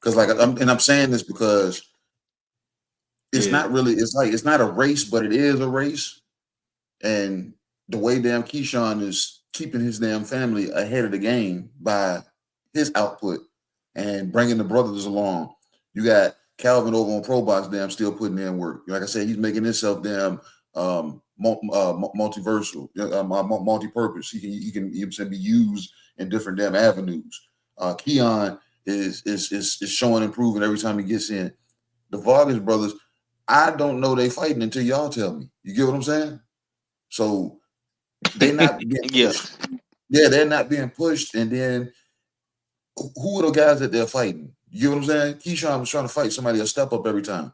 Because I'm saying this because it's not really. It's not a race, but it is a race. And the way damn Keyshawn is keeping his damn family ahead of the game by his output and bringing the brothers along. You got Calvin over on Pro Box, damn, still putting in work. Like I said, he's making himself damn multiversal, multi-purpose. He can be used in different damn avenues. Keon is showing improvement every time he gets in. The Vargas brothers, I don't know they fighting until y'all tell me. You get what I'm saying? So they're not being pushed. Yeah, they're not being pushed. And then who are the guys that they're fighting? You know what I'm saying? Keyshawn was trying to fight somebody a step up every time.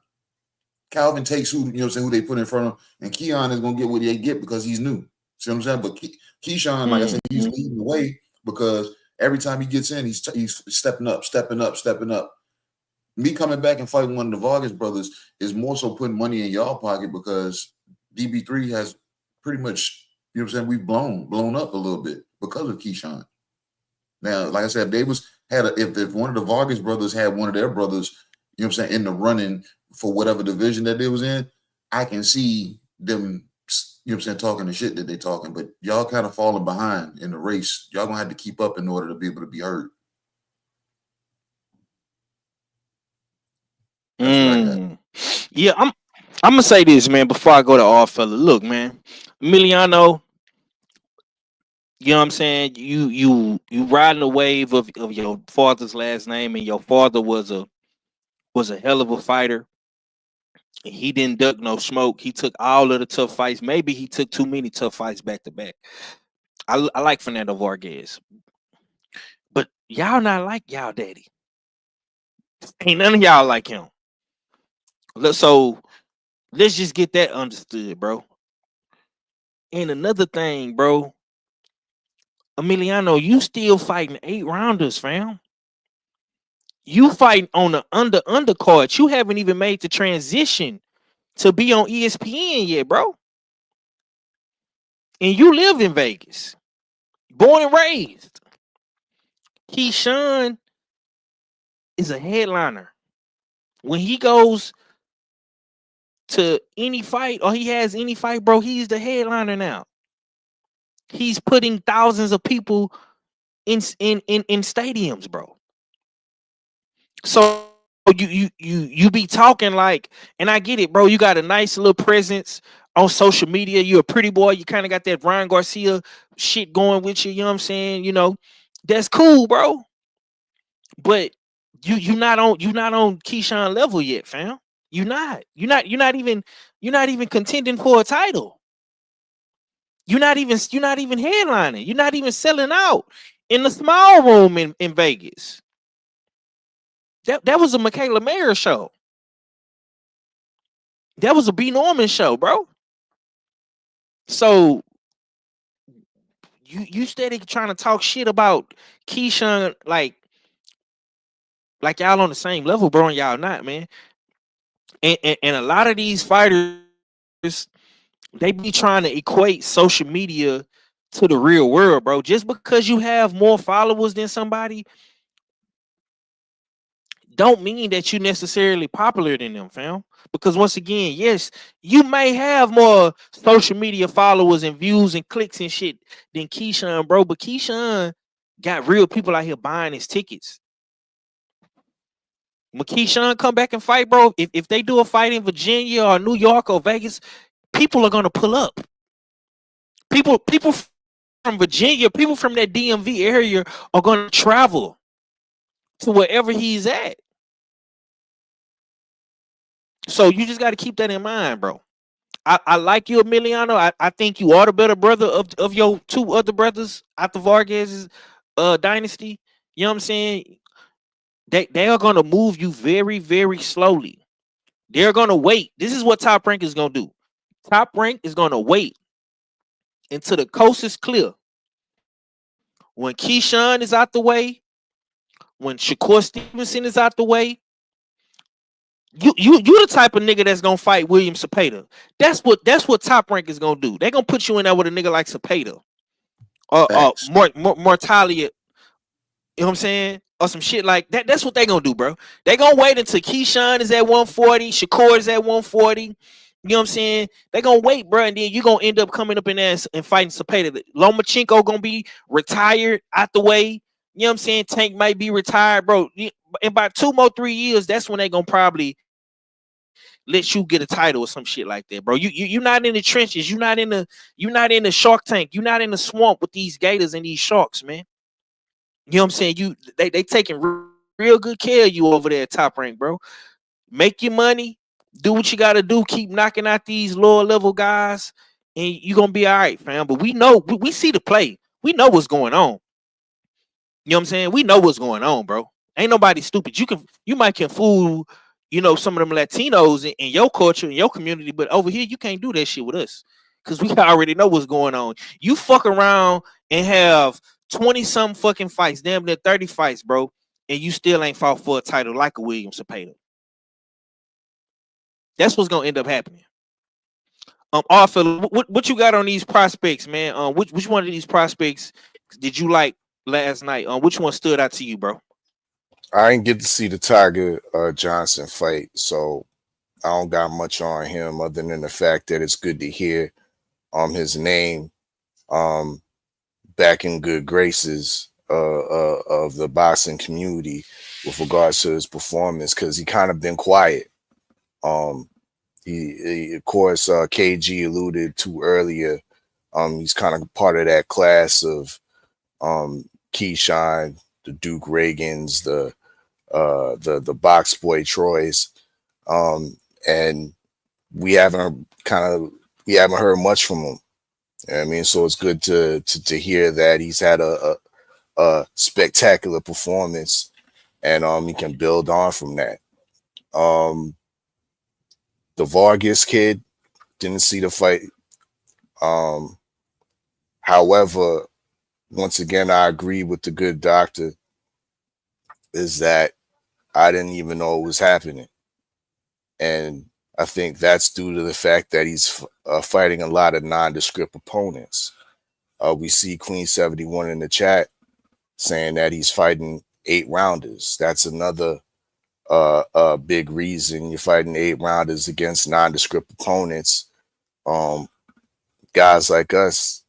Calvin takes who who they put in front of him, and Keon is gonna get what they get because he's new. See what I'm saying? But Keyshawn, like I said, he's leading the way because every time he gets in, he's stepping up. Me coming back and fighting one of the Vargas brothers is more so putting money in y'all pocket because DB3 has pretty much, we've blown up a little bit because of Keyshawn. Now, like I said, if they if one of the Vargas brothers had one of their brothers, you know what I'm saying, in the running for whatever division that they was in, I can see them, you know what I'm saying, talking the shit that they talking. But y'all kind of falling behind in the race. Y'all gonna have to keep up in order to be able to be heard. That's what I got. Yeah, I'm gonna say this, man, before I go to all fella. Look, man, Emiliano, you know what I'm saying? You riding the wave of your father's last name, and your father was a hell of a fighter. And he didn't duck no smoke. He took all of the tough fights. Maybe he took too many tough fights back to back. I like Fernando Vargas, but y'all not like y'all daddy. Ain't none of y'all like him. So let's just get that understood, bro. And another thing, bro, Emiliano, you still fighting 8 rounders, fam. You fighting on the undercard. You haven't even made the transition to be on ESPN yet, bro. And you live in Vegas, born and raised. Keyshawn is a headliner. When he goes to any fight or he has any fight, bro, he's the headliner now. He's putting thousands of people in stadiums, bro. So you be talking like, and I get it, bro. You got a nice little presence on social media. You're a pretty boy. You kind of got that Ryan Garcia shit going with you. You know what I'm saying? You know, that's cool, bro. But you're not on Keyshawn level yet, fam. You're not even contending for a title. You're not even headlining. You're not even selling out in the small room in Vegas. That was a Michaela Mayer show. That was a B Norman show, bro. So you steady trying to talk shit about Keyshawn like y'all on the same level, bro, and y'all not, man. And a lot of these fighters, they be trying to equate social media to the real world, bro. Just because you have more followers than somebody don't mean that you necessarily popular than them, fam. Because once again, yes, you may have more social media followers and views and clicks and shit than Keyshawn, bro. But Keyshawn got real people out here buying his tickets. When Keyshawn come back and fight, bro, if they do a fight in Virginia or New York or Vegas, people are gonna pull up. People from Virginia, people from that DMV area are gonna travel to wherever he's at. So you just got to keep that in mind, bro. I like you, Emiliano. I think you are the better brother of your two other brothers after Vargas's dynasty. You know what I'm saying? They are gonna move you very, very slowly. They're gonna wait. This is what Top Rank is gonna do. Top Rank is gonna wait until the coast is clear. When Keyshawn is out the way, when Shakur Stevenson is out the way, you the type of nigga that's gonna fight William Zepeda. That's what Top Rank is gonna do. They're gonna put you in there with a nigga like Zepeda or Mortalia. You know what I'm saying? Or some shit like that. That's what they gonna do, bro. They gonna wait until Keyshawn is at 140, Shakur is at 140. You know what I'm saying? They gonna wait, bro, and then you gonna end up coming up in there and fighting Zepeda. Lomachenko gonna be retired out the way. You know what I'm saying? Tank might be retired, bro. In about 2 more 3 years, that's when they gonna probably let you get a title or some shit like that, bro. You're not in the trenches. You're not in the Shark Tank. You're not in the swamp with these gators and these sharks, man. You know what I'm saying? They taking real good care of you over there at Top Rank, bro. Make your money, do what you gotta do, keep knocking out these lower level guys, and you're gonna be all right, fam. But we know we see the play. We know what's going on. You know what I'm saying? We know what's going on, bro. Ain't nobody stupid. You might can fool, some of them Latinos in your culture, in your community, but over here you can't do that shit with us. Cause we already know what's going on. You fuck around and have 20-something fucking fights, damn near 30 fights, bro, and you still ain't fought for a title like a William Zepeda. That's what's gonna end up happening. Arthur, what you got on these prospects, man? Which one of these prospects did you like last night. Which one stood out to you, bro? I didn't get to see the Tiger Johnson fight, so I don't got much on him other than the fact that it's good to hear his name um back in good graces of the boxing community with regards to his performance, because he kind of been quiet. Um, he of course KG alluded to earlier. He's kind of part of that class of Keyshawn, the Duke Reagans, the box boy Troys, and we haven't heard much from him. You know what I mean, so it's good to hear that he's had a spectacular performance, and he can build on from that. The Vargas kid didn't see the fight. However, once again, I agree with the good doctor, is that I didn't even know it was happening. And I think that's due to the fact that he's fighting a lot of nondescript opponents. We see Queen 71 in the chat saying that he's fighting 8-rounders. That's another big reason you're fighting 8-rounders against nondescript opponents. Guys like us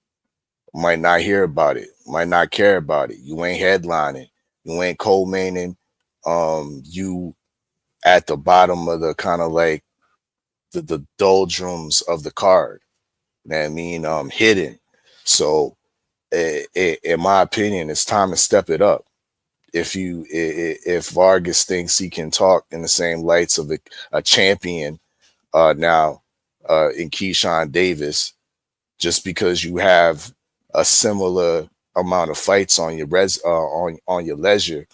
might not hear about it, might not care about it. You ain't headlining, you ain't co-maining. You at the bottom of the kind of like the doldrums of the card. You know what I mean? Hidden. So in my opinion, it's time to step it up. If Vargas thinks he can talk in the same lights of a champion now in Keyshawn Davis, just because you have a similar amount of fights on your on your leisure,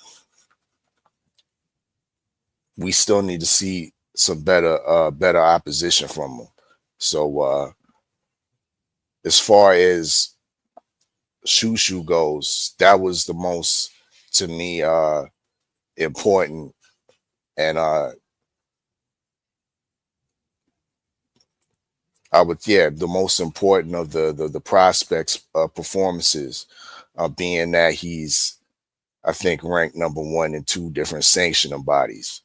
we still need to see some better opposition from him. So as far as Shushu goes, that was the most, to me, important, and the most important of the prospects performances, being that he's, I think, ranked number 1 in 2 different sanctioning bodies.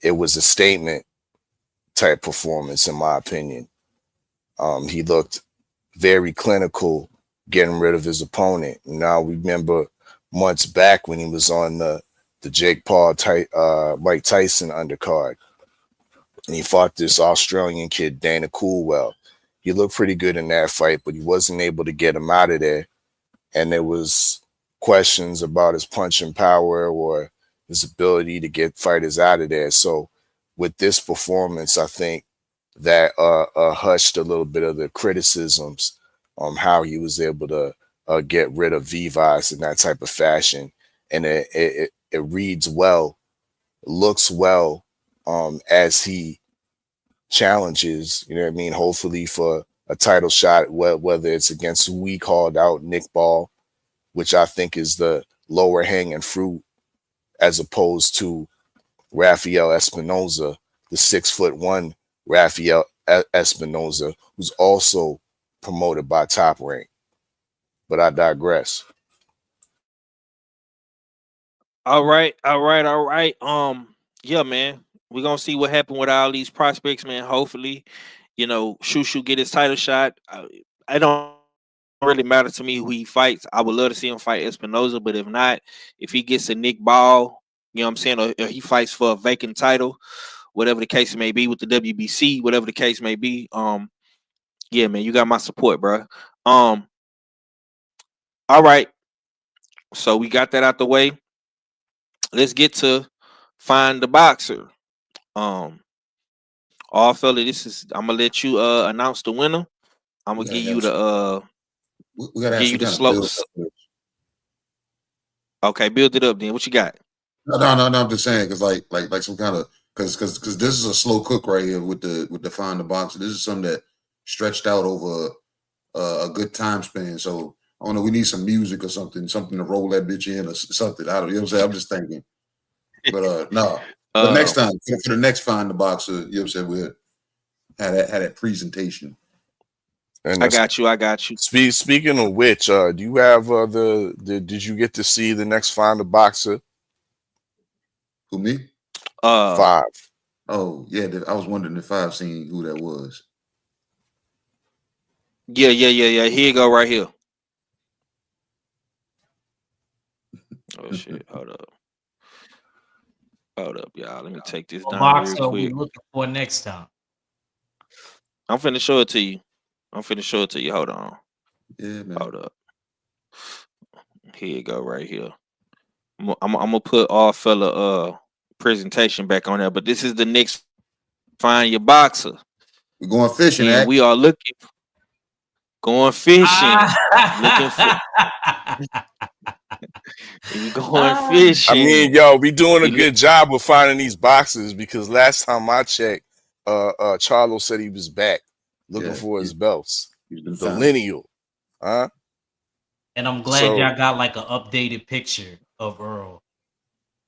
It was a statement type performance, in my opinion. He looked very clinical, getting rid of his opponent. Now, remember months back when he was on the Jake Paul Mike Tyson undercard, and he fought this Australian kid, Dana Coolwell. He looked pretty good in that fight, but he wasn't able to get him out of there. And there was questions about his punching power or his ability to get fighters out of there. So with this performance, I think that hushed a little bit of the criticisms on how he was able to get rid of Vivas in that type of fashion. And it reads well, looks well, as he challenges, you know what I mean, hopefully for a title shot, whether it's against who we called out, Nick Ball, which I think is the lower hanging fruit, as opposed to Rafael Espinoza, the 6'1" Rafael Espinoza, who's also promoted by Top Rank. But I digress. All right. Yeah, man. We're gonna see what happened with all these prospects, man. Hopefully, Shushu get his title shot. I don't really matter to me who he fights. I would love to see him fight Espinoza, but if not, if he gets a Nick Ball, you know what I'm saying, or he fights for a vacant title, whatever the case may be with the WBC, whatever the case may be, yeah, man, you got my support, bro. All right. So we got that out the way. Let's get to Find the Boxer. All fella, I'm gonna let you announce the winner. I'm gonna give you the we gotta have some kind of build up. Okay, build it up then. What you got? No, I'm just saying, because like some kind of, because this is a slow cook right here with the Find the Boxer. This is something that stretched out over a good time span. So I don't know, we need some music or something to roll that bitch in or something. I don't, you know what I'm saying? I'm just thinking. But no. But next time, for the next Find the Boxer, you know what I'm saying, we'll have that presentation. And I that's got you. I got you. speaking of which, do you have did you get to see the next Find the Boxer? Who, me? 5. Oh yeah, I was wondering if I've seen who that was. Yeah. Here you go right here. Oh shit. Hold up, y'all. Let me take this What down real boxer are we quick. looking for next time? I'm finna show it to you. Hold on. Yeah, man. Hold up. Here you go right here. I'm gonna put all fella presentation back on there, but this is the next Find Your Boxer. We're going fishing, And we are going fishing. Looking for we going I mean, fishing. yo, we doing a good job of finding these boxes because last time I checked, Charlo said he was back looking for his belts. The lineal, huh? And I'm glad y'all got like an updated picture of Earl.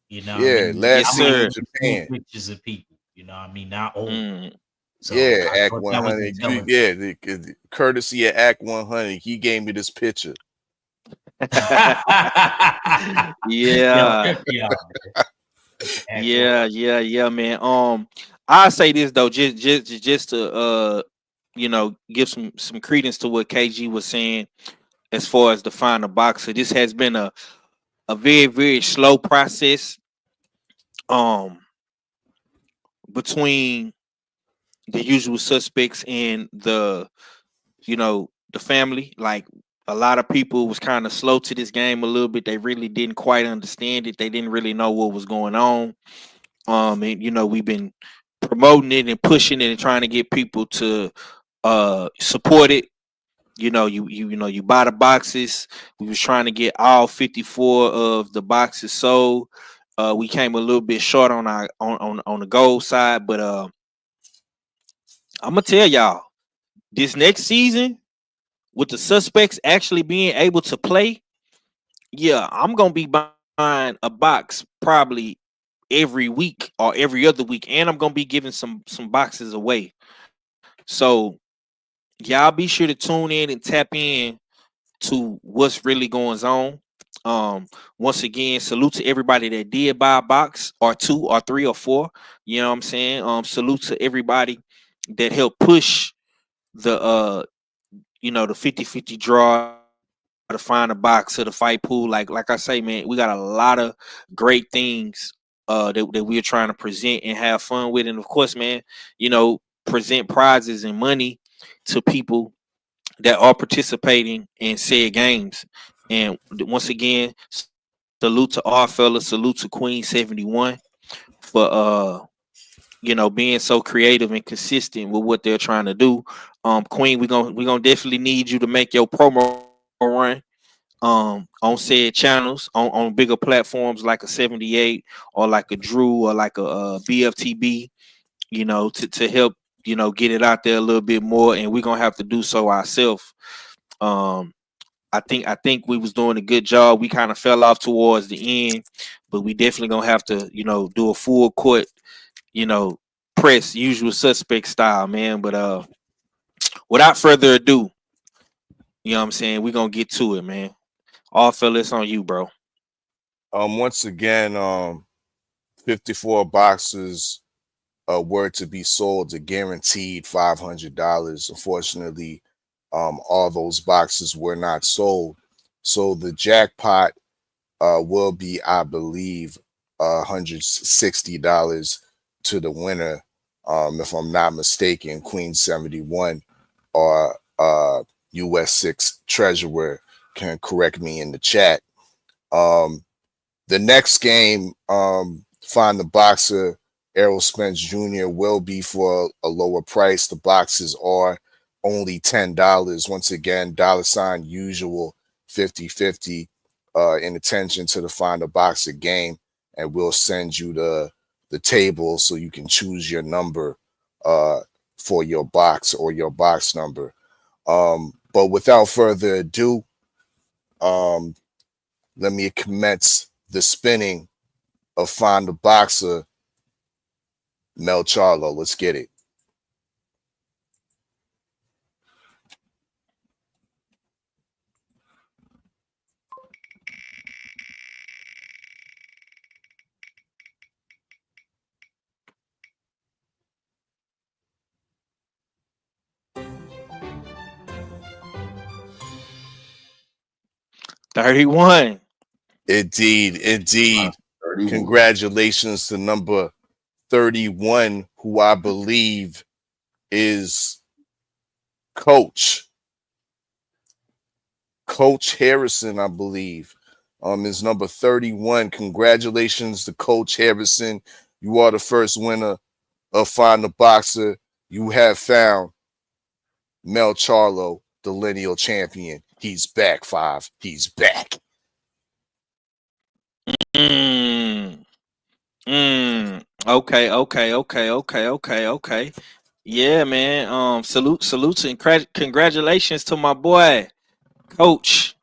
You know what I Yeah, mean? last I'm seen in used to seeing Japan. pictures of people, you know what I mean? Not old. So Yeah, I Act thought that was 100. intelligent. Yeah, the courtesy of Act 100, he gave me this picture. Yeah. Yeah, man. I say this though, just to give some credence to what KG was saying as far as the Find a Boxer. This has been a very, very slow process between the usual suspects and the family. Like a lot of people was kind of slow to this game a little bit. They really didn't quite understand it. They didn't really know what was going on. And we've been promoting it and pushing it and trying to get people to support it. You buy the boxes. We was trying to get all 54 of the boxes sold. We came a little bit short on our on the gold side, but I'm gonna tell y'all this next season with the suspects actually being able to play, yeah, I'm gonna be buying a box probably every week or every other week, and I'm gonna be giving some boxes away. So y'all be sure to tune in and tap in to what's really going on. Once again, salute to everybody that did buy a box or 2 or 3 or 4. You know what I'm saying? Salute to everybody that helped push the the 50-50 draw to find a box to the fight pool. Like I say, man, we got a lot of great things that we're trying to present and have fun with. And of course, man, present prizes and money to people that are participating in said games. And once again, salute to our fellas, salute to Queen 71 for being so creative and consistent with what they're trying to do. Queen, we're gonna definitely need you to make your promo run on said channels on bigger platforms like a 78 or like a Drew or like a BFTB, to help get it out there a little bit more, and we're gonna have to do so ourselves. I think we was doing a good job. We kind of fell off towards the end, but we definitely gonna have to do a full court press, usual suspect style, man. But without further ado, you know what I'm saying, we're gonna get to it, man. All fellas on you, bro. Once again, 54 boxes were to be sold, a guaranteed $500. Unfortunately, all those boxes were not sold. So the jackpot will be, I believe, $160 to the winner. If I'm not mistaken, Queen 71 or US6 Treasurer can correct me in the chat. The next game, Find the Boxer, Errol Spence Jr. will be for a lower price. The boxes are only $10. Once again, $ usual 50-50 in attention to the Find the Boxer game, and we'll send you the table so you can choose your number for your box or your box number. But without further ado, let me commence the spinning of Find the Boxer. Mel Charlo, let's get it. 31. Indeed, indeed. 31. Congratulations to number 31, who I believe is Coach Harrison, I believe. Is number 31. Congratulations to Coach Harrison. You are the first winner of Find the Boxer. You have found Mel Charlo, the lineal champion. He's back, Five. He's back. Okay, okay. Yeah, man. Salutes and congratulations to my boy, Coach.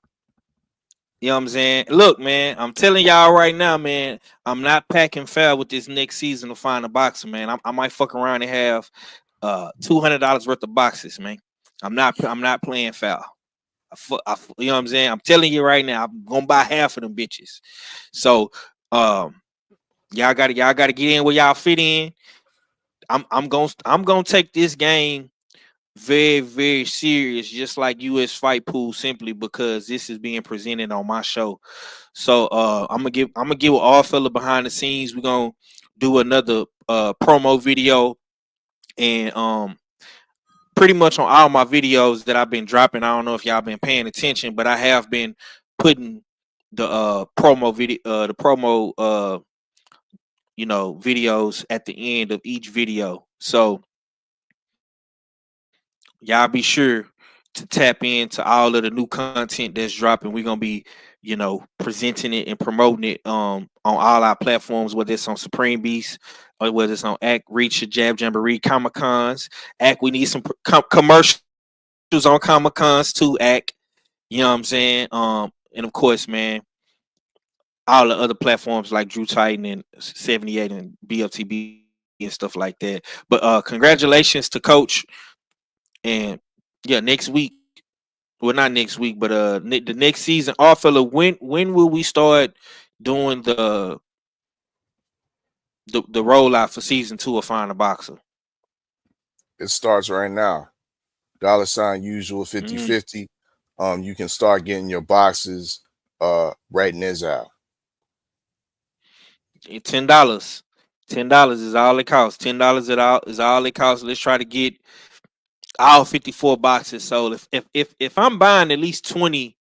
You know what I'm saying? Look, man, I'm telling y'all right now, man, I'm not packing foul with this next season to Find a Boxer, man. I might fuck around and have $200 worth of boxes, man. I'm not playing foul. You know what I'm saying? I'm telling you right now, I'm gonna buy half of them bitches. So y'all gotta get in where y'all fit in. I'm gonna take this game very, very serious, just like US Fight Pool, simply because this is being presented on my show. So I'm gonna give all fella behind the scenes. We're gonna do another promo video, and pretty much on all my videos that I've been dropping. I don't know if y'all been paying attention, but I have been putting the promo video, videos at the end of each video. So y'all be sure to tap into all of the new content that's dropping. We're gonna be, presenting it and promoting it on all our platforms, whether it's on Supreme Beast or whether it's on Act, Reach, or Jab Jamboree, Comic Cons. Act, we need some commercials on Comic Cons too, Act. You know what I'm saying? And of course, man, all the other platforms like Drew Titan and 78 and BFTB and stuff like that. But congratulations to Coach. And yeah, next week. Well, not next week, but the next season. All fella, when will we start doing the rollout for season 2 of Find a Boxer? It starts right now. $usual 50/50. You can start getting your boxes right now. $10. $10 is all it costs. $10 is all it costs. Let's try to get all 54 boxes sold. If I'm buying at least 20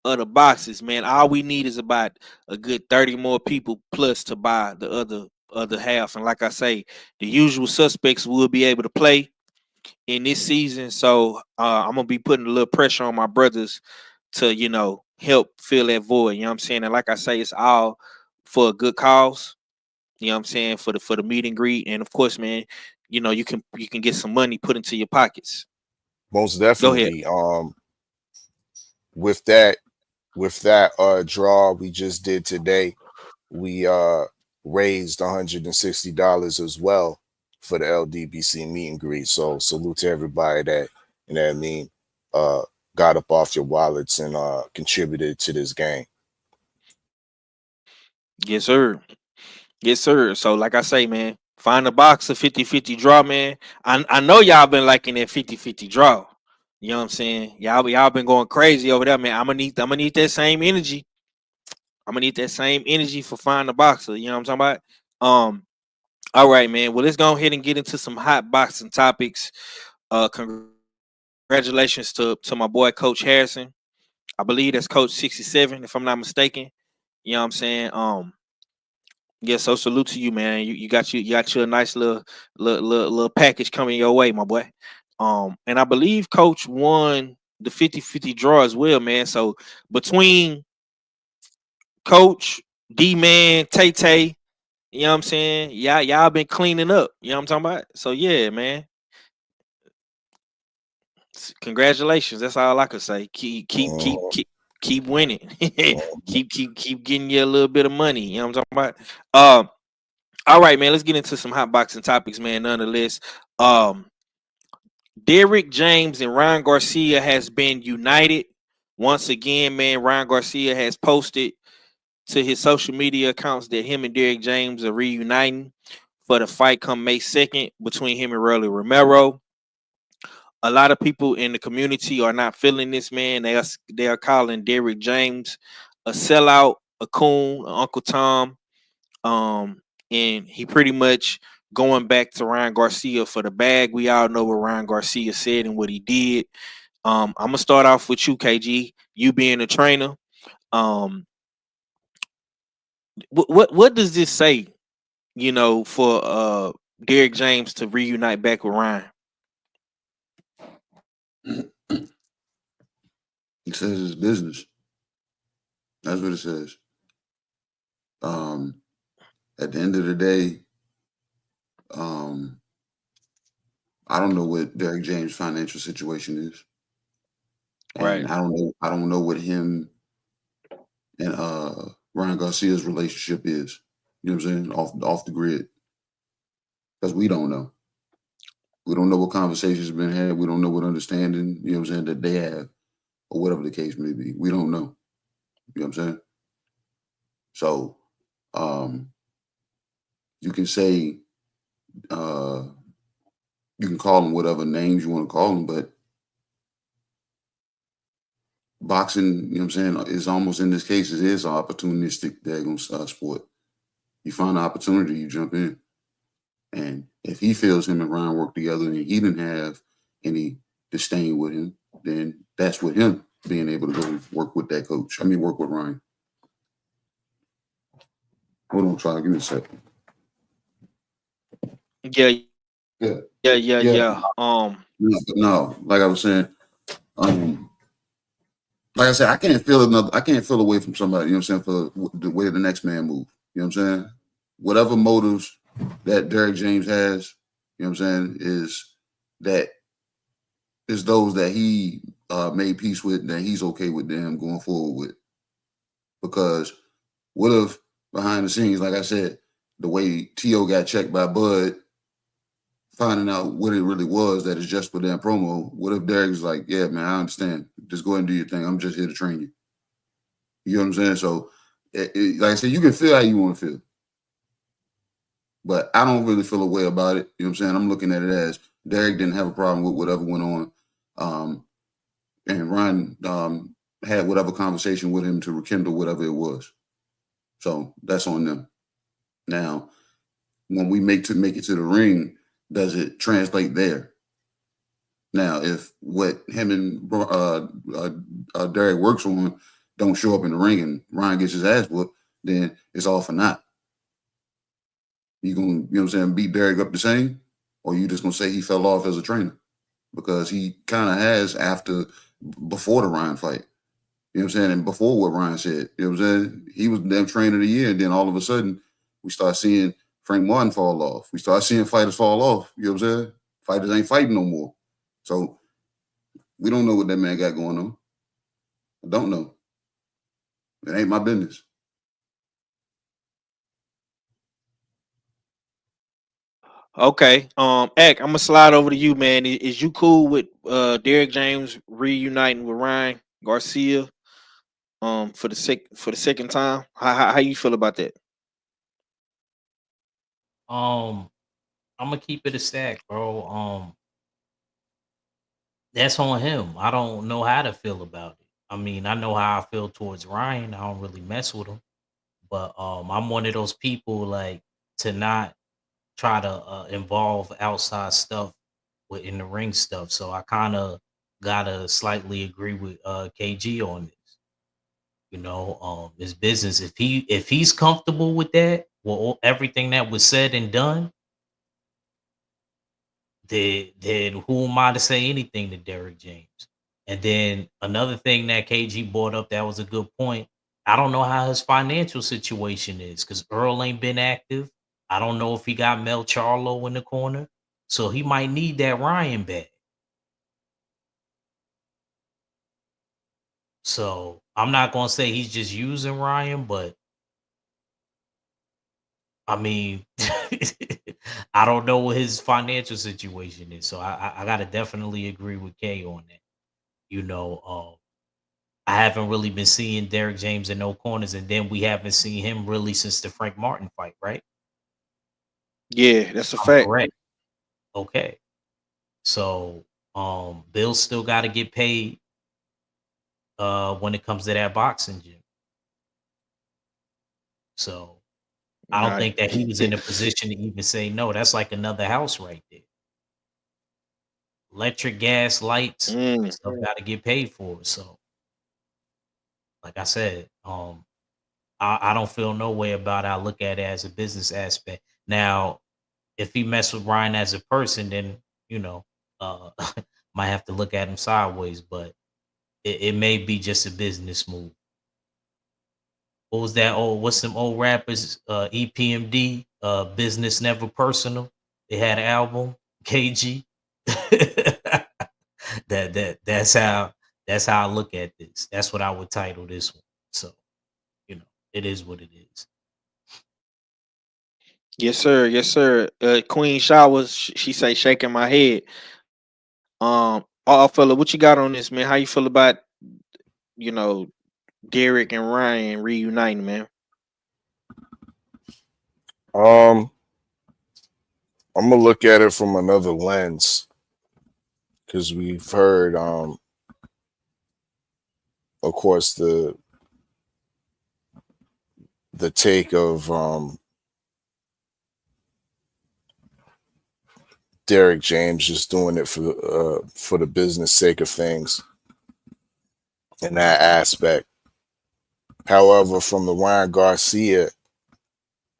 of the boxes, man, all we need is about a good 30 more people plus to buy the other half. And like I say, the usual suspects will be able to play in this season. So I'm gonna be putting a little pressure on my brothers to, help fill that void. You know what I'm saying? And like I say, it's all for a good cause. You know what I'm saying? For the meet and greet. And of course, man, you can get some money put into your pockets. Most Go ahead. definitely. With that draw we just did today, we raised $160 as well for the LDBC meet and greet. So salute to everybody that, you know what I mean, got up off your wallets and contributed to this game. Yes, sir. Yes, sir. So like I say, man, Find a Boxer 50-50 draw, man. I know y'all been liking that 50-50 draw. You know what I'm saying? Y'all been going crazy over there, man. I'm gonna need that same energy. I'm gonna need that same energy for Find a Boxer. You know what I'm talking about? All right, man. Well, let's go ahead and get into some hot boxing topics. Congratulations to my boy Coach Harrison. I believe that's Coach 67, if I'm not mistaken. You know what I'm saying? Yeah, so salute to you, man. You got you a nice little package coming your way, my boy. And I believe Coach won the 50-50 draw as well, man. So between Coach, D-Man, Tay, you know what I'm saying? Y'all been cleaning up. You know what I'm talking about? So yeah, man. Congratulations. That's all I could say. Keep winning. keep getting you a little bit of money. You know what I'm talking about? All right, man. Let's get into some hot boxing topics, man. Nonetheless, Derrick James and Ryan Garcia has been united once again, man. Ryan Garcia has posted to his social media accounts that him and Derrick James are reuniting for the fight come May 2nd between him and Rolly Romero. a lot of people in the community are not feeling this, man. They are calling Derrick James a sellout, a coon, a Uncle Tom. And he pretty much going back to Ryan Garcia for the bag. We all know what Ryan Garcia said and what he did. I'm gonna start off with you, KG. You being a trainer. Um, what does this say? You know, for Derrick James to reunite back with Ryan. It says it's business. That's what it says. At the end of the day, I don't know what Derrick James' financial situation is. And Right. I don't know what him and Ryan Garcia's relationship is. You know what I'm saying? Off the grid. Because we don't know. We don't know what conversations have been had. We don't know what understanding, you know what I'm saying, that they have, or whatever the case may be. We don't know. You know what I'm saying? So you can say you can call them whatever names you want to call them, but boxing, you know what I'm saying, is almost in this case, it is an opportunistic daggone sport. You find an opportunity, you jump in. And if he feels him and Ryan work together and he didn't have any disdain with him, then that's with him being able to go work with that coach. Work with Ryan. Hold on, try. Give me a second. Yeah. No, like I was saying, like I said, I can't feel away from somebody, you know what I'm saying, for the way the next man move. You know what I'm saying? Whatever motives that Derrick James has, you know what I'm saying, is those that he made peace with and that he's okay with them going forward with. Because what if behind the scenes, like I said, the way T.O. got checked by Bud, finding out what it really was, that it's just for damn promo, what if Derrick's like, yeah, man, I understand. Just go ahead and do your thing. I'm just here to train you. You know what I'm saying? So, like I said, you can feel how you want to feel. But I don't really feel a way about it. You know what I'm saying? I'm looking at it as Derrick didn't have a problem with whatever went on. And Ryan had whatever conversation with him to rekindle whatever it was. So that's on them. Now, when we make it to the ring, does it translate there? Now, if what him and Derrick works on don't show up in the ring and Ryan gets his ass whooped, then it's all for naught. You gonna, you know what I'm saying, beat Derrick up the same, or you just gonna say he fell off as a trainer? Because he kind of has before the Ryan fight. You know what I'm saying? And before what Ryan said, you know what I'm saying? He was the damn trainer of the year, and then all of a sudden we start seeing Frank Martin fall off. We start seeing fighters fall off. You know what I'm saying? Fighters ain't fighting no more. So we don't know what that man got going on. I don't know. It ain't my business. Okay. Eck, I'm gonna slide over to you, man. Is you cool with Derrick James reuniting with Ryan Garcia for the second time? How you feel about that? I'm gonna keep it a stack, bro. That's on him. I don't know how to feel about it. I mean, I know how I feel towards Ryan. I don't really mess with him, but I'm one of those people like to not try to involve outside stuff within the ring stuff. So I kind of gotta slightly agree with KG on this. You know, his business. If he's comfortable with that, well, everything that was said and done, then who am I to say anything to Derrick James? And then another thing that KG brought up that was a good point. I don't know how his financial situation is because Earl ain't been active. I don't know if he got Mel Charlo in the corner. So he might need that Ryan back. So I'm not gonna say he's just using Ryan, but I mean, I don't know what his financial situation is. So I gotta definitely agree with K on that. You know, I haven't really been seeing Derrick James in no corners, and then we haven't seen him really since the Frank Martin fight, right? Yeah, that's a I'm fact. correct. Okay. So Bill still got to get paid when it comes to that boxing gym. So I don't think that he was in a position to even say no. That's like another house right there. Electric, gas, lights, stuff got to get paid for. So, like I said, I don't feel no way about it. I look at it as a business aspect. Now, if he messed with Ryan as a person, then uh, might have to look at him sideways. But it may be just a business move. What was that old? What's some old rappers? EPMD, Business Never Personal. They had an album, KG. That's how I look at this. That's what I would title this one. So, it is what it is. Yes, sir. Yes, sir. Queen Showers, she say shaking my head. Fella, what you got on this, man? How you feel about you know Derek and Ryan reuniting, man? I'm gonna look at it from another lens because we've heard, of course, the take of Derek James just doing it for the business sake of things in that aspect. However, from the Ryan Garcia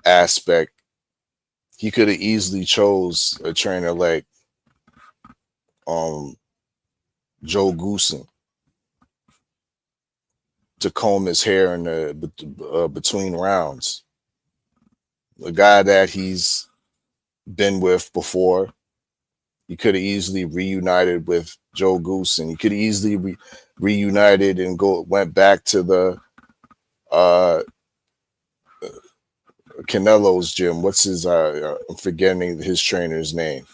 aspect, he could have easily chose a trainer like Joe Goosen to comb his hair in the between rounds. A guy that he's been with before. You could have easily reunited with Joe Goosen. You could have easily reunited and went back to the Canelo's gym. What's his? I'm forgetting his trainer's name.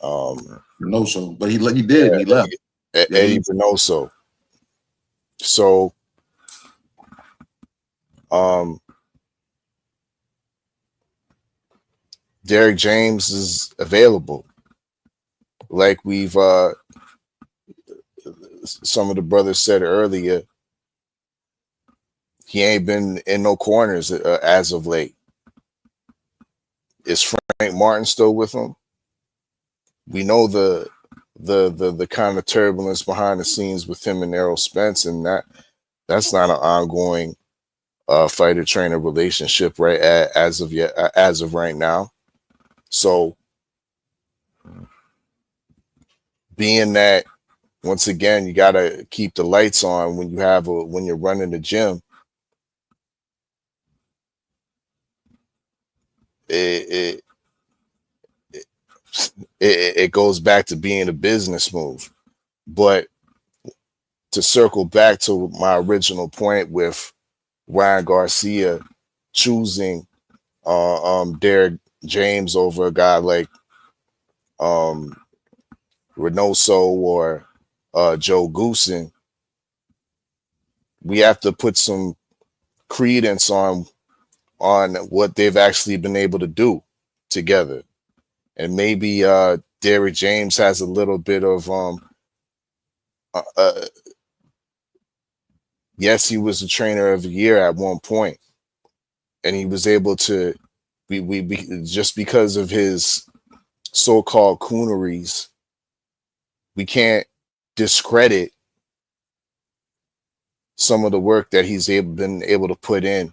Reynoso, but he did and he left. Eddie Reynoso. So, Derek James is available. Like we've some of the brothers said earlier, he ain't been in no corners as of late. Is Frank Martin still with him? We know the kind of turbulence behind the scenes with him and Errol Spence, and that's not an ongoing fighter trainer relationship right as of right now. So, being that, once again, you got to keep the lights on when you're running the gym. It goes back to being a business move. But to circle back to my original point with Ryan Garcia choosing Derek James over a guy like Reynoso or Joe Goosen, we have to put some credence on what they've actually been able to do together. And maybe Derek James has a little bit of yes, he was the trainer of the year at one point, and he was able to we just because of his so-called cooneries, we can't discredit some of the work that he's been able to put in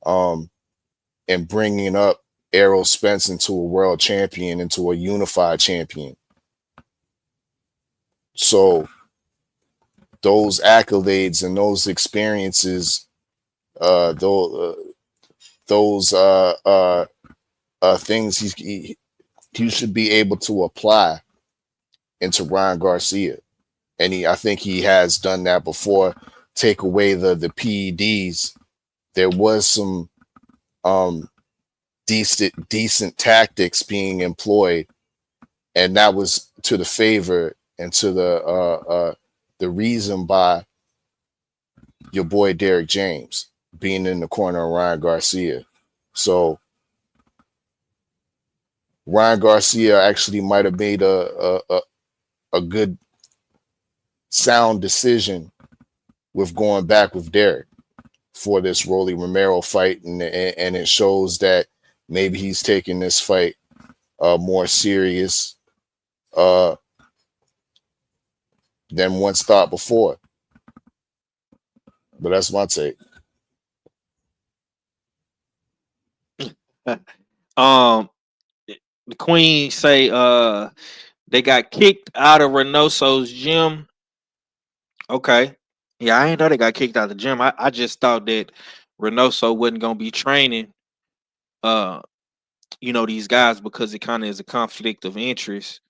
and bringing up Errol Spence into a world champion, into a unified champion. So those accolades and those experiences, those things he should be able to apply into Ryan Garcia. And I think he has done that before. Take away the PEDs. There was some decent tactics being employed, and that was to the favor and to the reason by your boy Derek James being in the corner of Ryan Garcia. So Ryan Garcia actually might have made a a good sound decision with going back with Derek for this Rolly Romero fight, and it shows that maybe he's taking this fight more serious than once thought before. But that's my take. Um, the Queen say they got kicked out of Reynoso's gym. Okay. Yeah, I ain't know they got kicked out of the gym. I just thought that Reynoso wasn't gonna be training uh these guys because it kind of is a conflict of interest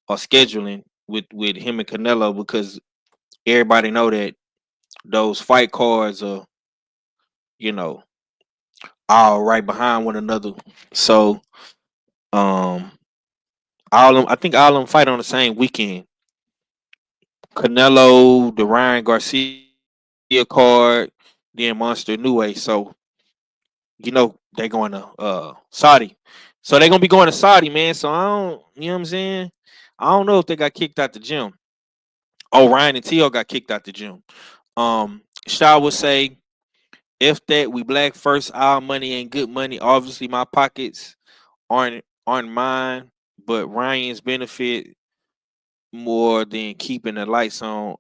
or scheduling with him and Canelo, because everybody know that those fight cards are, you know, all right behind one another. So all of them, I think all of them fight on the same weekend. Canelo, the Ryan Garcia card, then Monster Nue. So they going to Saudi. So they're gonna be going to Saudi, man. So I don't, you know what I'm saying? I don't know if they got kicked out the gym. Oh, Ryan and Tio got kicked out the gym. Shaw would say, if that we black first, our money ain't good money. Obviously, my pockets aren't mine, but Ryan's benefit more than keeping the lights on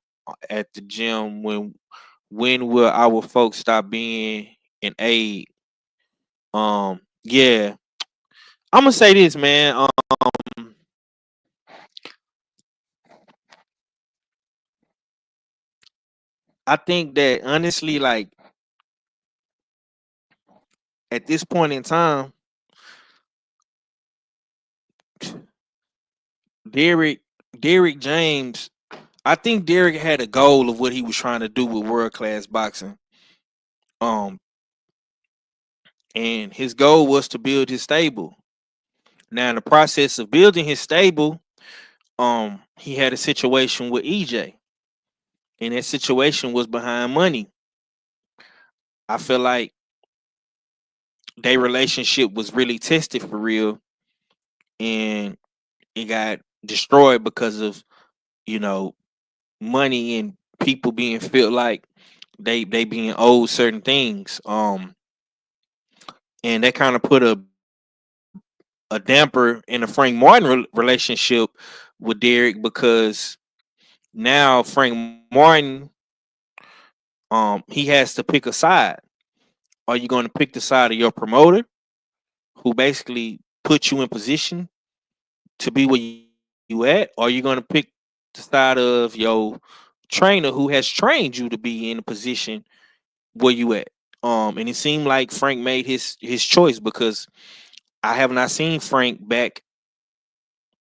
at the gym. When will our folks stop being an aid? Yeah, I'm gonna say this, man. I think that honestly, like at this point in time, Derek Derek James, I think Derek had a goal of what he was trying to do with world class boxing. Um, and his goal was to build his stable. Now, in the process of building his stable, he had a situation with EJ, and that situation was behind money. I feel like their relationship was really tested for real, and it got destroyed because of you know money and people being felt like they being owed certain things. And that kind of put a damper in the Frank Martin relationship with Derek, because now Frank Martin he has to pick a side. Are you going to pick the side of your promoter, who basically put you in position to be where you at, or are you going to pick the side of your trainer, who has trained you to be in a position where you at? And it seemed like Frank made his choice, because I have not seen Frank back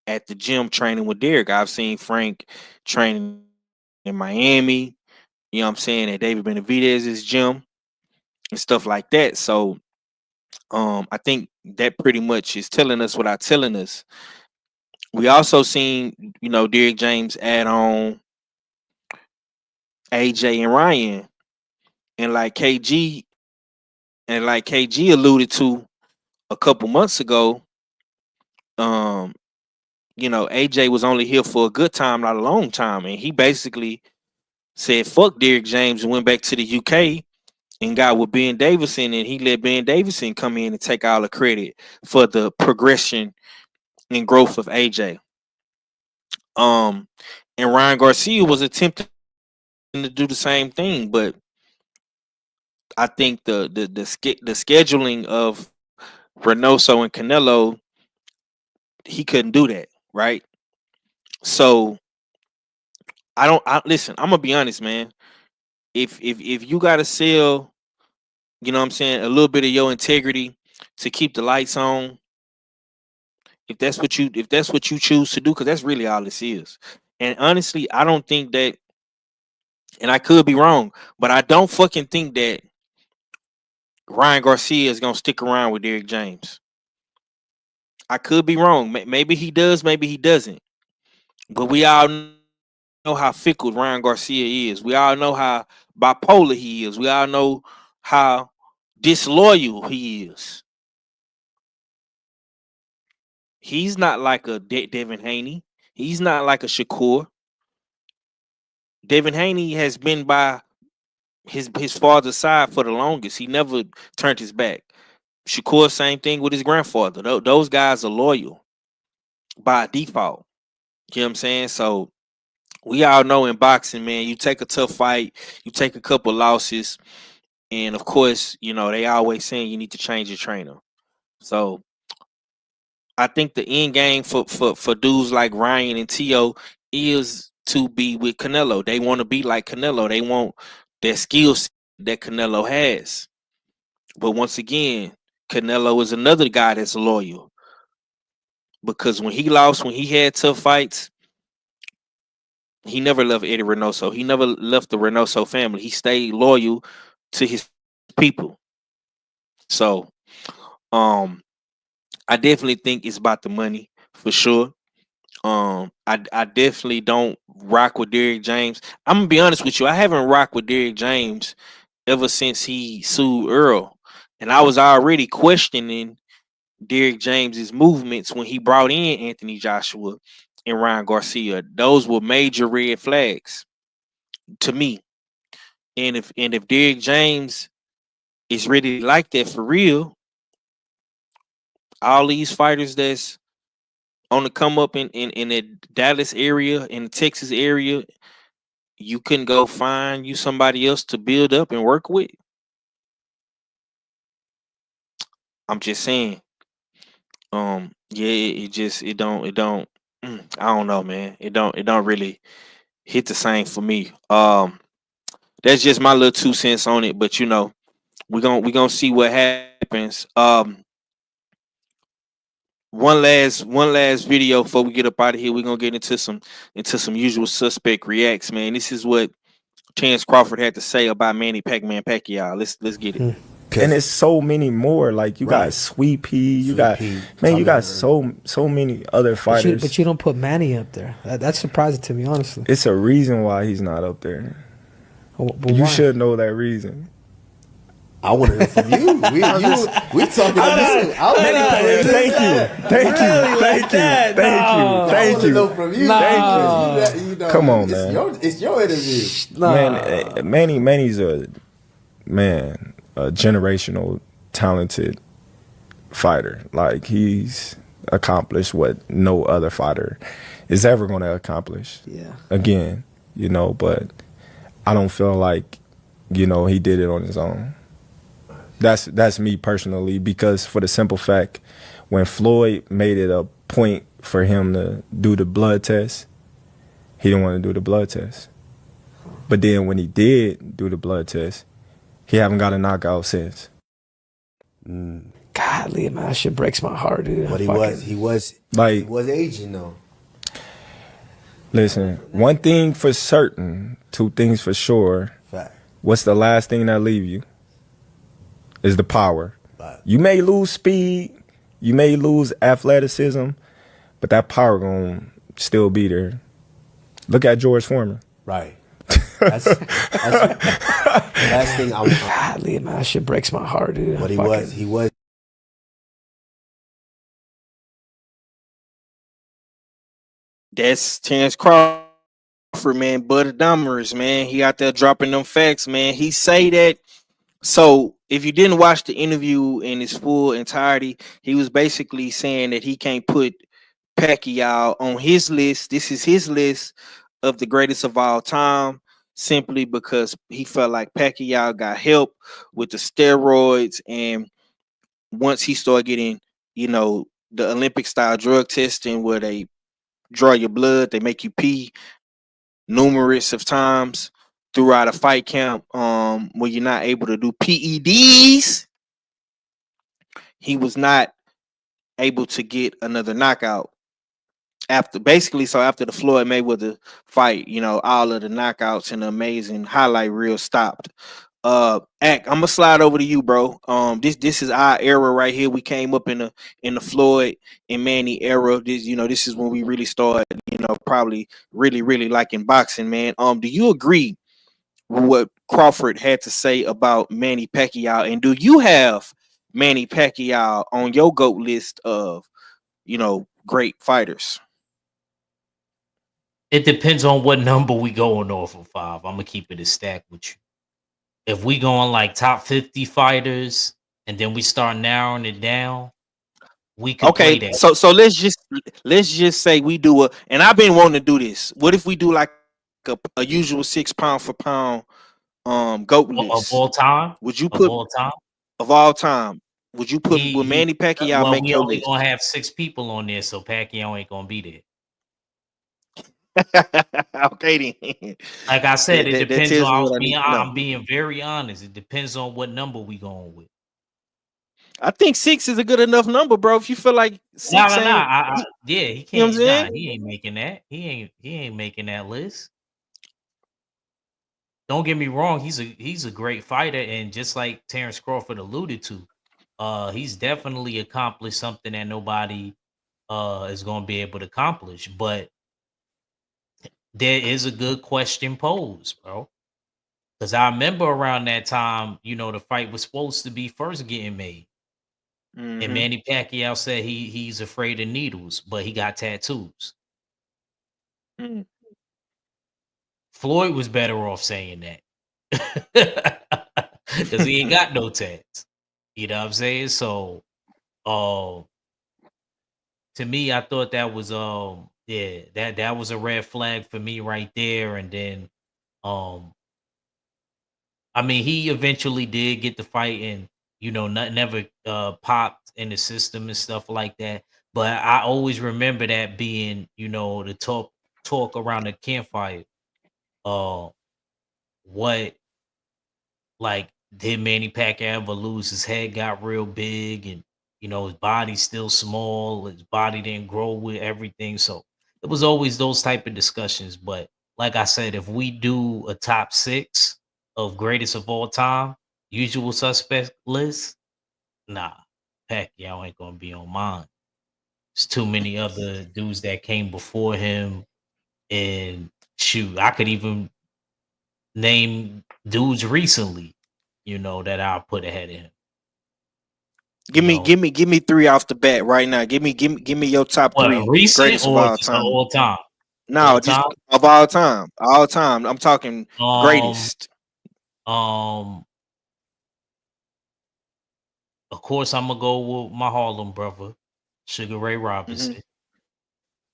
at the gym training with Derek. I've seen Frank training in Miami, you know what I'm saying, at David Benavidez's gym and stuff like that. So I think that pretty much is telling us without telling us. We also seen, Derek James add on AJ and Ryan. And like KG alluded to a couple months ago, AJ was only here for a good time, not a long time. And he basically said, fuck Derek James, and went back to the UK and got with Ben Davison, and he let Ben Davison come in and take all the credit for the progression and growth of AJ. And Ryan Garcia was attempting to do the same thing, but I think the scheduling of Reynoso and Canelo, he couldn't do that, right? So listen, I'm gonna be honest, man. If you gotta sell, you know what I'm saying, a little bit of your integrity to keep the lights on, if that's what you choose to do, because that's really all this is. And honestly, I don't think that, and I could be wrong, but I don't fucking think that Ryan Garcia is gonna stick around with Derek James. I could be wrong. Maybe he does, maybe he doesn't. But we all know how fickle Ryan Garcia is. We all know how bipolar he is. We all know how disloyal he is. He's not like a Devin Haney. He's not like a Shakur. Devin Haney has been by his father's side for the longest. He never turned his back. Shakur, same thing with his grandfather. Those guys are loyal by default. You know what I'm saying? So we all know in boxing, man, you take a tough fight, you take a couple losses, and of course, they always saying you need to change your trainer. So I think the end game for dudes like Ryan and Tio is to be with Canelo. They want to be like Canelo. They want that skill set that Canelo has. But once again, Canelo is another guy that's loyal. Because when he lost, when he had tough fights, he never left Eddie Reynoso. He never left the Reynoso family. He stayed loyal to his people. So, I definitely think it's about the money for sure. I definitely don't rock with Derrick James. I'm gonna be honest with you. I haven't rocked with Derrick James ever since he sued Earl, and I was already questioning Derrick James's movements when he brought in Anthony Joshua and Ryan Garcia. Those were major red flags to me. And if Derrick James is really like that for real, all these fighters that's on the come up in the Dallas area, in the Texas area, you can go find you somebody else to build up and work with. I'm just saying. Yeah, it don't. I don't know, man. It don't really hit the same for me. That's just my little 2 cents on it. But we gonna see what happens. One last video before we get up out of here. We're gonna get into some usual suspect reacts, man. This is what Chance Crawford had to say about Manny Pacquiao. Let's get it. And it's so many more. Like you got Sweet Pea, you got so many other fighters. But you don't put Manny up there. That's surprising to me, honestly. It's a reason why he's not up there. But you why? should know that reason. I want to hear from you. We talking about this. Thank you. Know from you. Thank you. Come on, man. It's your interview. Man, Manny's a generational talented fighter. Like he's accomplished what no other fighter is ever going to accomplish. Yeah. Again, but I don't feel like, he did it on his own. That's me personally, because for the simple fact, when Floyd made it a point for him to do the blood test, he didn't want to do the blood test. But then when he did do the blood test, he haven't got a knockout since. Godly, man, that shit breaks my heart, dude. But he was aging though. Listen, one thing for certain, two things for sure. Fact. What's the last thing that leave you? Is the power. Right. You may lose speed, you may lose athleticism, but that power gonna still be there. Look at George Foreman. Right. That's the last thing I was. Godly, man, that shit breaks my heart, dude. But he was. That's Terrence Crawford, man. Bud Adomer's, man. He out there dropping them facts, man. He say that. So if you didn't watch the interview in its full entirety, he was basically saying that he can't put Pacquiao on his list. This is his list of the greatest of all time, simply because he felt like Pacquiao got help with the steroids, and once he started getting, the Olympic style drug testing where they draw your blood, they make you pee numerous of times throughout a fight camp, where you're not able to do PEDs, he was not able to get another knockout. After the Floyd Mayweather fight, all of the knockouts and the amazing highlight reel stopped. Ack, I'm gonna slide over to you, bro. This is our era right here. We came up in the Floyd and Manny era. This is when we really started, probably really liking boxing, man. Do you agree with what Crawford had to say about Manny Pacquiao, and do you have Manny Pacquiao on your GOAT list of, great fighters? It depends on what number we going off of 5. I'm gonna keep it a stack with you. If we going like top 50 fighters, and then we start narrowing it down, we could play Okay, that. so let's just say we do a, and I've been wanting to do this. What if we do like a usual 6 pound for pound goat Of list? all time, Would you of put all time. of all time? Would you put He would he. Manny Pacquiao Well, make we your only list? gonna have 6 people on there, so Pacquiao ain't gonna be there. Okay then. Like I said, That, it that that depends on. tells me what I need to know. I'm being very honest. It depends on what number we going with. I think 6 is a good enough number, bro. If you feel like No, 6 no, no. ain't, Yeah, he you know what I'm can't. Nah, saying? he ain't making that. He ain't making that list. Don't get me wrong. He's a great fighter, and just like Terrence Crawford alluded to, he's definitely accomplished something that nobody is going to be able to accomplish. But there is a good question posed, bro. Because I remember around that time, the fight was supposed to be first getting made. And Mm-hmm. Manny Pacquiao said he's afraid of needles, but he got tattoos. Mm. Floyd was better off saying that because he ain't got no tats. You know what I'm saying? So, uh, to me, I thought that was yeah, that was a red flag for me right there. And then, um, I mean, he eventually did get the fight, and never popped in the system and stuff like that. But I always remember that being, the talk around the campfire. Uh, what like did Manny Pacquiao ever lose? His head got real big, and his body's still small. His body didn't grow with everything, so it was always those type of discussions. But like I said, if we do a top 6 of greatest of all time, usual suspect list, nah, Pacquiao ain't gonna be on mine. There's too many other dudes that came before him, and shoot, I could even name dudes recently, that I'll put ahead of him. You Give me, know, give me, give me 3 off the bat right now. Give me your top what 3 recent greatest of or all just time. all time? No, All just time. of all time, all time. I'm talking Um, greatest. um. Of course, I'm gonna go with my Harlem brother, Sugar Ray Mm-hmm. Robinson.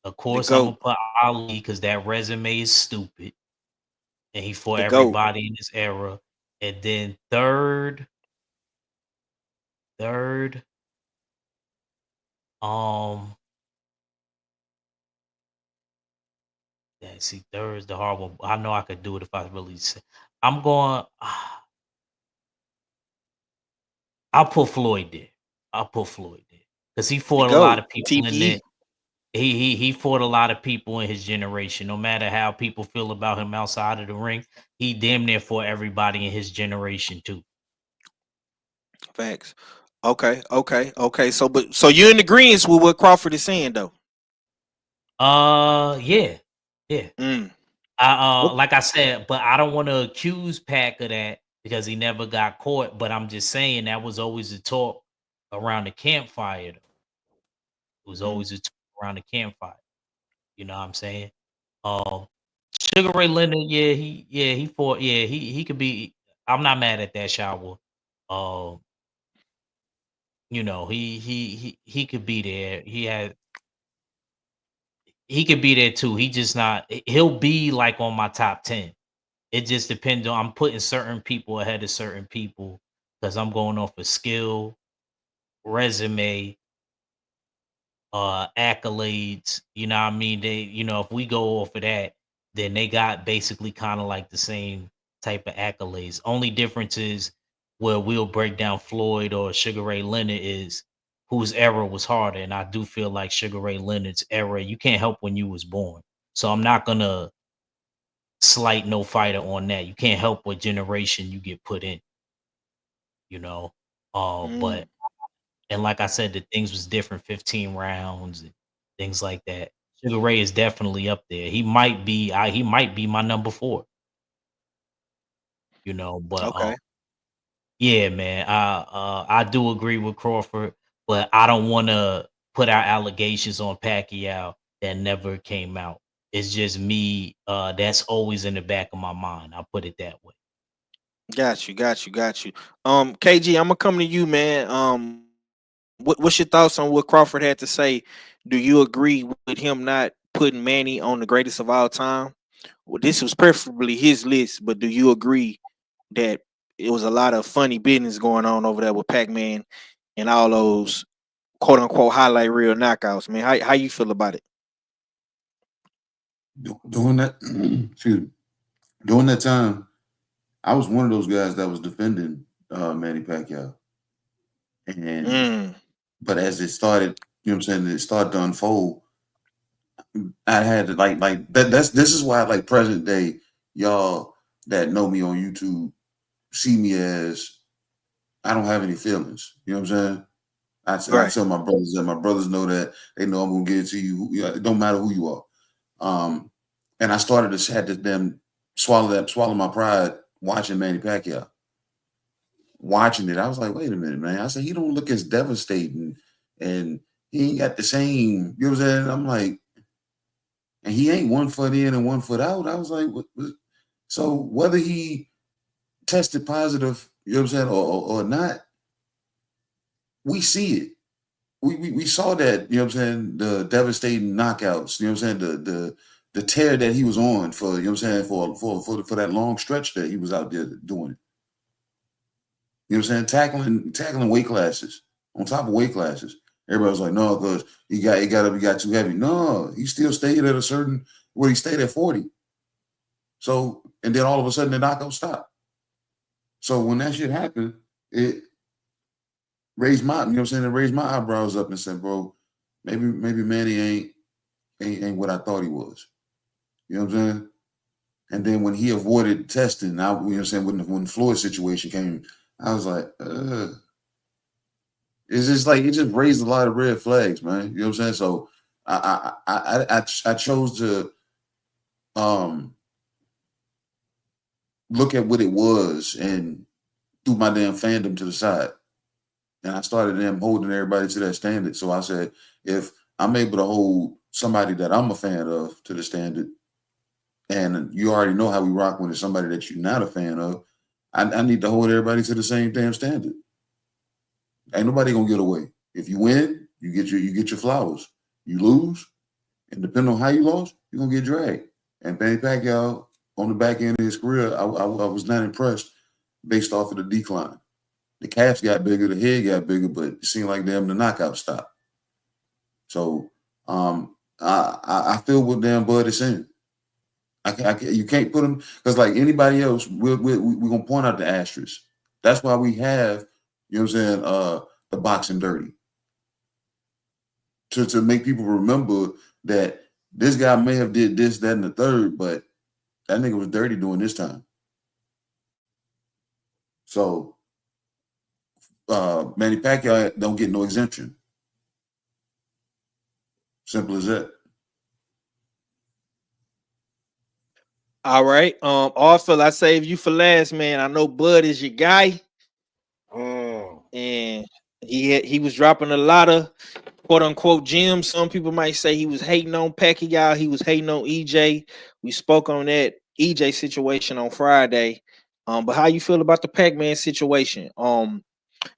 Of The course, I'm gonna goat, put Ali because that resume is stupid, and he fought the goat. everybody in this era. And then third, um, yeah, see, third is the hard one. I know I could do it if I really. I'm going. I'll put Floyd there. I'll put Floyd there because he The fought a lot goat. of people in TPE. there. He fought a lot of people in his generation. No matter how people feel about him outside of the ring, he damn near fought everybody in his generation too. Facts. Okay. So you're in agreement with what Crawford is saying, though. Yeah, yeah. Mm. I Oh, like I said, but I don't want to accuse Pack of that because he never got caught. But I'm just saying that was always a talk around the campfire. Though. It was mm. always a talk around the campfire. You know what I'm saying? Um, Sugar Ray Leonard, he fought, he could be. I'm not mad at that shower. Um, he could be there. He could be there too. He just not. He'll be like on my top 10. It just depends on. I'm putting certain people ahead of certain people because I'm going off of skill, resume, accolades. You know what I mean? If we go off of that, then they got basically kind of like the same type of accolades. Only difference is where we'll break down Floyd or Sugar Ray Leonard is whose era was harder. And I do feel like Sugar Ray Leonard's era, you can't help when you was born. So I'm not gonna slight no fighter on that. You can't help what generation you get put in, you know. But Mm. and like I said, the things was different, 15 rounds and things like that. Sugar Ray is definitely up there. He might be my number 4, but Okay. yeah, man. I do agree with Crawford, but I don't wanna put our allegations on Pacquiao that never came out. it's just me. That's always in the back of my mind. I'll put it that way. Got you, got you, got you. KG, I'm gonna come to you, man. What's your thoughts on what Crawford had to say? Do you agree with him not putting Manny on the greatest of all time? Well, this was preferably his list, but do you agree that it was a lot of funny business going on over there with Pac-Man and all those quote unquote highlight reel knockouts, man? How you feel about it? During that, excuse me, during that time, I was one of those guys that was defending Manny Pacquiao, and but as it started, you know what I'm saying, it started to unfold. I had to like that. This is why like present day y'all that know me on YouTube see me as I don't have any feelings. You know what I'm saying? I tell my brothers that my brothers know that they know I'm gonna get it to you. It don't matter who you are. And I started to had to then swallow my pride watching Manny Pacquiao. Watching it, I was like, wait a minute, man. I said he don't look as devastating, and he ain't got the same. You know what I'm saying? I'm like, and he ain't 1 foot in and 1 foot out. I was like, what? So whether he tested positive, you know what I'm saying, or not, we see it. We saw that, you know what I'm saying, the devastating knockouts, you know what I'm saying, the tear that he was on for, you know what I'm saying, for that long stretch that he was out there doing it. You know what I'm saying? Tackling weight classes on top of weight classes. Everybody was like, no, because he got too heavy. No, he still stayed at a certain where he stayed at 40. So, and then all of a sudden the knockout stopped. So when that shit happened, it raised my, you know what I'm saying, it raised my eyebrows up and said, bro, maybe Manny ain't what I thought he was. You know what I'm saying? And then when he avoided testing, you know what I'm saying, when the Floyd situation came, I was like, it's just like it just raised a lot of red flags, man. You know what I'm saying? So I chose to look at what it was and threw my damn fandom to the side. And I started them holding everybody to that standard. So I said, if I'm able to hold somebody that I'm a fan of to the standard, and you already know how we rock when it's somebody that you're not a fan of, I need to hold everybody to the same damn standard. Ain't nobody gonna get away. If you win, you get your flowers. You lose, and depending on how you lost, you're gonna get dragged. And Manny Pacquiao, on the back end of his career, I was not impressed based off of the decline. The calves got bigger, the head got bigger, but it seemed like damn the knockout stopped. So I feel what damn Bud is saying. You can't put them because like anybody else, we're gonna point out the asterisk. That's why we have, you know what I'm saying, the boxing dirty. To make people remember that this guy may have did this, that, and the third, but that nigga was dirty during this time. So Manny Pacquiao don't get no exemption. Simple as that. All right. Also, I saved you for last, man. I know Bud is your guy, and he was dropping a lot of quote unquote gems. Some people might say he was hating on Pacquiao. He was hating on EJ. We spoke on that EJ situation on Friday. But how you feel about the Pac-Man situation? And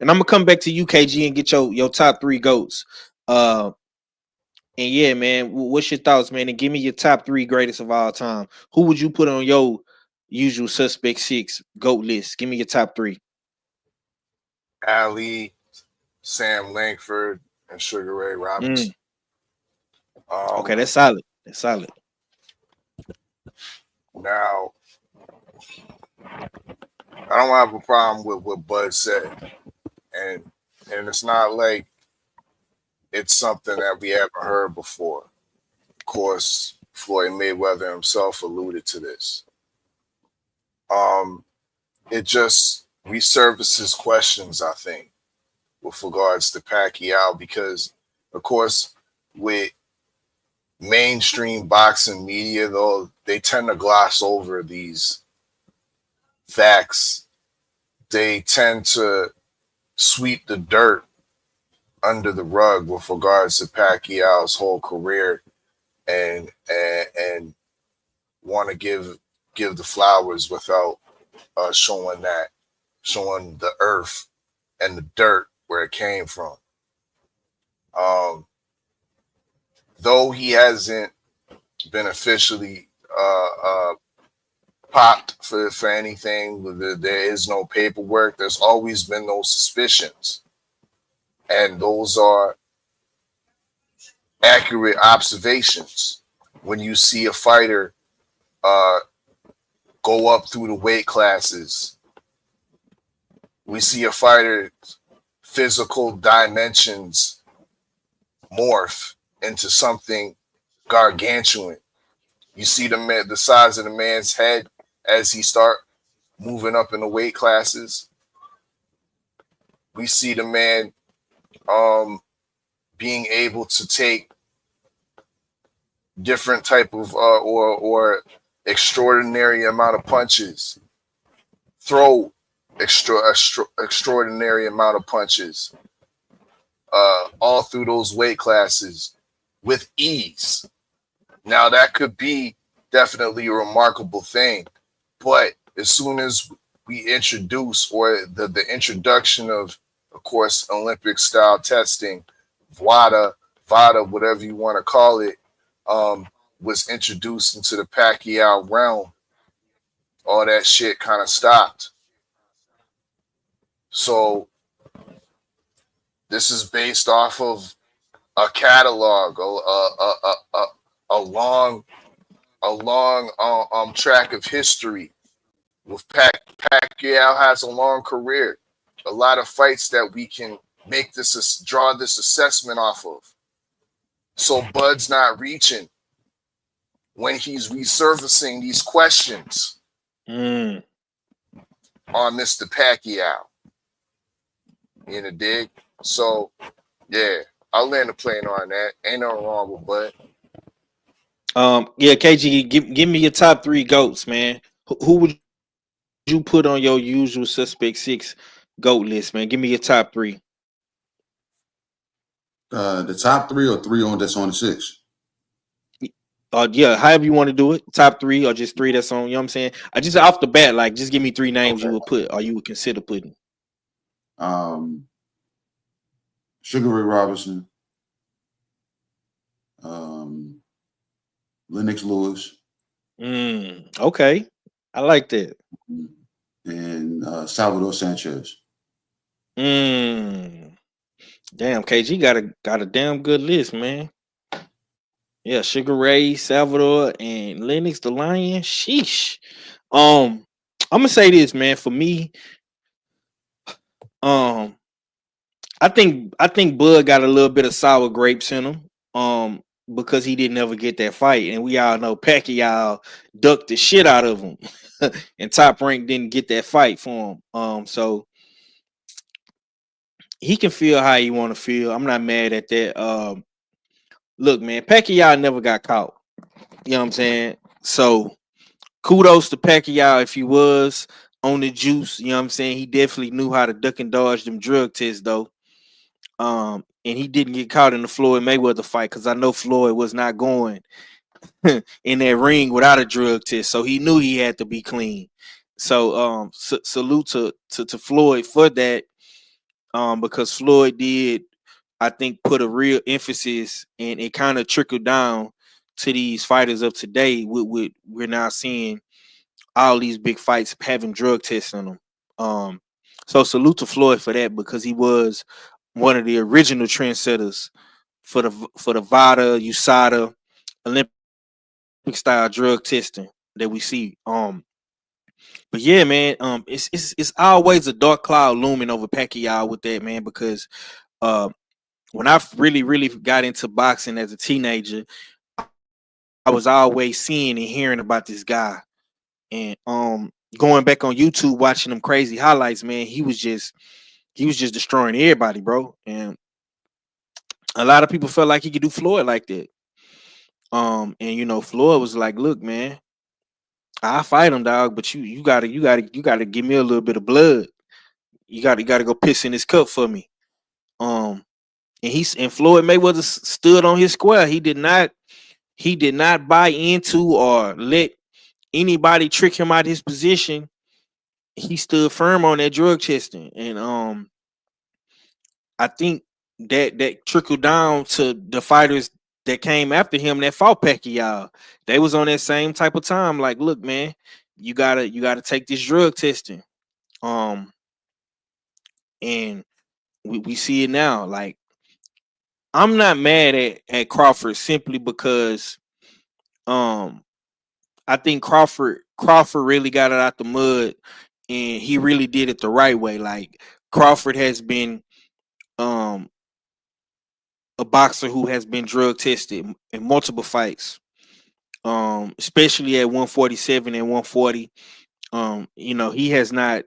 I'm gonna come back to UKG and get your top 3 goats. And yeah, man, what's your thoughts, man? And give me your top 3 greatest of all time. Who would you put on your usual suspect 6 GOAT list? Give me your top 3. Ali, Sam Langford, and Sugar Ray Robinson. Okay, that's solid. That's solid. Now, I don't have a problem with what Bud said, and it's not like it's something that we haven't heard before. Of course, Floyd Mayweather himself alluded to this. It just resurfaces questions, I think, with regards to Pacquiao, because, of course, with mainstream boxing media, though, they tend to gloss over these facts. They tend to sweep the dirt under the rug with regards to Pacquiao's whole career and want to give the flowers without showing the earth and the dirt where it came from. Though he hasn't been officially popped for anything, there is no paperwork. There's always been those suspicions, and those are accurate observations. When you see a fighter go up through the weight classes, we see a fighter's physical dimensions morph into something gargantuan. You see the size of the man's head as he start moving up in the weight classes. We see the man being able to take different type of or extraordinary amount of punches, throw extraordinary amount of punches, all through those weight classes with ease. Now that could be definitely a remarkable thing, but as soon as we introduce, or the introduction of course, Olympic style testing, VADA, whatever you want to call it, was introduced into the Pacquiao realm, all that shit kind of stopped. So this is based off of a catalog, a long track of history. With Pacquiao has a long career, a lot of fights that we can draw this assessment off of. So Bud's not reaching when he's resurfacing these questions on Mr. Pacquiao. You know, dig? So yeah, I'll land the plane on that. Ain't nothing wrong with Bud. Yeah, KG, give me your top 3 GOATs, man. Who would you put on your usual suspect 6 GOAT list, man? Give me your top 3. The top 3 or 3 on that's on the 6? Yeah, however you want to do it. Top 3 or just 3 that's on, you know what I'm saying? I just off the bat, like, just give me 3 names you would put or you would consider putting. Sugar Ray Robinson, Lennox Lewis. Okay. I like that. And Salvador Sanchez. Damn, KG got a damn good list, man. Yeah, Sugar Ray, Salvador, and Lennox the Lion. Sheesh. I'm gonna say this, man. For me, I think Bud got a little bit of sour grapes in him. Because he didn't ever get that fight, and we all know Pacquiao ducked the shit out of him, and Top Rank didn't get that fight for him. So he can feel how he want to feel. I'm not mad at that. Look, man, Pacquiao never got caught. You know what I'm saying? So kudos to Pacquiao if he was on the juice. You know what I'm saying? He definitely knew how to duck and dodge them drug tests, though. And he didn't get caught in the Floyd Mayweather fight because I know Floyd was not going in that ring without a drug test, so he knew he had to be clean. So salute to Floyd for that, because Floyd did, I think, put a real emphasis, and it kind of trickled down to these fighters of today. We're now seeing all these big fights having drug tests on them. So salute to Floyd for that, because he was one of the original trendsetters for the VADA, USADA, Olympic style drug testing that we see. But yeah, man, it's always a dark cloud looming over Pacquiao with that, man, because when I really got into boxing as a teenager, I was always seeing and hearing about this guy, and going back on YouTube watching them crazy highlights, man, he was just destroying everybody, bro. And a lot of people felt like he could do Floyd like that. And you know, Floyd was like, "Look, man, I fight him, dog, but you gotta give me a little bit of blood. You gotta go piss in this cup for me." And Floyd Mayweather stood on his square. He did not He did not buy into or let anybody trick him out of his position. He stood firm on that drug testing, and I think that trickled down to the fighters that came after him that fought Pacquiao. They was on that same type of time. Like, look, man, you gotta take this drug testing. Um, and we see it now. Like, I'm not mad at Crawford simply because I think Crawford really got it out the mud, and he really did it the right way. Like, Crawford has been um a boxer who has been drug tested in multiple fights, especially at 147 and 140. He has not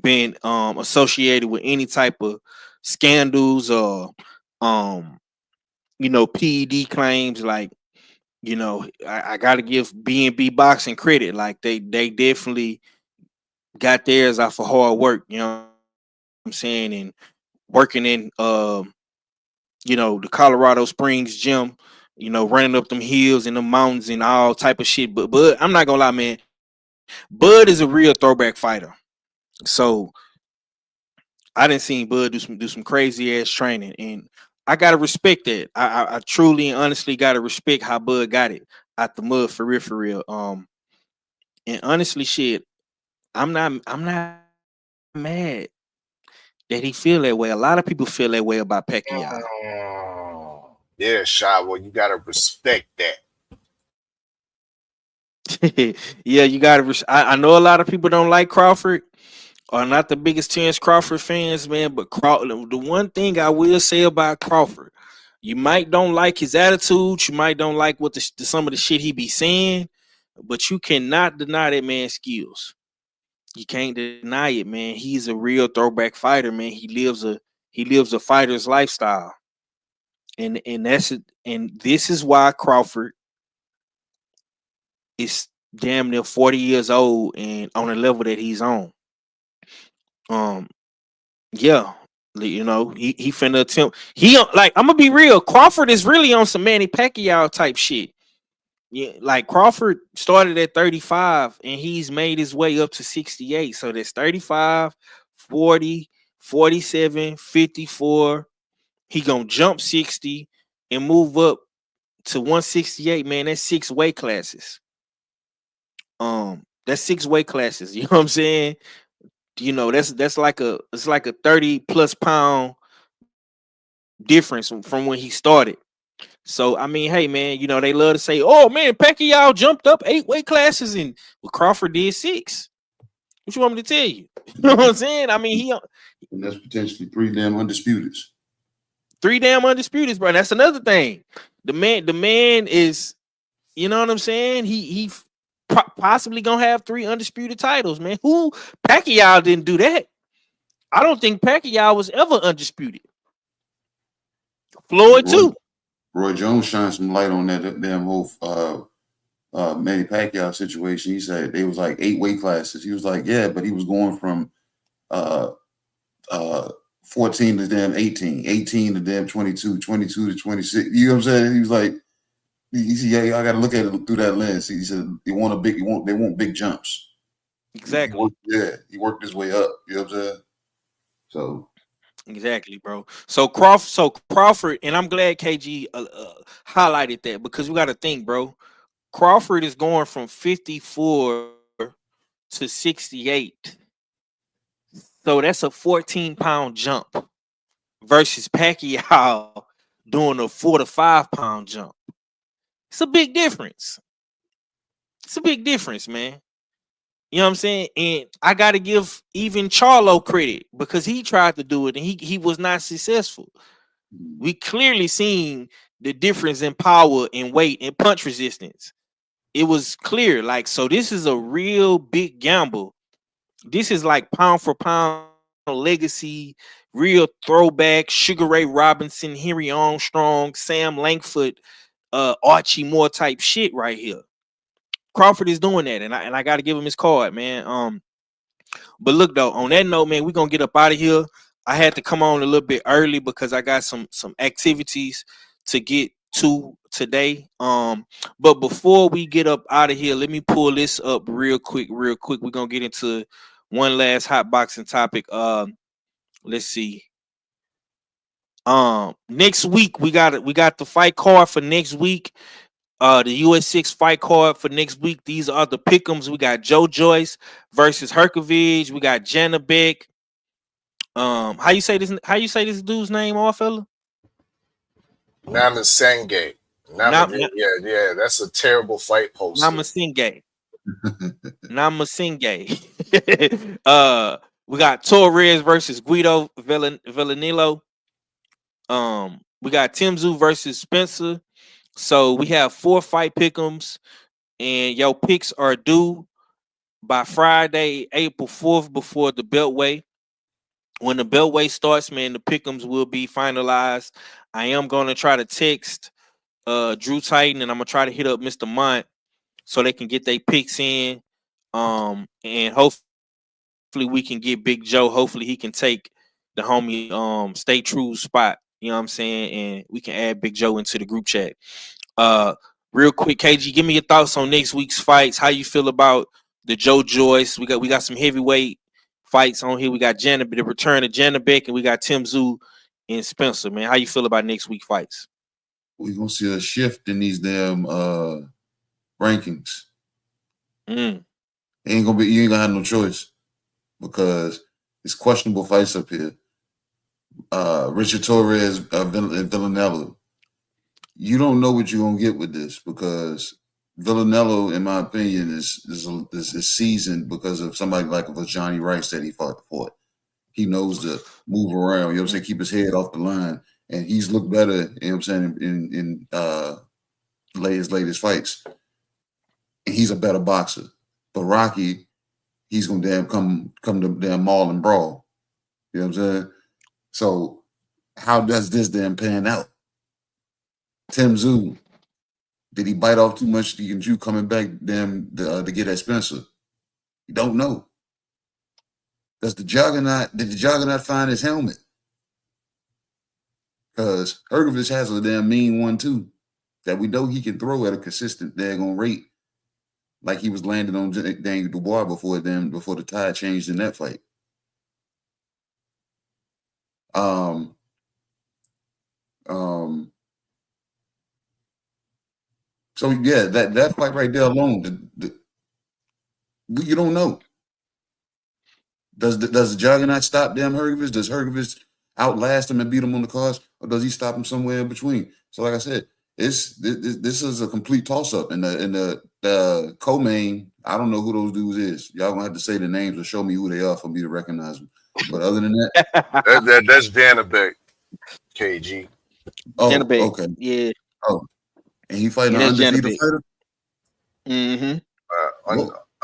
been associated with any type of scandals or PED claims. Like, I got to give B&B boxing credit. Like, they definitely got theirs off of hard work. You know what I'm saying? And working in the Colorado Springs gym, running up them hills and the mountains and all type of shit. But Bud, I'm not gonna lie, man. Bud is a real throwback fighter. So I didn't see Bud do some crazy ass training, and I gotta respect that. I truly and honestly gotta respect how Bud got it out the mud for real, for real. And honestly, shit, I'm not mad that he feel that way. A lot of people feel that way about Pacquiao. Yeah, Shy. Well, you gotta respect that. Yeah, you gotta. I know a lot of people don't like Crawford, are not the biggest Terence Crawford fans, man. But the one thing I will say about Crawford, you might don't like his attitude, you might don't like what some of the shit he be saying, but you cannot deny that man's skills. You can't deny it, man. He's a real throwback fighter, man. He lives a fighter's lifestyle, and that's it. And this is why Crawford is damn near 40 years old and on the level that he's on. Um, yeah, he finna attempt. Like, I'm gonna be real. Crawford is really on some Manny Pacquiao type shit. Yeah, like Crawford started at 35 and he's made his way up to 68. So that's 35, 40, 47, 54. He gonna jump 60 and move up to 168. Man, that's 6 weight classes. That's 6 weight classes. You know what I'm saying? That's like it's like a 30 plus pound difference from when he started. So I mean, hey man, they love to say, "Oh man, Pacquiao jumped up 8 weight classes and Crawford did 6." What you want me to tell you? You know what I'm saying? I mean, and that's potentially 3 damn undisputeds. 3 damn undisputeds, bro. That's another thing. The man is, you know what I'm saying? He possibly gonna have 3 undisputed titles, man. Who Pacquiao didn't do that? I don't think Pacquiao was ever undisputed. Floyd too. Roy Jones shined some light on that damn whole Manny Pacquiao situation. He said they was like 8 weight classes. He was like, yeah, but he was going from 14 to damn 18, 18 to damn 22, 22 to 26. You know what I'm saying? He was like, he said, yeah, I got to look at it through that lens. He said they want big jumps. Exactly. He worked his way up. You know what I'm saying? So exactly, bro. So Crawford, and I'm glad KG highlighted that, because we got to think, bro. Crawford is going from 54 to 68. So that's a 14-pound jump versus Pacquiao doing a 4 to 5-pound jump. It's a big difference. It's a big difference, man. You know what I'm saying? And I got to give even Charlo credit, because he tried to do it and he was not successful. We clearly seen the difference in power and weight and punch resistance. It was clear. Like, so this is a real big gamble. This is like pound for pound legacy, real throwback, Sugar Ray Robinson, Henry Armstrong, Sam Langford, Archie Moore type shit right here. Crawford is doing that, and I got to give him his card, man. But look though, on that note, man, we're gonna get up out of here. I had to come on a little bit early because I got some activities to get 2 today. But before we get up out of here, let me pull this up real quick. We're gonna get into one last hot boxing topic. Let's see. Next week we got the fight card for next week. The US6 fight card for next week. These are the pick'ems. We got Joe Joyce versus Herkovich. We got Janabek. How you say this? How you say this dude's name, all fella? Namasenge. Yeah, that's a terrible fight poster. Namasenge. We got Torres versus Guido Villanillo. We got Timzu versus Spencer. So we have 4 fight pick'ems, and your picks are due by Friday, April 4th, before the Beltway. When the Beltway starts, man, the pick'ems will be finalized. I am gonna try to text Drew Titan, and I'm gonna try to hit up Mr. Mont so they can get their picks in. And hopefully we can get Big Joe. Hopefully he can take the homie Stay True spot. You know what I'm saying? And we can add Big Joe into the group chat. Real quick, KG, give me your thoughts on next week's fights. How you feel about the Joe Joyce? We got some heavyweight fights on here. We got the return of Janabek, and we got Timzu and Spencer. Man, how you feel about next week fights? We're gonna see a shift in these damn rankings. You ain't gonna have no choice because it's questionable fights up here. Richard Torres, Villanello. You don't know what you're gonna get with this because Villanello, in my opinion, is seasoned because of somebody like a Johnny Rice that he fought. He knows to move around, you know what I'm saying, keep his head off the line. And he's looked better, you know what I'm saying, in his latest fights. And he's a better boxer. But Rocky, he's gonna damn come to damn maul and brawl. You know what I'm saying? So how does this damn pan out? Timzu, did he bite off too much to get you coming back damn to get at Spencer? You don't know. Did the Juggernaut find his helmet? Because Hergovich has a damn mean one too that we know he can throw at a consistent daggone rate, like he was landing on Daniel Dubois before the tide changed in that fight. So yeah, that fight right there alone, you don't know. Does the Juggernaut stop damn Hergovich? Does Hergovich outlast him and beat him on the cards, or does he stop him somewhere in between? So like I said, this is a complete toss up. And the co-main, I don't know who those dudes is. Y'all gonna have to say the names or show me who they are for me to recognize them. But other than that, that's Janabek, KG. Oh, Janabek. okay, yeah. Oh, and he fighting an undefeated fighter.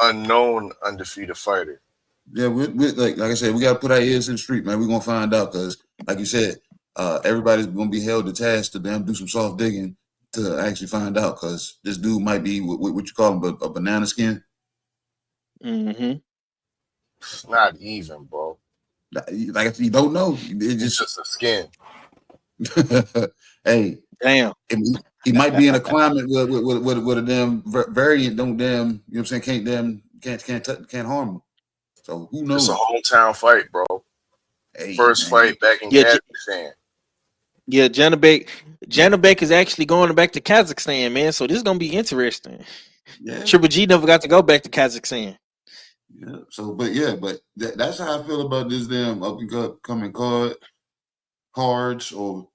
Unknown undefeated fighter. Yeah, we like I said, we got to put our ears in the street, man. We're gonna find out because, like you said, everybody's gonna be held to task to damn do some soft digging to actually find out because this dude might be what you call him, a banana skin. It's not even, bro. Like you don't know. It's just a skin. Hey, damn. He might be in a climate with a damn variant. Don't damn, you know what I'm saying? Can't harm him. So who knows? It's a hometown fight, bro. Hey, First man. fight back in Kazakhstan. Yeah, Janabek is actually going back to Kazakhstan, man. So this is gonna be interesting. Yeah. Triple G never got to go back to Kazakhstan. Yeah. So, but that's how I feel about this damn up and coming cards or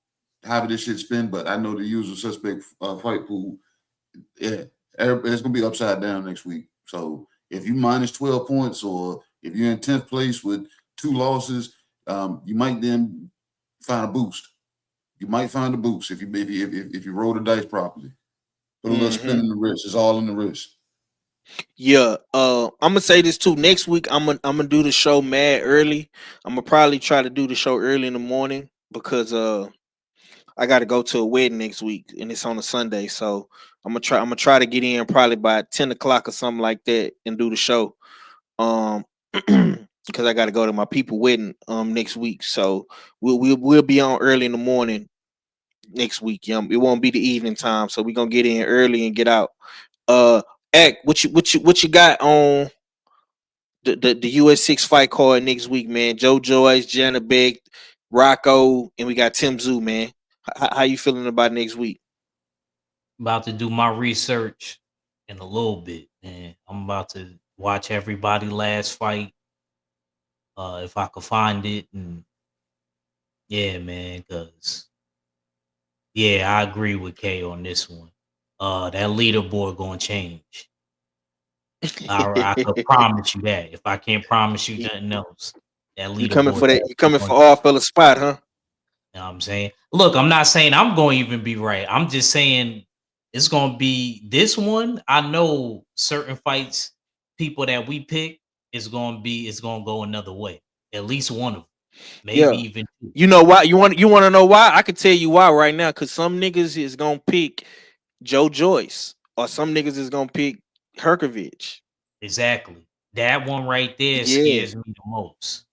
however this shit spin. But I know the usual suspect fight pool. Yeah, it's gonna be upside down next week. So if you minus 12 points or if you're in 10th place with 2 losses, you might then find a boost. You might find a boost if you roll the dice properly. Put a little spin in the wrist. It's all in the wrist. Yeah, I'm gonna say this too. Next week, I'm gonna do the show mad early. I'm gonna probably try to do the show early in the morning because I got to go to a wedding next week and it's on a Sunday. So I'm gonna try to get in probably by 10 o'clock or something like that and do the show. Because I got to go to my people wedding next week. So we'll be on early in the morning next week. It won't be the evening time, so we're gonna get in early and get out. Act, what you got on the US 6 fight card next week, man? Joe Joyce, Jana Beck, Rocco, and we got Tim Zoo, man. How you feeling about next week? About to do my research in a little bit, man. I'm about to watch everybody last fight, if I could find it, and yeah, man, cause yeah, I agree with K on this one. That leaderboard gonna change. I could promise you that. If I can't promise you nothing else, that You coming leaderboard for that? You coming gonna for all fella spot, huh? You know what I'm saying? Look, I'm not saying I'm going to even be right. I'm just saying it's going to be this one. I know certain fights, people that we pick it's going to go another way. At least one of them, maybe Yeah. even two. You know why? You want to know why? I can tell you why right now. Cause some niggas is gonna pick Joe Joyce, or some niggas is gonna pick Herkovich. Exactly. That one right there Yeah. scares me the most.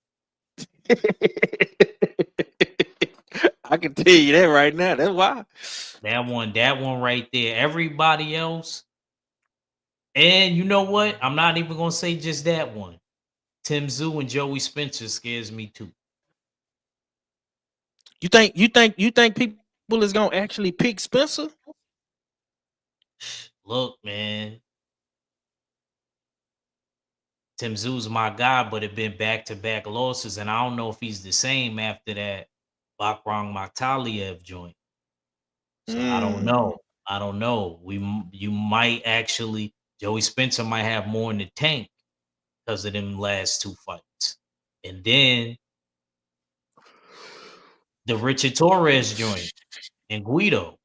I can tell you that right now. That's why. That one right there. Everybody else, and you know what? I'm not even gonna say just that one. Tim Zoo and Joey Spencer scares me too. You think people is gonna actually pick Spencer? Look, man. Tim Zoo's my guy, but it been back to back losses, and I don't know if he's the same after that Bakrang Maktaliev joint. So I don't know. I don't know. You might actually Joey Spencer might have more in the tank because of them last two fights, and then the Richard Torres joint and Guido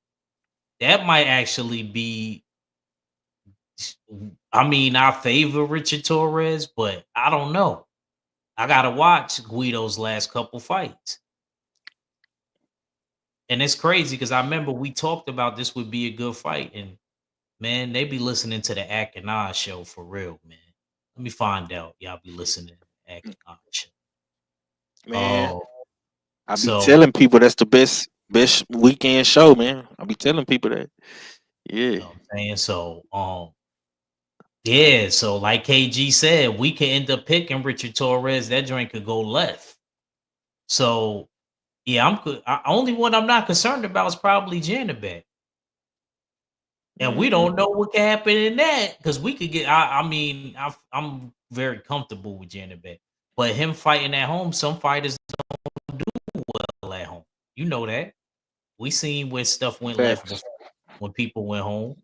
that might actually be. I mean, I favor Richard Torres, but I don't know. I gotta watch Guido's last couple fights. And it's crazy because I remember we talked about this would be a good fight, and man, they be listening to the Ack and I show for real, man. Let me find out. Y'all be listening to the Ack and I show. Man, Oh, I be so telling people that's the best weekend show, man. I be telling people that. Yeah. you know what I'm saying? So yeah, so like KG said, we could end up picking Richard Torres. That joint could go left. So yeah, only one I'm not concerned about is probably Janabek. And we don't know what can happen in that because we could get. I mean, I'm very comfortable with Janabek, but him fighting at home, some fighters don't do well at home. You know that. We seen where stuff went left Facts. before when people went home.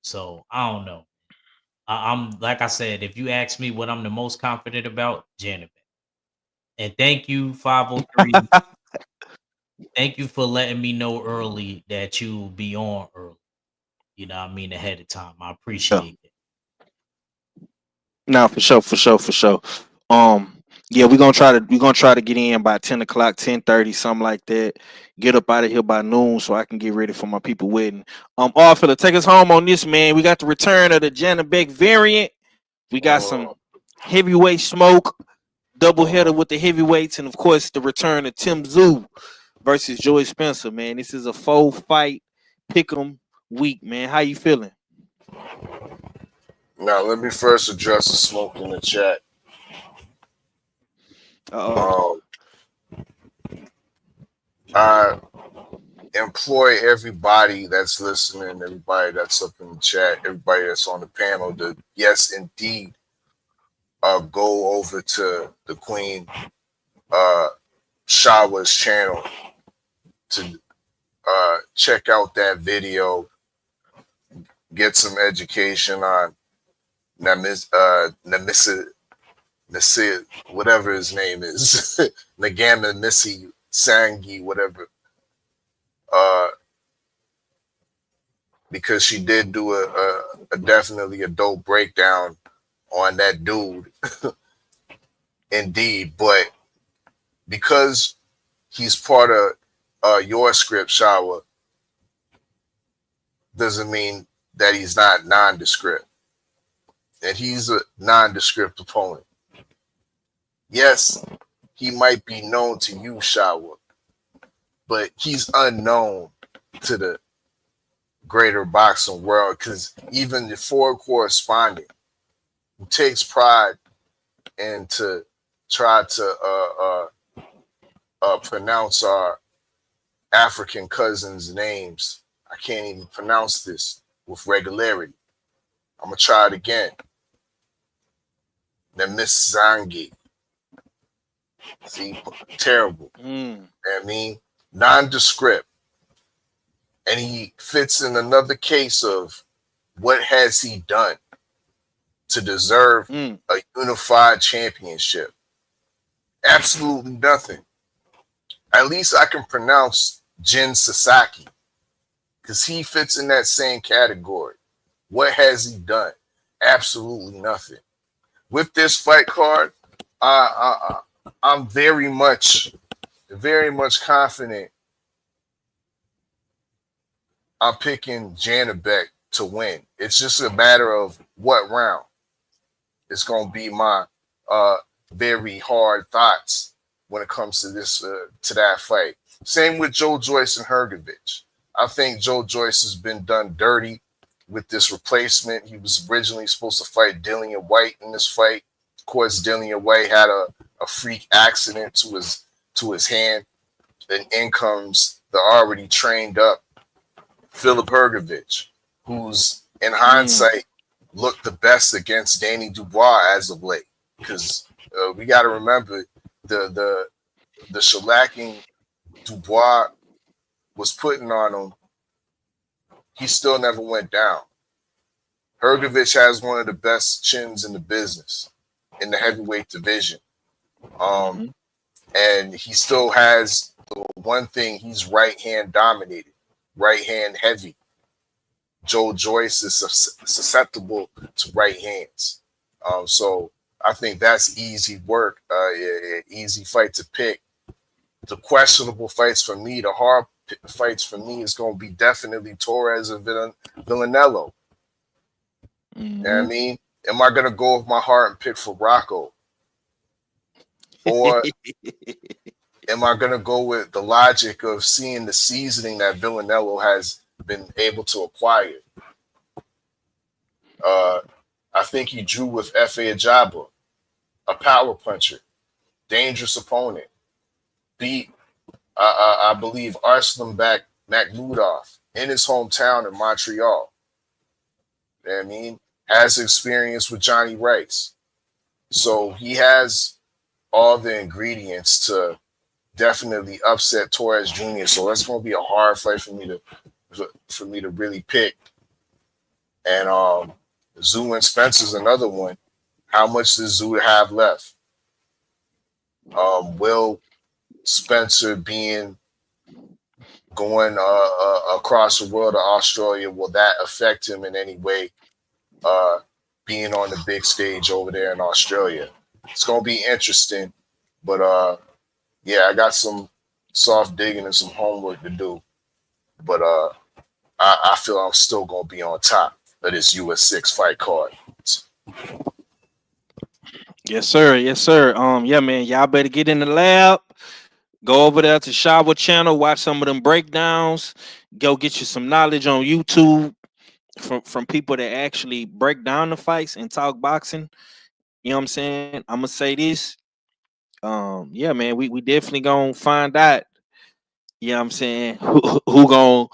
So I don't know. I'm like I said, if you ask me what I'm the most confident about, Janabek. And thank you, 503. Thank you for letting me know early that you will be on early. You know what I mean, ahead of time. I Yeah. appreciate it. No, for sure. Yeah, we're gonna try to get in by 10 o'clock, 10:30, something like that. Get up out of here by noon so I can get ready for my people wedding. Arthur, take us home on this, man. We got the return of the Janabek variant. We got some heavyweight smoke, double header with the heavyweights, and of course the return of Tim Zoo versus Joey Spencer, man. This is a 4-fight pick'em week, man. How you feeling? Now, let me first address the smoke in the chat. I employ everybody that's listening, everybody that's up in the chat, everybody that's on the panel to, yes, indeed, go over to the Queen Shawa's channel to check out that video, get some education on Nasi, whatever his name is, Nagana Nisi Sangi, whatever. Because she did do a definitely a dope breakdown on that dude. Indeed, but because he's part of your script, Shawa, doesn't mean that he's not nondescript. And he's a nondescript opponent. Yes, he might be known to you, Shawa, but he's unknown to the greater boxing world because even the Ford correspondent who takes pride in to try to pronounce our African cousins' names. I can't even pronounce this with regularity. I'm gonna try it again. The Miss Zangi. See, terrible. You know what I mean, nondescript. And he fits in another case of what has he done to deserve a unified championship? Absolutely nothing. At least I can pronounce Jin Sasaki because he fits in that same category. What has he done? Absolutely nothing. With this fight card, I'm very much confident I'm picking Janabek to win. It's just a matter of what round. It's going to be my very hard thoughts when it comes to this to that fight. Same with Joe Joyce and Hergovich. I think Joe Joyce has been done dirty with this replacement. He was originally supposed to fight Dillian White in this fight. Of course, Dillian White had a freak accident to his hand. Then in comes the already trained up Philip Hergovich, who's in hindsight looked the best against Danny Dubois as of late. Because we got to remember the shellacking Dubois was putting on him. He still never went down. Hergovich has one of the best chins in the business in the heavyweight division. And he still has the one thing, he's right hand dominated, right hand heavy. Joe Joyce is susceptible to right hands. So I think that's easy work, easy fight to pick. The questionable fights for me, the hard fights for me is going to be definitely Torres and Villanello. You know what I mean? Am I going to go with my heart and pick for Rocco? Or am I going to go with the logic of seeing the seasoning that Villanello has been able to acquire? I think he drew with F.A. Ajaba, a power puncher, dangerous opponent. Beat, I believe, Arslan Makhmudov in his hometown in Montreal. You know what I mean? Has experience with Johnny Rice. So he has all the ingredients to definitely upset Torres Jr. So that's going to be a hard fight for me to really pick. And Zoo and Spencer's another one. How much does Zoo have left? Will Spencer going across the world to Australia, will that affect him in any way? Being on the big stage over there in Australia, it's gonna be interesting. But yeah, I got some soft digging and some homework to do. But I feel I'm still gonna be on top of this US6 fight card. Yes, sir. Yes, sir. Yeah, man. Y'all better get in the lab. Go over there to Shawa channel, watch some of them breakdowns. Go get you some knowledge on YouTube from people that actually break down the fights and talk boxing. You know what I'm saying? I'm gonna say this. Yeah, man, we definitely gonna find out. You know what I'm saying? Who gonna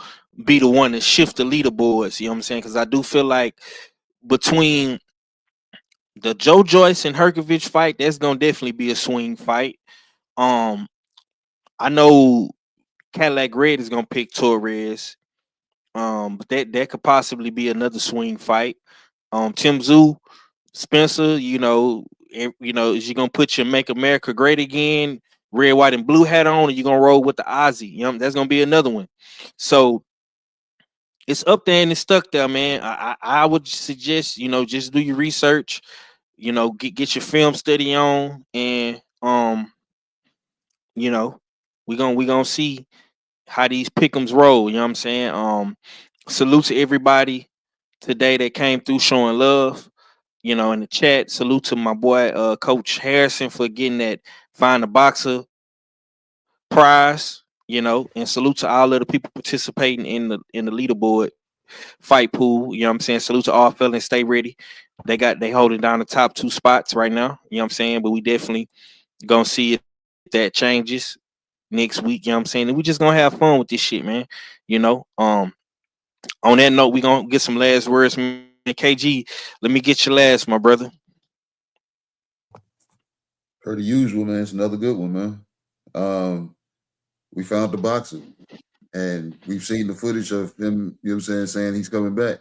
be the one to shift the leaderboards? You know what I'm saying? Because I do feel like between the Joe Joyce and Herkovich fight, that's gonna definitely be a swing fight. I know Cadillac Red is gonna pick Torres. But that could possibly be another swing fight. Tim Zoo, Spencer, is you gonna put your Make America Great Again, red, white, and blue hat on, and you're gonna roll with the Aussie. You know, that's gonna be another one. So it's up there and it's stuck there, man. I would suggest, just do your research, get your film study on, and we gonna see how these pick'ems roll. You know what I'm saying? Salute to everybody today that came through showing love. In the chat. Salute to my boy Coach Harrison for getting that Find a Boxer prize. you know, and salute to all of the people participating in the leaderboard fight pool. You know what I'm saying? Salute to all fellas, stay ready. They holding down the top 2 spots right now. You know what I'm saying? But we definitely gonna see if that changes next week. You know what I'm saying? And we just gonna have fun with this shit, man. You know. On that note, we gonna get some last words, man. KG, let me get your last, my brother. Per the usual, man. It's another good one, man. We found the boxer, and we've seen the footage of him. You know what I'm saying he's coming back.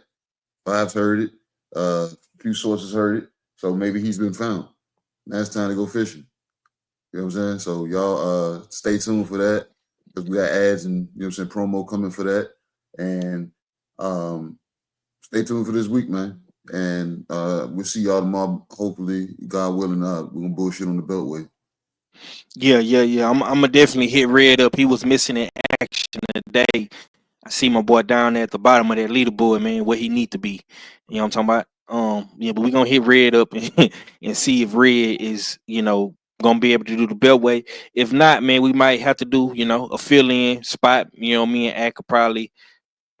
Five's heard it. A few sources heard it. So maybe he's been found. Now it's time to go fishing. You know what I'm saying? So y'all stay tuned for that because we got ads and you know what I'm saying promo coming for that. And stay tuned for this week, man. And we'll see y'all tomorrow. Hopefully, God willing, we're gonna bullshit on the Beltway. Yeah. I'm gonna definitely hit Red up. He was missing in action today. I see my boy down there at the bottom of that leaderboard, man, where he need to be. You know what I'm talking about? Yeah, but we're gonna hit Red up and see if Red is, you know, gonna be able to do the Beltway. If not, man, we might have to do, you know, a fill-in spot. You know, me and Ak could probably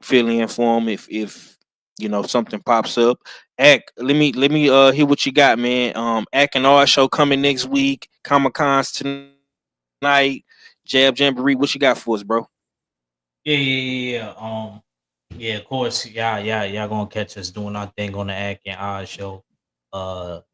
fill in for him if you know something pops up. Ak, let me hear what you got, man. Ak and R show coming next week. Comic Cons tonight. Jab Jamboree. What you got for us, bro? Yeah. Yeah, of course. Y'all gonna catch us doing our thing on the Act and Odd show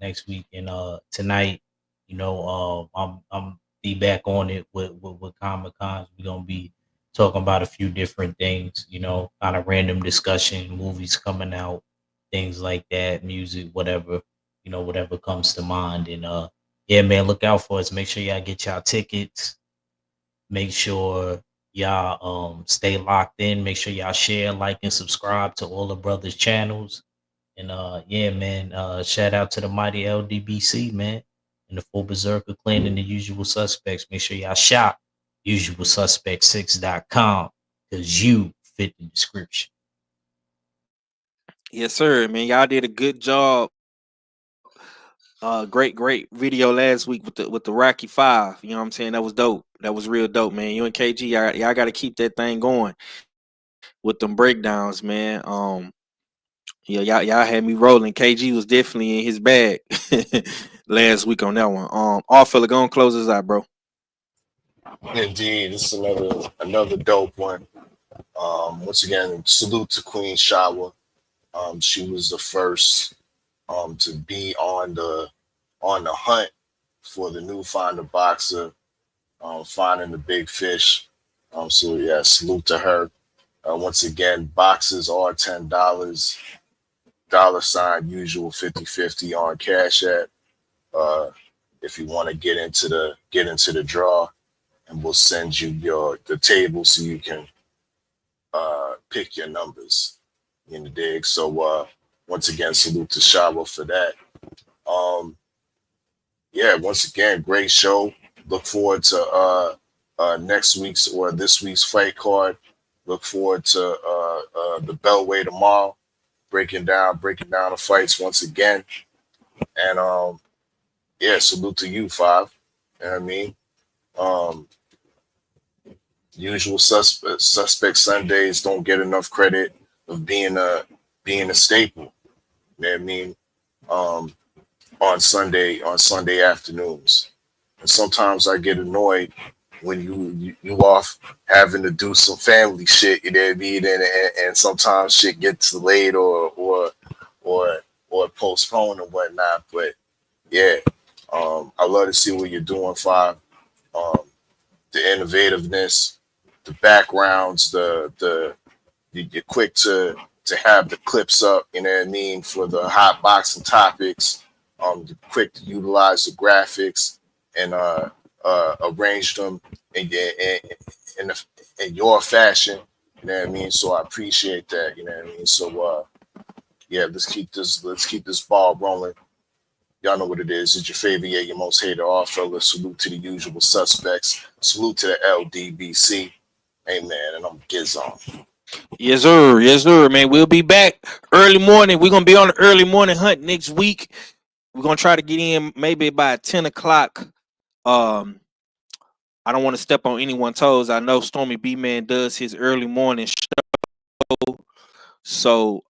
next week and tonight. You know, I'm be back on it with Comic Cons. We're gonna be talking about a few different things, you know, kind of random discussion, movies coming out, things like that, music, whatever, you know, whatever comes to mind. And yeah, man, look out for us. Make sure y'all get y'all tickets. Make sure y'all stay locked in. Make sure y'all share, like, and subscribe to all the brothers' channels. And yeah, man, shout out to the mighty LDBC, man, and the full Berserker clan and the usual suspects. Make sure y'all shop usualsuspect6.com because you fit the description. Yes, sir, man. Y'all did a good job. Great video last week with the Rocky Five. You know what I'm saying? That was dope. That was real dope, man. You and KG, y'all got to keep that thing going with them breakdowns, man. Yeah, y'all had me rolling. KG was definitely in his bag last week on that one. All fella, go and close us out, bro. Indeed, this is another dope one. Once again, salute to Queen Shawa. She was the first to be on the hunt for the new finder boxer, finding the big fish. So yeah, salute to her. Once again, boxes are $10. $ usual 50/50 on Cash App. If you want to get into the draw, and we'll send you the table so you can pick your numbers in the dig. So once again, salute to Shaba for that. Yeah, once again, great show. Look forward to next week's or this week's fight card. Look forward to the Beltway tomorrow, breaking down the fights once again. And yeah, salute to you, Five. You know what I mean? Usual suspect Sundays don't get enough credit of being a staple. You know what I mean? On Sunday afternoons. And sometimes I get annoyed when you off having to do some family shit, you know what I mean? And sometimes shit gets delayed or postponed and whatnot. But yeah, I love to see what you're doing, Five. The innovativeness, the backgrounds, you're quick to have the clips up, you know what I mean, for the hot boxing topics. You're quick to utilize the graphics and arrange them in your fashion, you know what I mean. So I appreciate that, you know what I mean. So yeah, let's keep this ball rolling. Y'all know what it is. It's your favorite, yeah, your most hated all fellas. Salute to the usual suspects. Salute to the LDBC. Amen. And I'm Gizon. Yes, sir, man. We'll be back early morning. We're gonna be on the early morning hunt next week. We're gonna try to get in maybe by 10 o'clock. I I don't want to step on anyone's toes. I know Stormy B Man does his early morning show, so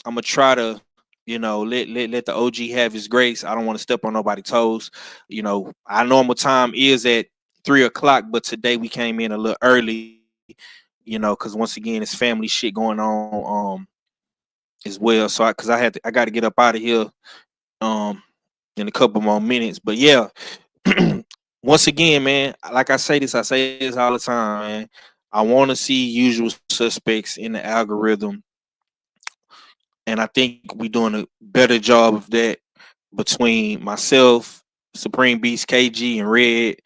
I'm gonna try to, let the OG have his grace. I don't want to step on nobody's toes. Our normal time is at 3:00, but today we came in a little early, because once again it's family shit going on as well. So I got to get up out of here in a couple more minutes. But yeah, once again, man, like I say this all the time, man. I want to see Usual Suspects in the algorithm, and I think we're doing a better job of that between myself, Supreme Beast, KG, and Red,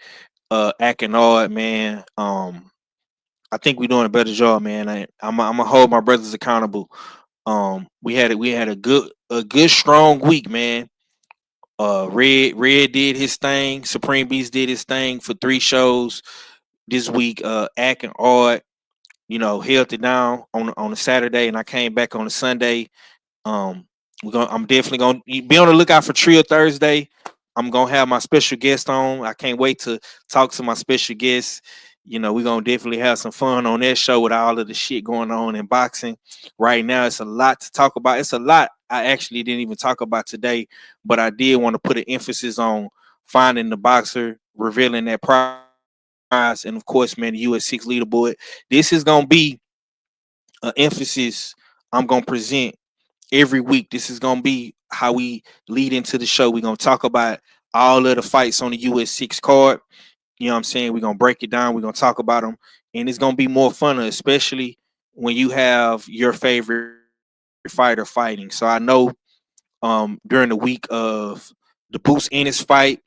acting odd, man. I think we're doing a better job, man. I'm gonna hold my brothers accountable. We had a good strong week, man. Red did his thing. Supreme Beast did his thing for 3 shows this week. Acting odd, held it down on a Saturday, and I came back on a Sunday. I'm definitely gonna be on the lookout for Trio Thursday. I'm gonna have my special guest on. I can't wait to talk to my special guest. We're gonna definitely have some fun on that show with all of the shit going on in boxing right now. It's a lot to talk about. It's a lot I actually didn't even talk about today, but I did want to put an emphasis on finding the boxer, revealing that prize, and of course, man, the US6 leaderboard. This is gonna be an emphasis I'm gonna present every week. This is gonna be how we lead into the show. We're gonna talk about all of the fights on the US6 card. You know what I'm saying? We're gonna break it down. We're gonna talk about them, and it's gonna be more fun, especially when you have your favorite fighter fighting. So I know during the week of the Boots Ennis fight,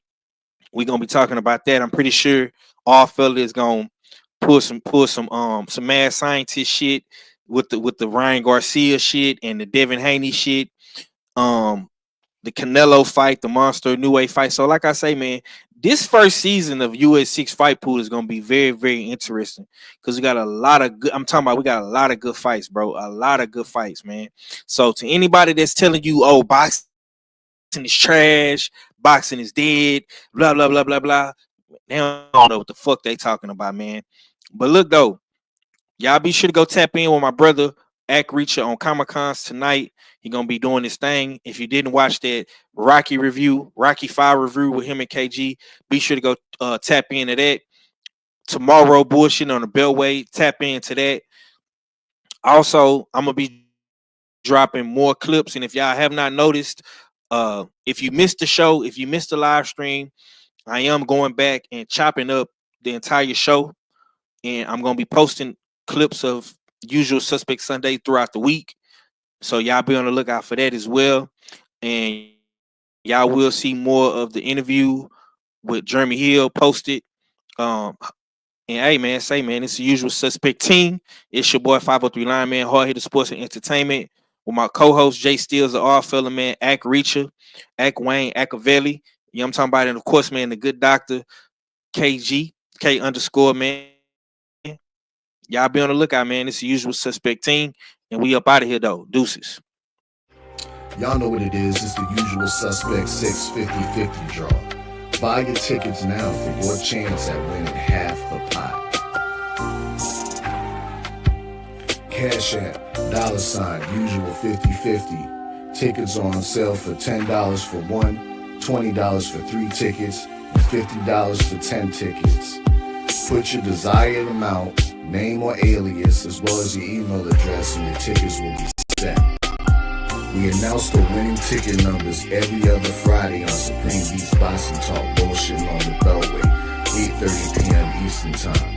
we're gonna be talking about that. I'm pretty sure All Fella is gonna pull some mad scientist shit with the Ryan Garcia shit and the Devin Haney shit. The Canelo fight, the Monster New Way fight. So like I say, man, this first season of US6 Fight Pool is gonna be very, very interesting because we got a lot of good. I'm talking about we got a lot of good fights, bro. A lot of good fights, man. So to anybody that's telling you, oh, boxing is trash, boxing is dead, blah blah blah blah blah, they don't know what the fuck they talking about, man. But look though, y'all be sure to go tap in with my brother Ack Reacher on Comic Cons tonight. He gonna be doing this thing. If you didn't watch that Rocky 5 review with him and KG, be sure to go tap into that. Tomorrow, bullshit on the Beltway, tap into that. Also, I'm gonna be dropping more clips, and if y'all have not noticed, if you missed the show, if you missed the live stream, I am going back and chopping up the entire show, and I'm gonna be posting clips of Usual Suspect Sunday throughout the week. So y'all be on the lookout for that as well. And y'all will see more of the interview with Jeremy Hill posted. And hey, man, it's the Usual Suspect team. It's your boy 503 Lineman, Hard Hitter Sports and Entertainment, with my co-host Jay Steels, the R fella, man, Ack Reacher, Ack Wayne, Accavelli. You know what I'm talking about? And of course, man, the good doctor, KG, K_, man. Y'all be on the lookout, man. It's the Usual Suspect team. And we up out of here, though. Deuces. Y'all know what it is. It's the Usual Suspect 650-50 draw. Buy your tickets now for your chance at winning half the pot. Cash App, $ Usual 50-50. Tickets are on sale for $10 for 1, $20 for 3 tickets, and $50 for 10 tickets. Put your desired amount, name or alias, as well as your email address, and your tickets will be set. We announce the winning ticket numbers every other Friday on Supreme Beast Boxing Talk Bullshit on the Beltway, 8:30 p.m. Eastern Time.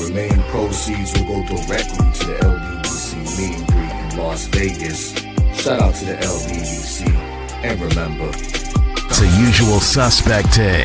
Remaining proceeds will go directly to the LDBC meet and greet in Las Vegas. Shout out to the LDBC, and remember, it's a Usual Suspect day.